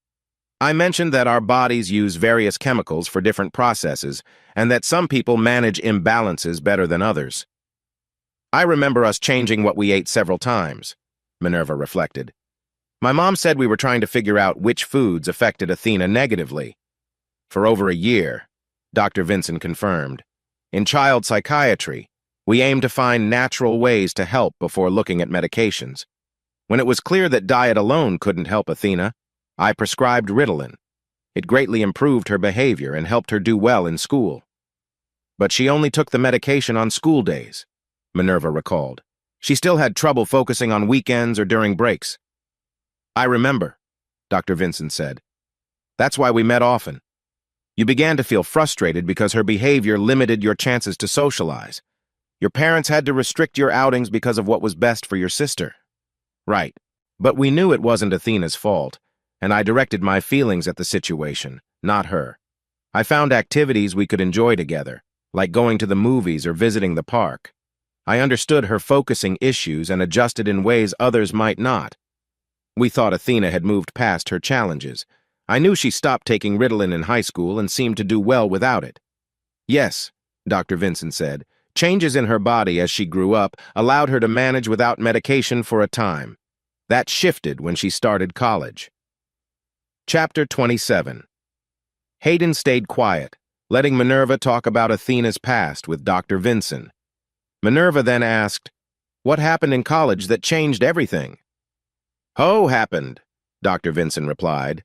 I mentioned that our bodies use various chemicals for different processes and that some people manage imbalances better than others. I remember us changing what we ate several times, Minerva reflected. My mom said we were trying to figure out which foods affected Athena negatively. For over a year, Dr. Vincent confirmed. In child psychiatry, we aim to find natural ways to help before looking at medications. When it was clear that diet alone couldn't help Athena, I prescribed Ritalin. It greatly improved her behavior and helped her do well in school. But she only took the medication on school days, Minerva recalled. She still had trouble focusing on weekends or during breaks. I remember, Dr. Vincent said. That's why we met often. You began to feel frustrated because her behavior limited your chances to socialize. Your parents had to restrict your outings because of what was best for your sister. Right. But we knew it wasn't Athena's fault, and I directed my feelings at the situation, not her. I found activities we could enjoy together, like going to the movies or visiting the park. I understood her focusing issues and adjusted in ways others might not. We thought Athena had moved past her challenges. I knew she stopped taking Ritalin in high school and seemed to do well without it. Yes, Dr. Vincent said, changes in her body as she grew up allowed her to manage without medication for a time. That shifted when she started college. Chapter 27. Hayden stayed quiet, letting Minerva talk about Athena's past with Dr. Vincent. Minerva then asked, What happened in college that changed everything? Happened, Dr. Vincent replied.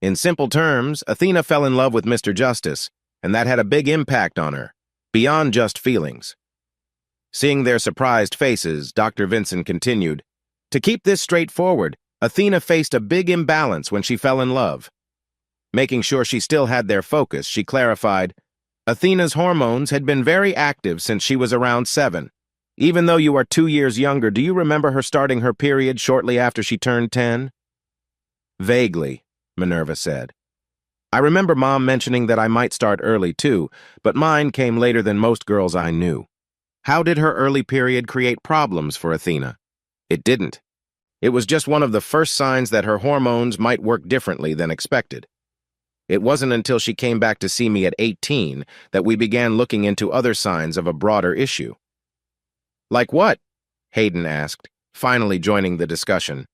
In simple terms, Athena fell in love with Mr. Justice, and that had a big impact on her, beyond just feelings. Seeing their surprised faces, Dr. Vincent continued, To keep this straightforward, Athena faced a big imbalance when she fell in love. Making sure she still had their focus, she clarified, Athena's hormones had been very active since she was around 7. Even though you are 2 years younger, do you remember her starting her period shortly after she turned 10? Vaguely, Minerva said. I remember Mom mentioning that I might start early too, but mine came later than most girls I knew. How did her early period create problems for Athena? It didn't. It was just one of the first signs that her hormones might work differently than expected. It wasn't until she came back to see me at 18 that we began looking into other signs of a broader issue. Like what? Hayden asked, finally joining the discussion.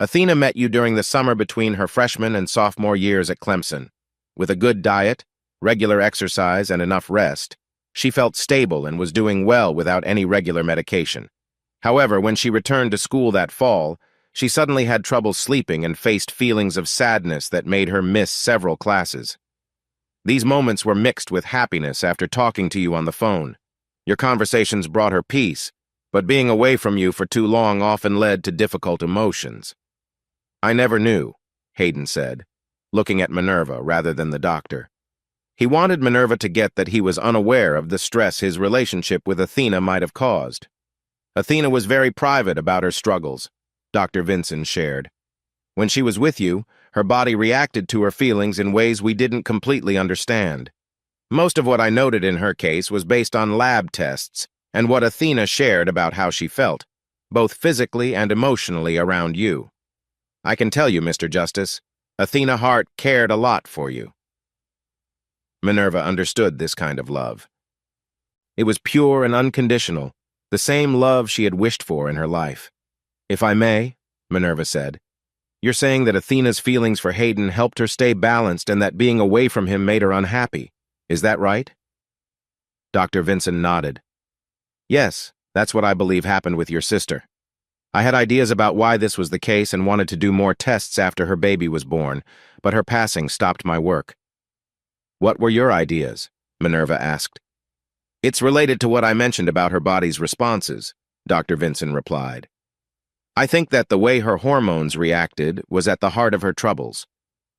Athena met you during the summer between her freshman and sophomore years at Clemson. With a good diet, regular exercise, and enough rest, she felt stable and was doing well without any regular medication. However, when she returned to school that fall, she suddenly had trouble sleeping and faced feelings of sadness that made her miss several classes. These moments were mixed with happiness after talking to you on the phone. Your conversations brought her peace, but being away from you for too long often led to difficult emotions. I never knew, Hayden said, looking at Minerva rather than the doctor. He wanted Minerva to get that he was unaware of the stress his relationship with Athena might have caused. Athena was very private about her struggles, Dr. Vincent shared. When she was with you, her body reacted to her feelings in ways we didn't completely understand. Most of what I noted in her case was based on lab tests and what Athena shared about how she felt, both physically and emotionally around you. I can tell you, Mr. Justice, Athena Hart cared a lot for you. Minerva understood this kind of love. It was pure and unconditional, the same love she had wished for in her life. "If I may," Minerva said, "you're saying that Athena's feelings for Hayden helped her stay balanced and that being away from him made her unhappy. Is that right?" Dr. Vincent nodded. "Yes, that's what I believe happened with your sister. I had ideas about why this was the case and wanted to do more tests after her baby was born, but her passing stopped my work." "What were your ideas?" Minerva asked. "It's related to what I mentioned about her body's responses," Dr. Vincent replied. "I think that the way her hormones reacted was at the heart of her troubles.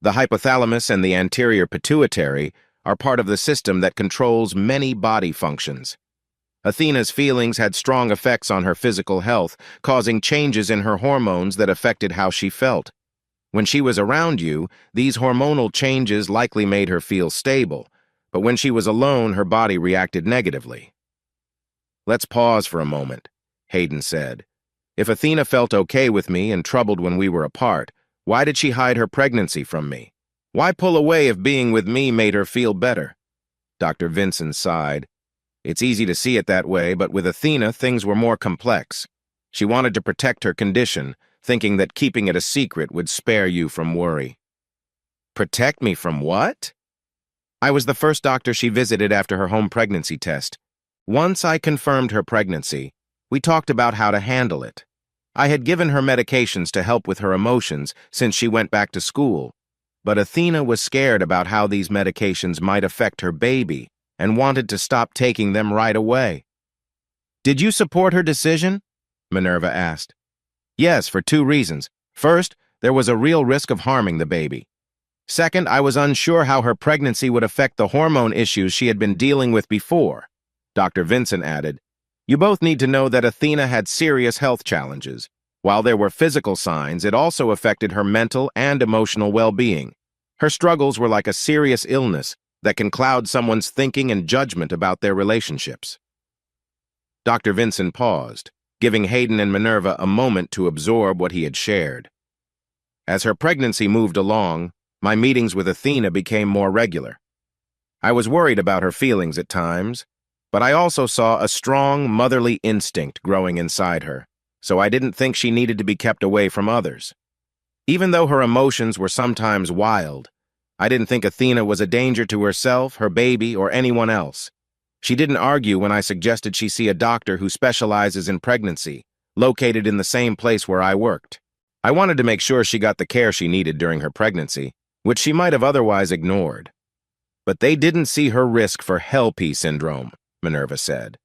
The hypothalamus and the anterior pituitary are part of the system that controls many body functions. Athena's feelings had strong effects on her physical health, causing changes in her hormones that affected how she felt. When she was around you, these hormonal changes likely made her feel stable, but when she was alone, her body reacted negatively." "Let's pause for a moment," Hayden said. "If Athena felt okay with me and troubled when we were apart, why did she hide her pregnancy from me? Why pull away if being with me made her feel better?" Dr. Vincent sighed. "It's easy to see it that way, but with Athena, things were more complex. She wanted to protect her condition, thinking that keeping it a secret would spare you from worry." "Protect me from what?" "I was the first doctor she visited after her home pregnancy test. Once I confirmed her pregnancy, we talked about how to handle it. I had given her medications to help with her emotions since she went back to school, but Athena was scared about how these medications might affect her baby and wanted to stop taking them right away." "Did you support her decision?" Minerva asked. "Yes, for 2 reasons. First, there was a real risk of harming the baby. Second, I was unsure how her pregnancy would affect the hormone issues she had been dealing with before." Dr. Vincent added, "You both need to know that Athena had serious health challenges. While there were physical signs, it also affected her mental and emotional well-being. Her struggles were like a serious illness that can cloud someone's thinking and judgment about their relationships." Dr. Vincent paused, giving Hayden and Minerva a moment to absorb what he had shared. "As her pregnancy moved along, my meetings with Athena became more regular. I was worried about her feelings at times, but I also saw a strong motherly instinct growing inside her, so I didn't think she needed to be kept away from others. Even though her emotions were sometimes wild, I didn't think Athena was a danger to herself, her baby, or anyone else. She didn't argue when I suggested she see a doctor who specializes in pregnancy, located in the same place where I worked. I wanted to make sure she got the care she needed during her pregnancy, which she might have otherwise ignored. But they didn't see her risk for HELP syndrome," Minerva said.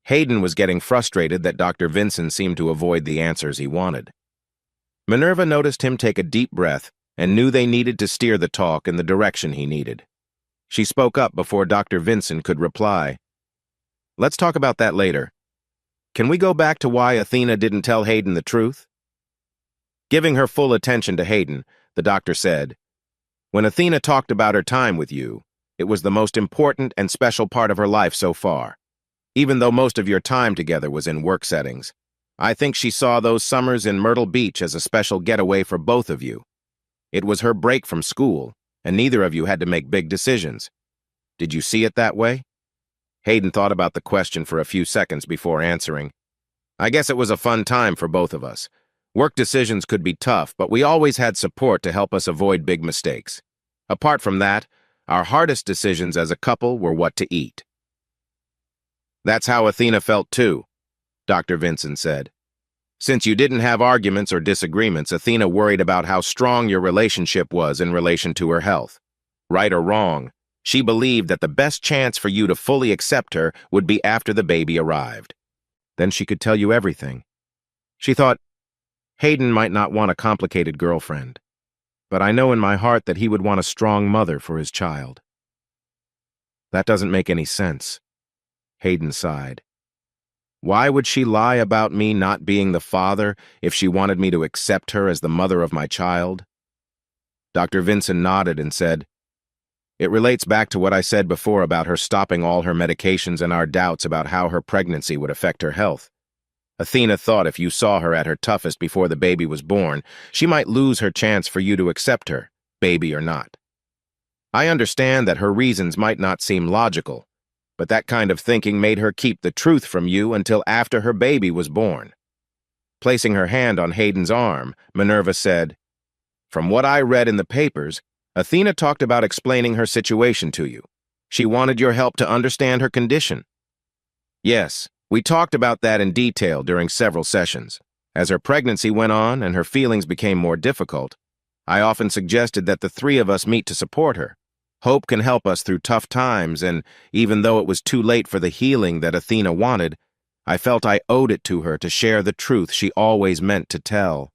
Hayden was getting frustrated that Dr. Vincent seemed to avoid the answers he wanted. Minerva noticed him take a deep breath and knew they needed to steer the talk in the direction he needed. She spoke up before Dr. Vincent could reply. "Let's talk about that later. Can we go back to why Athena didn't tell Hayden the truth?" Giving her full attention to Hayden, the doctor said, "When Athena talked about her time with you, it was the most important and special part of her life so far. Even though most of your time together was in work settings, I think she saw those summers in Myrtle Beach as a special getaway for both of you. It was her break from school, and neither of you had to make big decisions. Did you see it that way?" Hayden thought about the question for a few seconds before answering. "I guess it was a fun time for both of us. Work decisions could be tough, but we always had support to help us avoid big mistakes. Apart from that, our hardest decisions as a couple were what to eat." "That's how Athena felt too," Dr. Vincent said. "Since you didn't have arguments or disagreements, Athena worried about how strong your relationship was in relation to her health. Right or wrong, she believed that the best chance for you to fully accept her would be after the baby arrived. Then she could tell you everything. She thought, Hayden might not want a complicated girlfriend, but I know in my heart that he would want a strong mother for his child." "That doesn't make any sense," Hayden sighed. "Why would she lie about me not being the father if she wanted me to accept her as the mother of my child?" Dr. Vincent nodded and said, "It relates back to what I said before about her stopping all her medications and our doubts about how her pregnancy would affect her health. Athena thought if you saw her at her toughest before the baby was born, she might lose her chance for you to accept her, baby or not. I understand that her reasons might not seem logical, but that kind of thinking made her keep the truth from you until after her baby was born. Placing her hand on Hayden's arm, Minerva said, "From what I read in the papers, Athena talked about explaining her situation to you. She wanted your help to understand her condition." "Yes, we talked about that in detail during several sessions. As her pregnancy went on and her feelings became more difficult, I often suggested that the three of us meet to support her. Hope can help us through tough times, and even though it was too late for the healing that Athena wanted, I felt I owed it to her to share the truth she always meant to tell."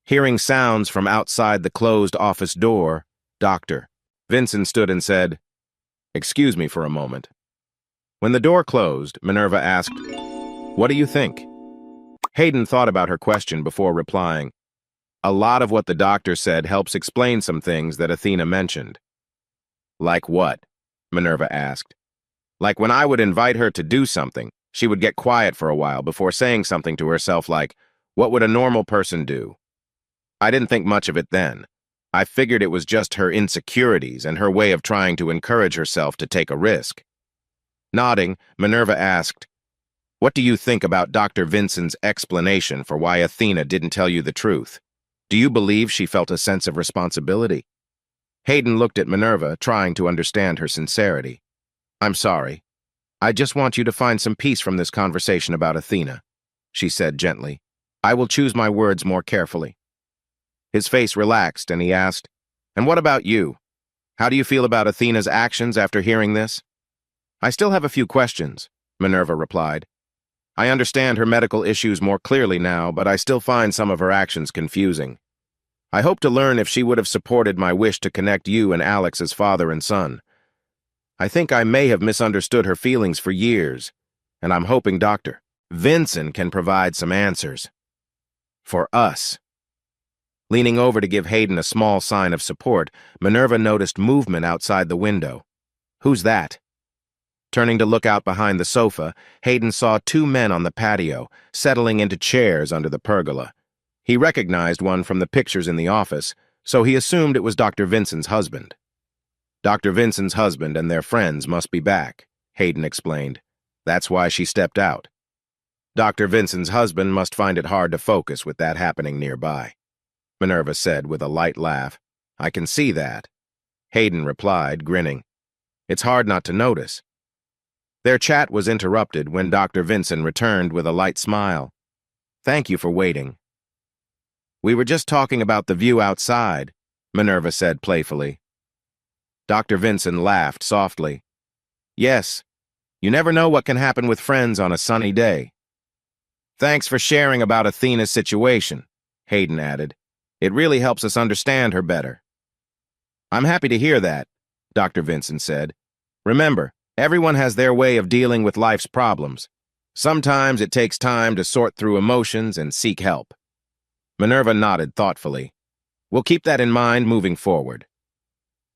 Hearing sounds from outside the closed office door, Dr. Vincent stood and said, "Excuse me for a moment." When the door closed, Minerva asked, "What do you think?" Hayden thought about her question before replying. "A lot of what the doctor said helps explain some things that Athena mentioned." "Like what?" Minerva asked. "Like when I would invite her to do something, she would get quiet for a while before saying something to herself like, 'What would a normal person do?' I didn't think much of it then. I figured it was just her insecurities and her way of trying to encourage herself to take a risk." Nodding, Minerva asked, "What do you think about Dr. Vincent's explanation for why Athena didn't tell you the truth? Do you believe she felt a sense of responsibility?" Hayden looked at Minerva, trying to understand her sincerity. "I'm sorry. I just want you to find some peace from this conversation about Athena," she said gently. "I will choose my words more carefully." His face relaxed and he asked, "And what about you? How do you feel about Athena's actions after hearing this?" "I still have a few questions," Minerva replied. "I understand her medical issues more clearly now, but I still find some of her actions confusing. I hope to learn if she would have supported my wish to connect you and Alex as father and son. I think I may have misunderstood her feelings for years, and I'm hoping Dr. Vincent can provide some answers. For us." Leaning over to give Hayden a small sign of support, Minerva noticed movement outside the window. "Who's that?" Turning to look out behind the sofa, Hayden saw two men on the patio, settling into chairs under the pergola. He recognized one from the pictures in the office, so he assumed it was Dr. Vincent's husband. "Dr. Vincent's husband and their friends must be back," Hayden explained. "That's why she stepped out. Dr. Vincent's husband must find it hard to focus with that happening nearby," Minerva said with a light laugh. "I can see that." Hayden replied, grinning. "It's hard not to notice." Their chat was interrupted when Dr. Vincent returned with a light smile. "Thank you for waiting." "We were just talking about the view outside," Minerva said playfully. Dr. Vincent laughed softly. "Yes, you never know what can happen with friends on a sunny day." "Thanks for sharing about Athena's situation," Hayden added. "It really helps us understand her better." "I'm happy to hear that," Dr. Vincent said. "Remember, everyone has their way of dealing with life's problems. Sometimes it takes time to sort through emotions and seek help." Minerva nodded thoughtfully. "We'll keep that in mind moving forward."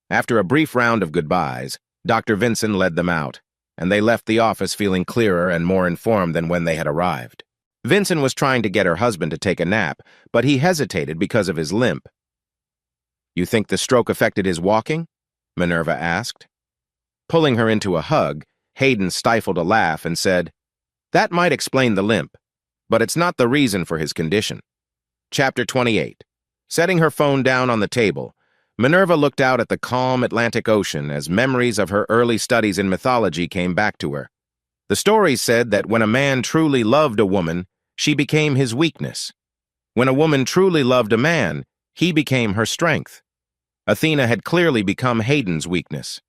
After a brief round of goodbyes, Dr. Vincent led them out, and they left the office feeling clearer and more informed than when they had arrived. Vincent was trying to get her husband to take a nap, but he hesitated because of his limp. "You think the stroke affected his walking?" Minerva asked. Pulling her into a hug, Hayden stifled a laugh and said, "That might explain the limp, but it's not the reason for his condition." Chapter 28. Setting her phone down on the table, Minerva looked out at the calm Atlantic Ocean as memories of her early studies in mythology came back to her. The stories said that when a man truly loved a woman, she became his weakness. When a woman truly loved a man, he became her strength. Athena had clearly become Hayden's weakness.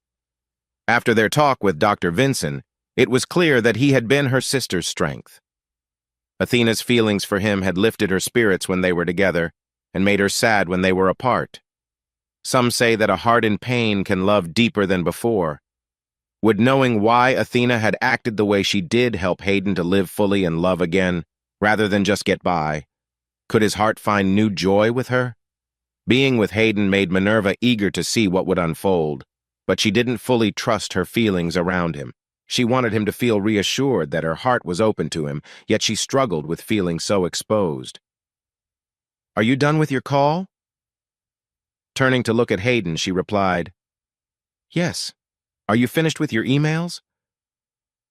After their talk with Dr. Vincent, it was clear that he had been her sister's strength. Athena's feelings for him had lifted her spirits when they were together and made her sad when they were apart. Some say that a heart in pain can love deeper than before. Would knowing why Athena had acted the way she did help Hayden to live fully and love again, rather than just get by? Could his heart find new joy with her? Being with Hayden made Minerva eager to see what would unfold, but she didn't fully trust her feelings around him. She wanted him to feel reassured that her heart was open to him, yet she struggled with feeling so exposed. "Are you done with your call?" Turning to look at Hayden, she replied, "Yes. Are you finished with your emails?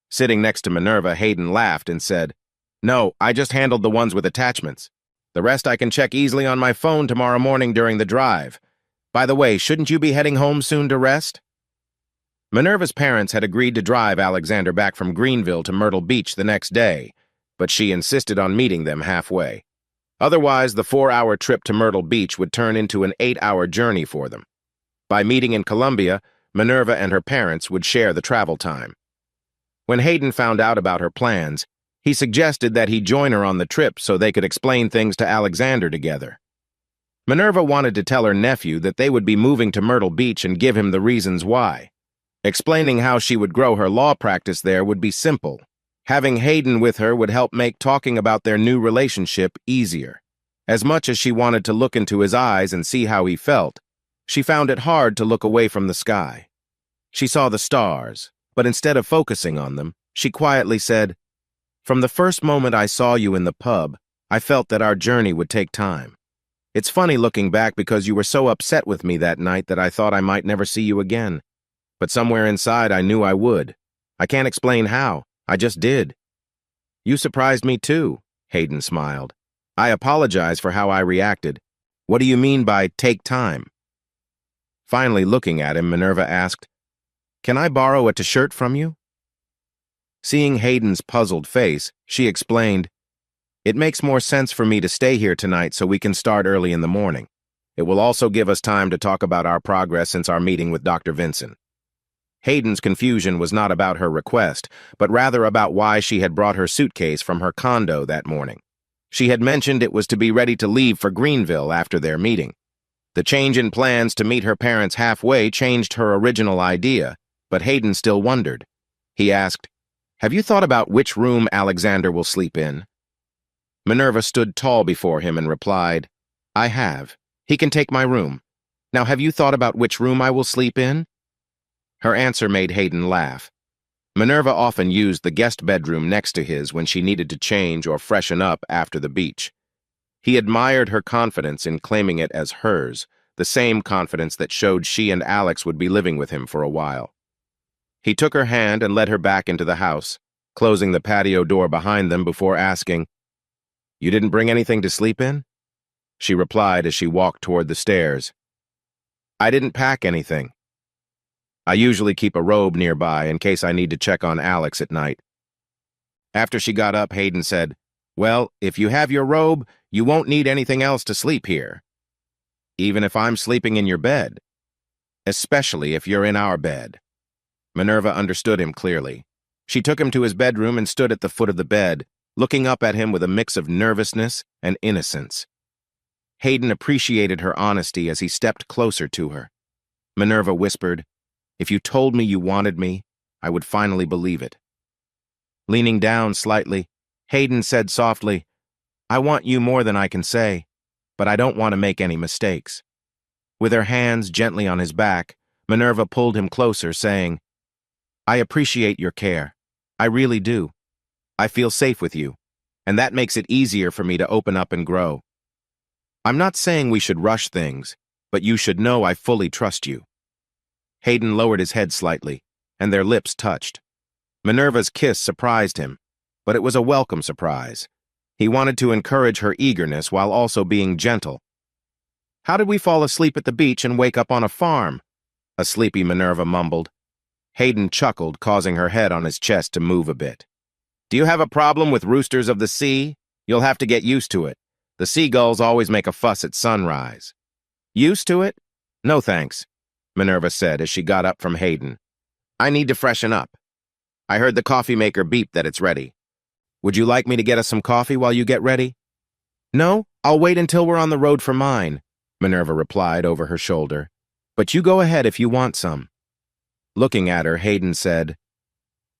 Sitting next to Minerva, Hayden laughed and said, No, I just handled the ones with attachments. The rest I can check easily on my phone tomorrow morning during the drive. By the way, shouldn't you be heading home soon to rest? Minerva's parents had agreed to drive Alexander back from Greenville to Myrtle Beach the next day, but she insisted on meeting them halfway. Otherwise, the 4-hour trip to Myrtle Beach would turn into an 8-hour journey for them. By meeting in Columbia, Minerva and her parents would share the travel time. When Hayden found out about her plans, he suggested that he join her on the trip so they could explain things to Alexander together. Minerva wanted to tell her nephew that they would be moving to Myrtle Beach and give him the reasons why. Explaining how she would grow her law practice there would be simple. Having Hayden with her would help make talking about their new relationship easier. As much as she wanted to look into his eyes and see how he felt, she found it hard to look away from the sky. She saw the stars, but instead of focusing on them, she quietly said, From the first moment I saw you in the pub, I felt that our journey would take time. It's funny looking back because you were so upset with me that night that I thought I might never see you again. But somewhere inside I knew I would. I can't explain how. I just did. You surprised me too, Hayden smiled. I apologize for how I reacted. What do you mean by take time? Finally looking at him, Minerva asked, Can I borrow a t-shirt from you? Seeing Hayden's puzzled face, she explained, It makes more sense for me to stay here tonight so we can start early in the morning. It will also give us time to talk about our progress since our meeting with Dr. Vinson. Hayden's confusion was not about her request, but rather about why she had brought her suitcase from her condo that morning. She had mentioned it was to be ready to leave for Greenville after their meeting. The change in plans to meet her parents halfway changed her original idea, but Hayden still wondered. He asked, Have you thought about which room Alexander will sleep in? Minerva stood tall before him and replied, I have. He can take my room. Now have you thought about which room I will sleep in? Her answer made Hayden laugh. Minerva often used the guest bedroom next to his when she needed to change or freshen up after the beach. He admired her confidence in claiming it as hers, the same confidence that showed she and Alex would be living with him for a while. He took her hand and led her back into the house, closing the patio door behind them before asking, You didn't bring anything to sleep in? She replied as she walked toward the stairs. I didn't pack anything. I usually keep a robe nearby in case I need to check on Alex at night. After she got up, Hayden said, Well, if you have your robe, you won't need anything else to sleep here. Even if I'm sleeping in your bed. Especially if you're in our bed. Minerva understood him clearly. She took him to his bedroom and stood at the foot of the bed, looking up at him with a mix of nervousness and innocence. Hayden appreciated her honesty as he stepped closer to her. Minerva whispered, If you told me you wanted me, I would finally believe it. Leaning down slightly, Hayden said softly, I want you more than I can say, but I don't want to make any mistakes. With her hands gently on his back, Minerva pulled him closer, saying, I appreciate your care. I really do. I feel safe with you, and that makes it easier for me to open up and grow. I'm not saying we should rush things, but you should know I fully trust you. Hayden lowered his head slightly, and their lips touched. Minerva's kiss surprised him, but it was a welcome surprise. He wanted to encourage her eagerness while also being gentle. How did we fall asleep at the beach and wake up on a farm? A sleepy Minerva mumbled. Hayden chuckled, causing her head on his chest to move a bit. Do you have a problem with roosters of the sea? You'll have to get used to it. The seagulls always make a fuss at sunrise. Used to it? No thanks, Minerva said as she got up from Hayden. I need to freshen up. I heard the coffee maker beep that it's ready. Would you like me to get us some coffee while you get ready? No, I'll wait until we're on the road for mine, Minerva replied over her shoulder. But you go ahead if you want some. Looking at her, Hayden said,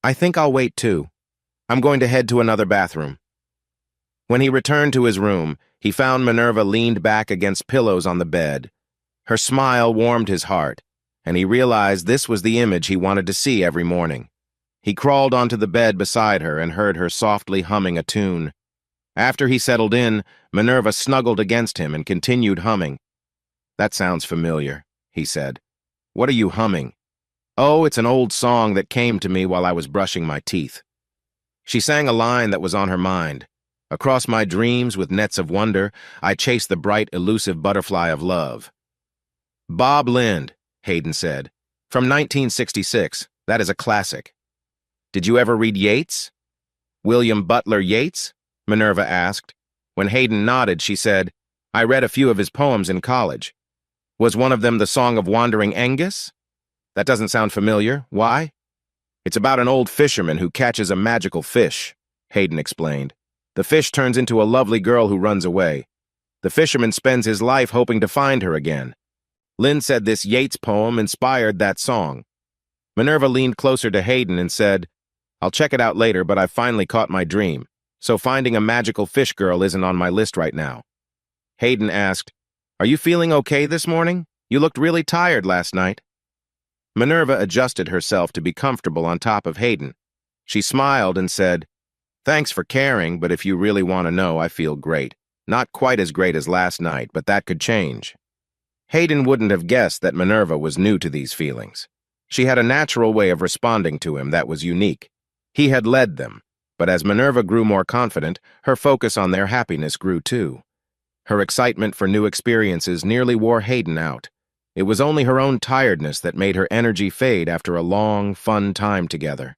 I think I'll wait too. I'm going to head to another bathroom. When he returned to his room, he found Minerva leaned back against pillows on the bed. Her smile warmed his heart, and he realized this was the image he wanted to see every morning. He crawled onto the bed beside her and heard her softly humming a tune. After he settled in, Minerva snuggled against him and continued humming. That sounds familiar, he said. What are you humming? Oh, it's an old song that came to me while I was brushing my teeth. She sang a line that was on her mind. Across my dreams with nets of wonder, I chase the bright, elusive butterfly of love. Bob Lind, Hayden said. From 1966. That is a classic. Did you ever read Yeats? William Butler Yeats? Minerva asked. When Hayden nodded, she said, I read a few of his poems in college. Was one of them the Song of Wandering Aengus? That doesn't sound familiar. Why? It's about an old fisherman who catches a magical fish, Hayden explained. The fish turns into a lovely girl who runs away. The fisherman spends his life hoping to find her again. Lynn said this Yeats poem inspired that song. Minerva leaned closer to Hayden and said, I'll check it out later, but I've finally caught my dream, so finding a magical fish girl isn't on my list right now. Hayden asked, Are you feeling okay this morning? You looked really tired last night. Minerva adjusted herself to be comfortable on top of Hayden. She smiled and said, Thanks for caring, but if you really want to know, I feel great. Not quite as great as last night, but that could change. Hayden wouldn't have guessed that Minerva was new to these feelings. She had a natural way of responding to him that was unique. He had led them, but as Minerva grew more confident, her focus on their happiness grew too. Her excitement for new experiences nearly wore Hayden out. It was only her own tiredness that made her energy fade after a long, fun time together.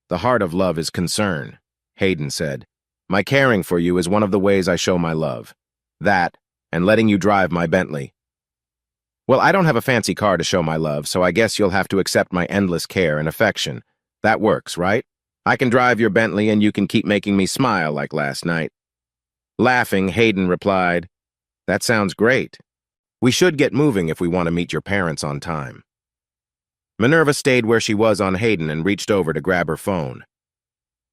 The heart of love is concern, Hayden said. My caring for you is one of the ways I show my love. That, and letting you drive my Bentley. Well, I don't have a fancy car to show my love, so I guess you'll have to accept my endless care and affection. That works, right? I can drive your Bentley and you can keep making me smile like last night. Laughing, Hayden replied, That sounds great. We should get moving if we want to meet your parents on time. Minerva stayed where she was on Hayden and reached over to grab her phone.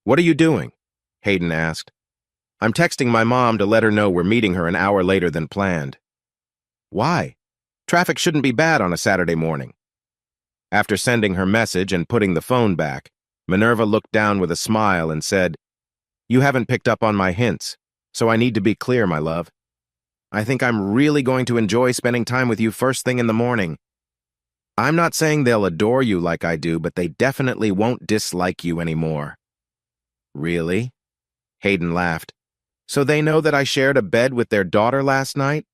What are you doing? Hayden asked. I'm texting my mom to let her know we're meeting her an hour later than planned. Why? Traffic shouldn't be bad on a Saturday morning. After sending her message and putting the phone back, Minerva looked down with a smile and said, You haven't picked up on my hints, so I need to be clear, my love. I think I'm really going to enjoy spending time with you first thing in the morning. I'm not saying they'll adore you like I do, but they definitely won't dislike you anymore. Really? Hayden laughed. So they know that I shared a bed with their daughter last night?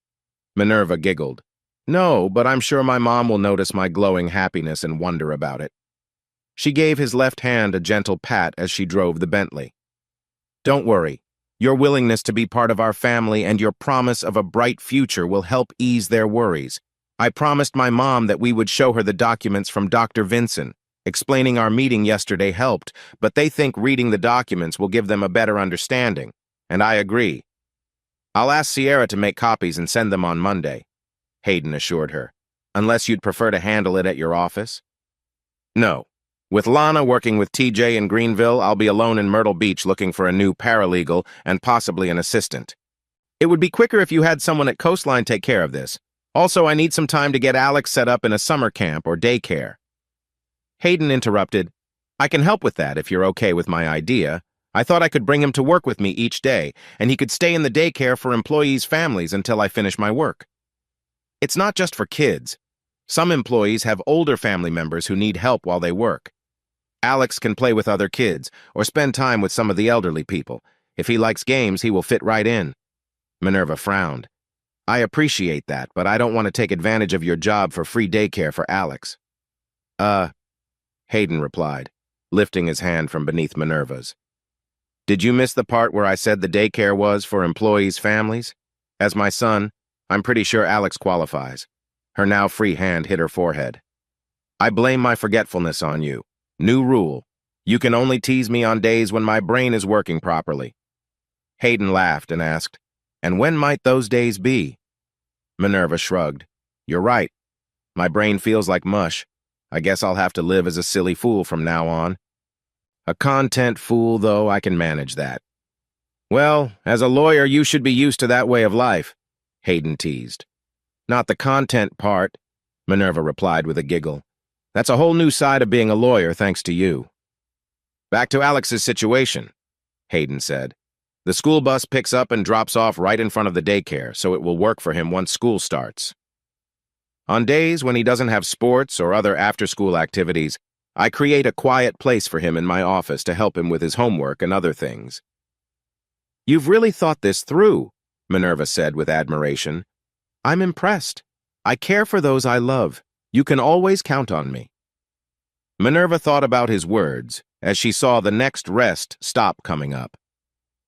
Minerva giggled. No, but I'm sure my mom will notice my glowing happiness and wonder about it. She gave his left hand a gentle pat as she drove the Bentley. Don't worry. Your willingness to be part of our family and your promise of a bright future will help ease their worries. I promised my mom that we would show her the documents from Dr. Vinson. Explaining our meeting yesterday helped, but they think reading the documents will give them a better understanding, and I agree. I'll ask Sierra to make copies and send them on Monday, Hayden assured her, unless you'd prefer to handle it at your office. No. With Lana working with TJ in Greenville, I'll be alone in Myrtle Beach looking for a new paralegal and possibly an assistant. It would be quicker if you had someone at Coastline take care of this. Also, I need some time to get Alex set up in a summer camp or daycare. Hayden interrupted. I can help with that if you're okay with my idea. I thought I could bring him to work with me each day, and he could stay in the daycare for employees' families until I finish my work. It's not just for kids. Some employees have older family members who need help while they work. Alex can play with other kids or spend time with some of the elderly people. If he likes games, he will fit right in. Minerva frowned. I appreciate that, but I don't want to take advantage of your job for free daycare for Alex. Hayden replied, lifting his hand from beneath Minerva's. Did you miss the part where I said the daycare was for employees' families? As my son, I'm pretty sure Alex qualifies. Her now free hand hit her forehead. I blame my forgetfulness on you. New rule. You can only tease me on days when my brain is working properly. Hayden laughed and asked, And when might those days be? Minerva shrugged. You're right. My brain feels like mush. I guess I'll have to live as a silly fool from now on. A content fool, though, I can manage that. Well, as a lawyer, you should be used to that way of life, Hayden teased. Not the content part, Minerva replied with a giggle. That's a whole new side of being a lawyer, thanks to you. Back to Alex's situation, Hayden said. The school bus picks up and drops off right in front of the daycare, so it will work for him once school starts. On days when he doesn't have sports or other after-school activities, I create a quiet place for him in my office to help him with his homework and other things. You've really thought this through, Minerva said with admiration. I'm impressed. I care for those I love. You can always count on me. Minerva thought about his words as she saw the next rest stop coming up.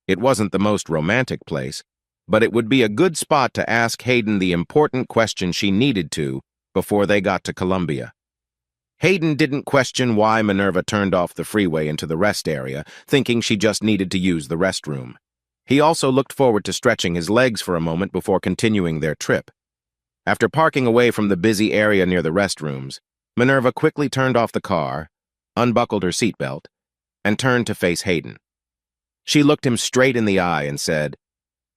It wasn't the most romantic place, but it would be a good spot to ask Hayden the important question she needed to before they got to Columbia. Hayden didn't question why Minerva turned off the freeway into the rest area, thinking she just needed to use the restroom. He also looked forward to stretching his legs for a moment before continuing their trip. After parking away from the busy area near the restrooms, Minerva quickly turned off the car, unbuckled her seatbelt, and turned to face Hayden. She looked him straight in the eye and said,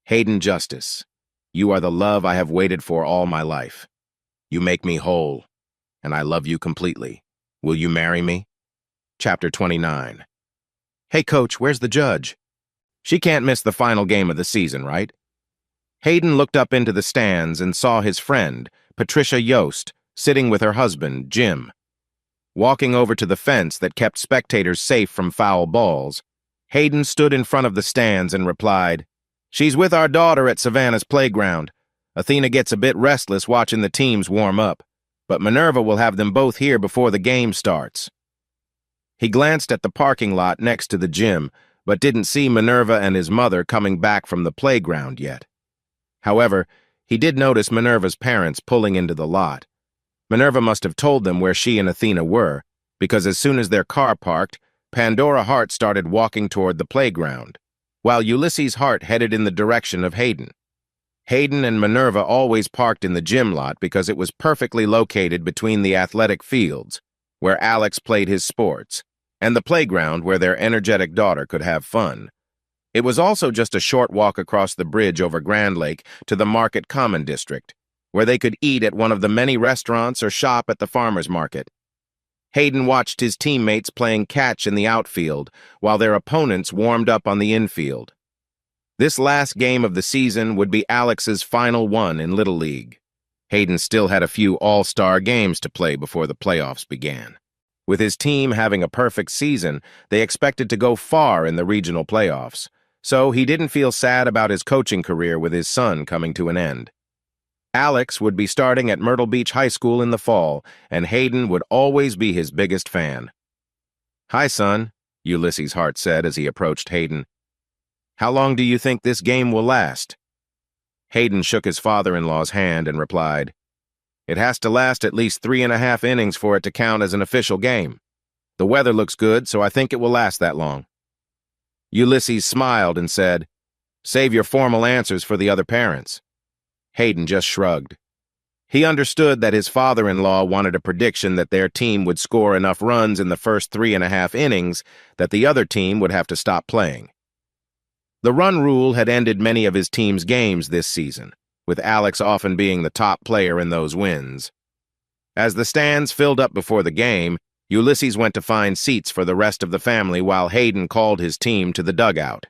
Hayden Justice, you are the love I have waited for all my life. You make me whole, and I love you completely. Will you marry me? Chapter 29. Hey, Coach, where's the judge? She can't miss the final game of the season, right? Hayden looked up into the stands and saw his friend, Patricia Yost, sitting with her husband, Jim. Walking over to the fence that kept spectators safe from foul balls, Hayden stood in front of the stands and replied, She's with our daughter at Savannah's playground. Athena gets a bit restless watching the teams warm up, but Minerva will have them both here before the game starts. He glanced at the parking lot next to the gym, but didn't see Minerva and his mother coming back from the playground yet. However, he did notice Minerva's parents pulling into the lot. Minerva must have told them where she and Athena were, because as soon as their car parked, Pandora Hart started walking toward the playground, while Ulysses Hart headed in the direction of Hayden. Hayden and Minerva always parked in the gym lot because it was perfectly located between the athletic fields, where Alex played his sports, and the playground where their energetic daughter could have fun. It was also just a short walk across the bridge over Grand Lake to the Market Common District, where they could eat at one of the many restaurants or shop at the farmer's market. Hayden watched his teammates playing catch in the outfield while their opponents warmed up on the infield. This last game of the season would be Alex's final one in Little League. Hayden still had a few all-star games to play before the playoffs began. With his team having a perfect season, they expected to go far in the regional playoffs, so he didn't feel sad about his coaching career with his son coming to an end. Alex would be starting at Myrtle Beach High School in the fall, and Hayden would always be his biggest fan. Hi, son, Ulysses Hart said as he approached Hayden. How long do you think this game will last? Hayden shook his father-in-law's hand and replied, It has to last at least 3.5 innings for it to count as an official game. The weather looks good, so I think it will last that long. Ulysses smiled and said, Save your formal answers for the other parents. Hayden just shrugged. He understood that his father-in-law wanted a prediction that their team would score enough runs in the first 3.5 innings that the other team would have to stop playing. The run rule had ended many of his team's games this season, with Alex often being the top player in those wins. As the stands filled up before the game, Ulysses went to find seats for the rest of the family while Hayden called his team to the dugout.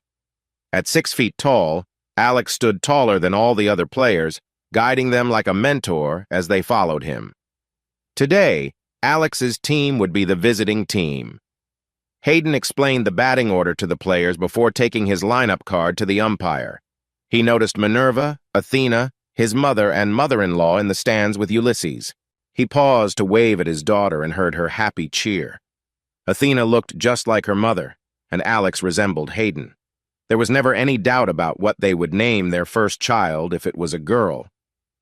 At 6 feet tall, Alex stood taller than all the other players, guiding them like a mentor as they followed him. Today, Alex's team would be the visiting team. Hayden explained the batting order to the players before taking his lineup card to the umpire. He noticed Minerva, Athena, his mother, and mother-in-law in the stands with Ulysses. He paused to wave at his daughter and heard her happy cheer. Athena looked just like her mother, and Alex resembled Hayden. There was never any doubt about what they would name their first child if it was a girl.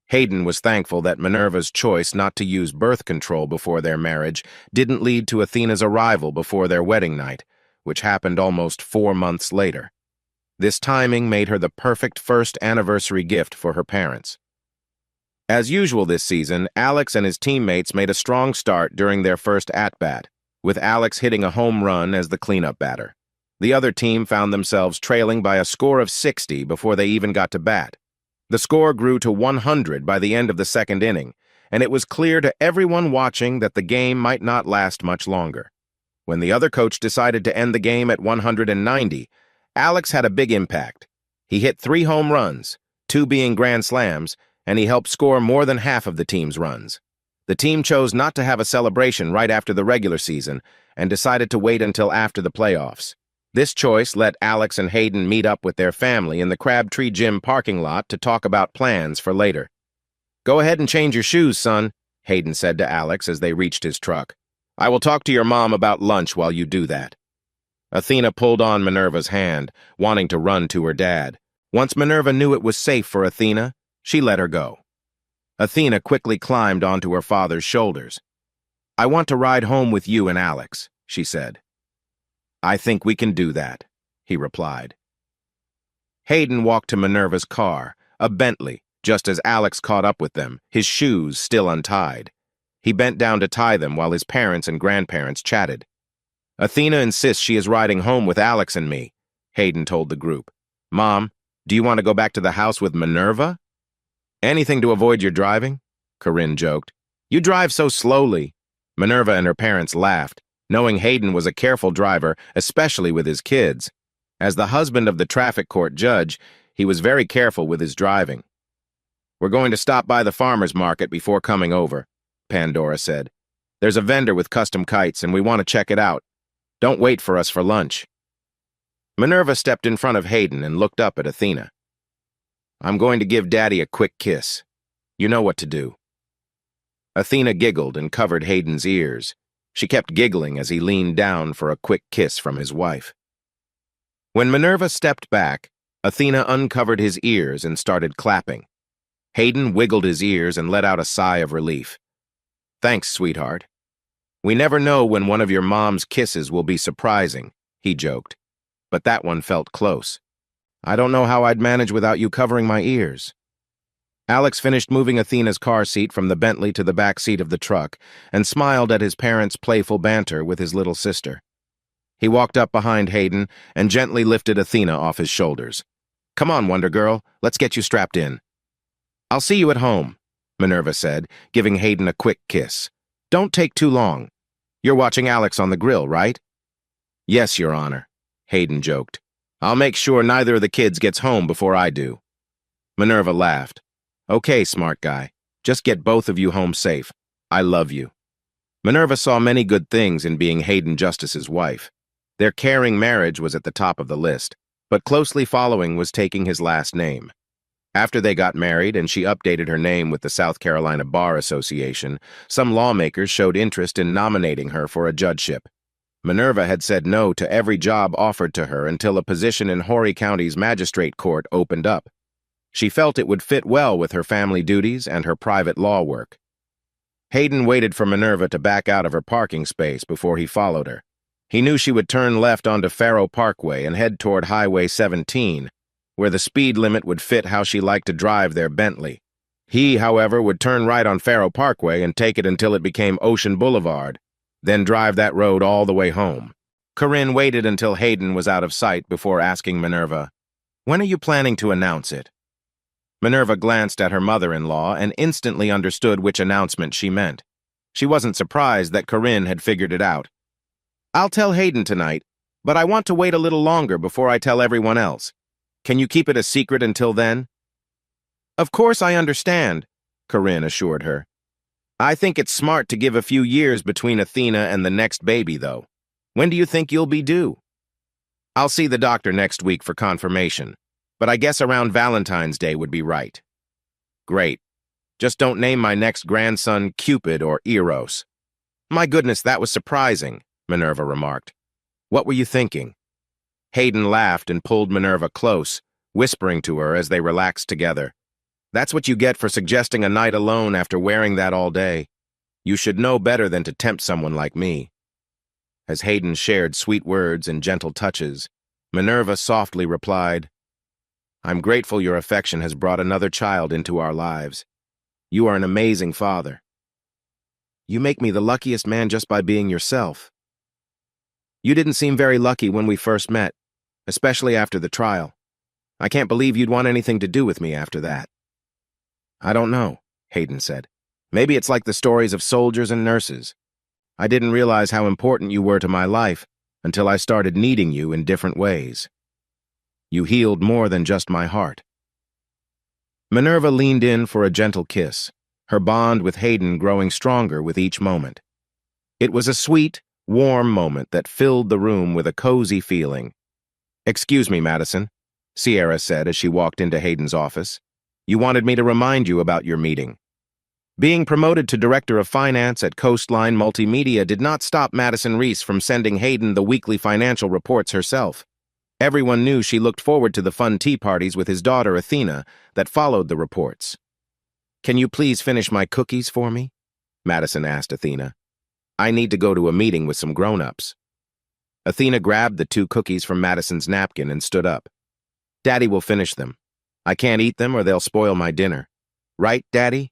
Hayden was thankful that Minerva's choice not to use birth control before their marriage didn't lead to Athena's arrival before their wedding night, which happened almost 4 months later. This timing made her the perfect first anniversary gift for her parents. As usual this season, Alex and his teammates made a strong start during their first at-bat, with Alex hitting a home run as the cleanup batter. The other team found themselves trailing by a score of 60 before they even got to bat. The score grew to 100 by the end of the second inning, and it was clear to everyone watching that the game might not last much longer. When the other coach decided to end the game at 190, Alex had a big impact. He hit 3 home runs, 2 being grand slams, and he helped score more than half of the team's runs. The team chose not to have a celebration right after the regular season and decided to wait until after the playoffs. This choice let Alex and Hayden meet up with their family in the Crabtree Gym parking lot to talk about plans for later. "Go ahead and change your shoes, son," Hayden said to Alex as they reached his truck. "I will talk to your mom about lunch while you do that." Athena pulled on Minerva's hand, wanting to run to her dad. Once Minerva knew it was safe for Athena, she let her go. Athena quickly climbed onto her father's shoulders. "I want to ride home with you and Alex," she said. "I think we can do that," he replied. Hayden walked to Minerva's car, a Bentley, just as Alex caught up with them, his shoes still untied. He bent down to tie them while his parents and grandparents chatted. "Athena insists she is riding home with Alex and me," Hayden told the group. "Mom, do you want to go back to the house with Minerva?" "Anything to avoid your driving?" Corinne joked. "You drive so slowly." Minerva and her parents laughed, knowing Hayden was a careful driver, especially with his kids. As the husband of the traffic court judge, he was very careful with his driving. "We're going to stop by the farmer's market before coming over," Pandora said. "There's a vendor with custom kites, and we want to check it out. Don't wait for us for lunch." Minerva stepped in front of Hayden and looked up at Athena. "I'm going to give Daddy a quick kiss. You know what to do." Athena giggled and covered Hayden's ears. She kept giggling as he leaned down for a quick kiss from his wife. When Minerva stepped back, Athena uncovered his ears and started clapping. Hayden wiggled his ears and let out a sigh of relief. "Thanks, sweetheart. We never know when one of your mom's kisses will be surprising," he joked. But that one felt close. "I don't know how I'd manage without you covering my ears." Alex finished moving Athena's car seat from the Bentley to the back seat of the truck and smiled at his parents' playful banter with his little sister. He walked up behind Hayden and gently lifted Athena off his shoulders. "Come on, Wonder Girl, let's get you strapped in." "I'll see you at home," Minerva said, giving Hayden a quick kiss. "Don't take too long. You're watching Alex on the grill, right?" "Yes, Your Honor," Hayden joked. "I'll make sure neither of the kids gets home before I do." Minerva laughed. "Okay, smart guy. Just get both of you home safe. I love you." Minerva saw many good things in being Hayden Justice's wife. Their caring marriage was at the top of the list, but closely following was taking his last name. After they got married and she updated her name with the South Carolina Bar Association, some lawmakers showed interest in nominating her for a judgeship. Minerva had said no to every job offered to her until a position in Horry County's magistrate court opened up. She felt it would fit well with her family duties and her private law work. Hayden waited for Minerva to back out of her parking space before he followed her. He knew she would turn left onto Faro Parkway and head toward Highway 17, where the speed limit would fit how she liked to drive their Bentley. He, however, would turn right on Faro Parkway and take it until it became Ocean Boulevard, then drive that road all the way home. Corinne waited until Hayden was out of sight before asking Minerva, "When are you planning to announce it?" Minerva glanced at her mother-in-law and instantly understood which announcement she meant. She wasn't surprised that Corinne had figured it out. "I'll tell Hayden tonight, but I want to wait a little longer before I tell everyone else. Can you keep it a secret until then?" "Of course I understand," Corinne assured her. "I think it's smart to give a few years between Athena and the next baby, though. When do you think you'll be due?" "I'll see the doctor next week for confirmation, but I guess around Valentine's Day would be right." "Great. Just don't name my next grandson Cupid or Eros." "My goodness, that was surprising," Minerva remarked. "What were you thinking?" Hayden laughed and pulled Minerva close, whispering to her as they relaxed together. "That's what you get for suggesting a night alone after wearing that all day. You should know better than to tempt someone like me." As Hayden shared sweet words and gentle touches, Minerva softly replied, "I'm grateful your affection has brought another child into our lives. You are an amazing father. You make me the luckiest man just by being yourself. You didn't seem very lucky when we first met, especially after the trial. I can't believe you'd want anything to do with me after that." "I don't know," Hayden said. "Maybe it's like the stories of soldiers and nurses. I didn't realize how important you were to my life until I started needing you in different ways. You healed more than just my heart." Minerva leaned in for a gentle kiss, her bond with Hayden growing stronger with each moment. It was a sweet, warm moment that filled the room with a cozy feeling. "Excuse me, Madison," Sierra said as she walked into Hayden's office. "You wanted me to remind you about your meeting." Being promoted to Director of Finance at Coastline Multimedia did not stop Madison Reese from sending Hayden the weekly financial reports herself. Everyone knew she looked forward to the fun tea parties with his daughter Athena that followed the reports. "Can you please finish my cookies for me?" Madison asked Athena. "I need to go to a meeting with some grown-ups." Athena grabbed the 2 cookies from Madison's napkin and stood up. "Daddy will finish them. I can't eat them or they'll spoil my dinner. Right, Daddy?"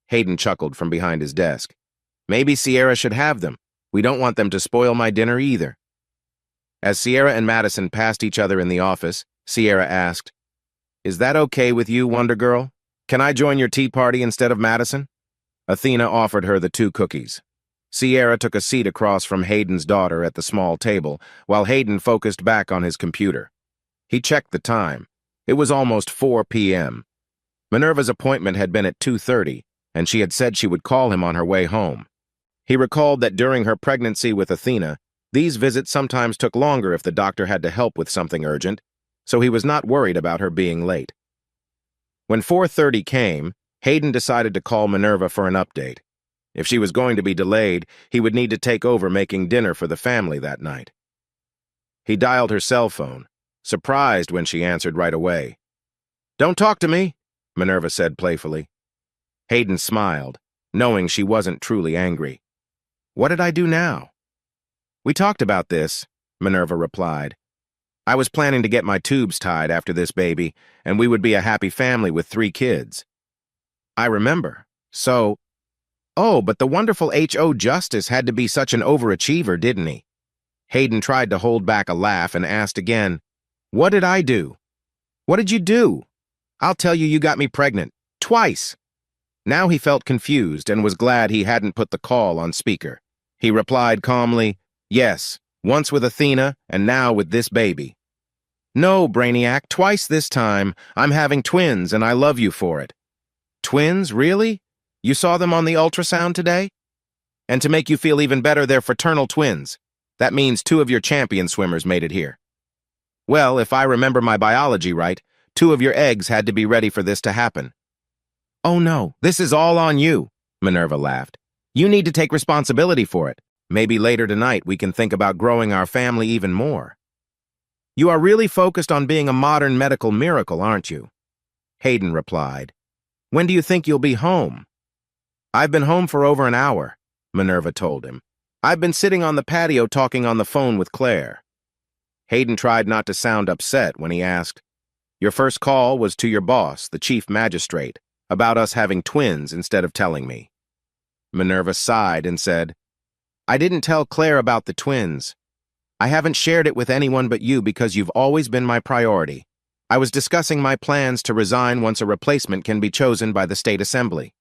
Hayden chuckled from behind his desk. "Maybe Sierra should have them. We don't want them to spoil my dinner either." As Sierra and Madison passed each other in the office, Sierra asked, "Is that okay with you, Wonder Girl? Can I join your tea party instead of Madison?" Athena offered her the 2 cookies. Sierra took a seat across from Hayden's daughter at the small table, while Hayden focused back on his computer. He checked the time. It was almost 4 p.m. Minerva's appointment had been at 2:30, and she had said she would call him on her way home. He recalled that during her pregnancy with Athena, these visits sometimes took longer if the doctor had to help with something urgent, so he was not worried about her being late. When 4:30 came, Hayden decided to call Minerva for an update. If she was going to be delayed, he would need to take over making dinner for the family that night. He dialed her cell phone, surprised when she answered right away. "Don't talk to me," Minerva said playfully. Hayden smiled, knowing she wasn't truly angry. "What did I do now?" "We talked about this," Minerva replied. "I was planning to get my tubes tied after this baby, and we would be a happy family with 3 kids. "I remember. So, oh, but the wonderful H.O. Justice had to be such an overachiever, didn't he?" Hayden tried to hold back a laugh and asked again, "What did I do?" "What did you do?" "I'll tell you, you got me pregnant. Twice." Now he felt confused and was glad he hadn't put the call on speaker. He replied calmly, "Yes, once with Athena and now with this baby." "No, Brainiac, twice this time. I'm having twins and I love you for it." "Twins, really? You saw them on the ultrasound today?" "And to make you feel even better, they're fraternal twins. That means 2 of your champion swimmers made it here." "Well, if I remember my biology right, 2 of your eggs had to be ready for this to happen." "Oh no, this is all on you," Minerva laughed. "You need to take responsibility for it. Maybe later tonight we can think about growing our family even more." "You are really focused on being a modern medical miracle, aren't you?" Hayden replied. "When do you think you'll be home?" "I've been home for over an hour," Minerva told him. "I've been sitting on the patio talking on the phone with Claire." Hayden tried not to sound upset when he asked, "Your first call was to your boss, the chief magistrate, about us having twins instead of telling me." Minerva sighed and said, "I didn't tell Claire about the twins. I haven't shared it with anyone but you because you've always been my priority. I was discussing my plans to resign once a replacement can be chosen by the state assembly."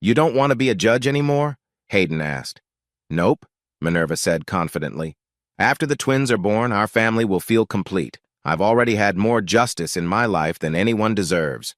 "You don't want to be a judge anymore?" Hayden asked. "Nope," Minerva said confidently. "After the twins are born, our family will feel complete. I've already had more justice in my life than anyone deserves."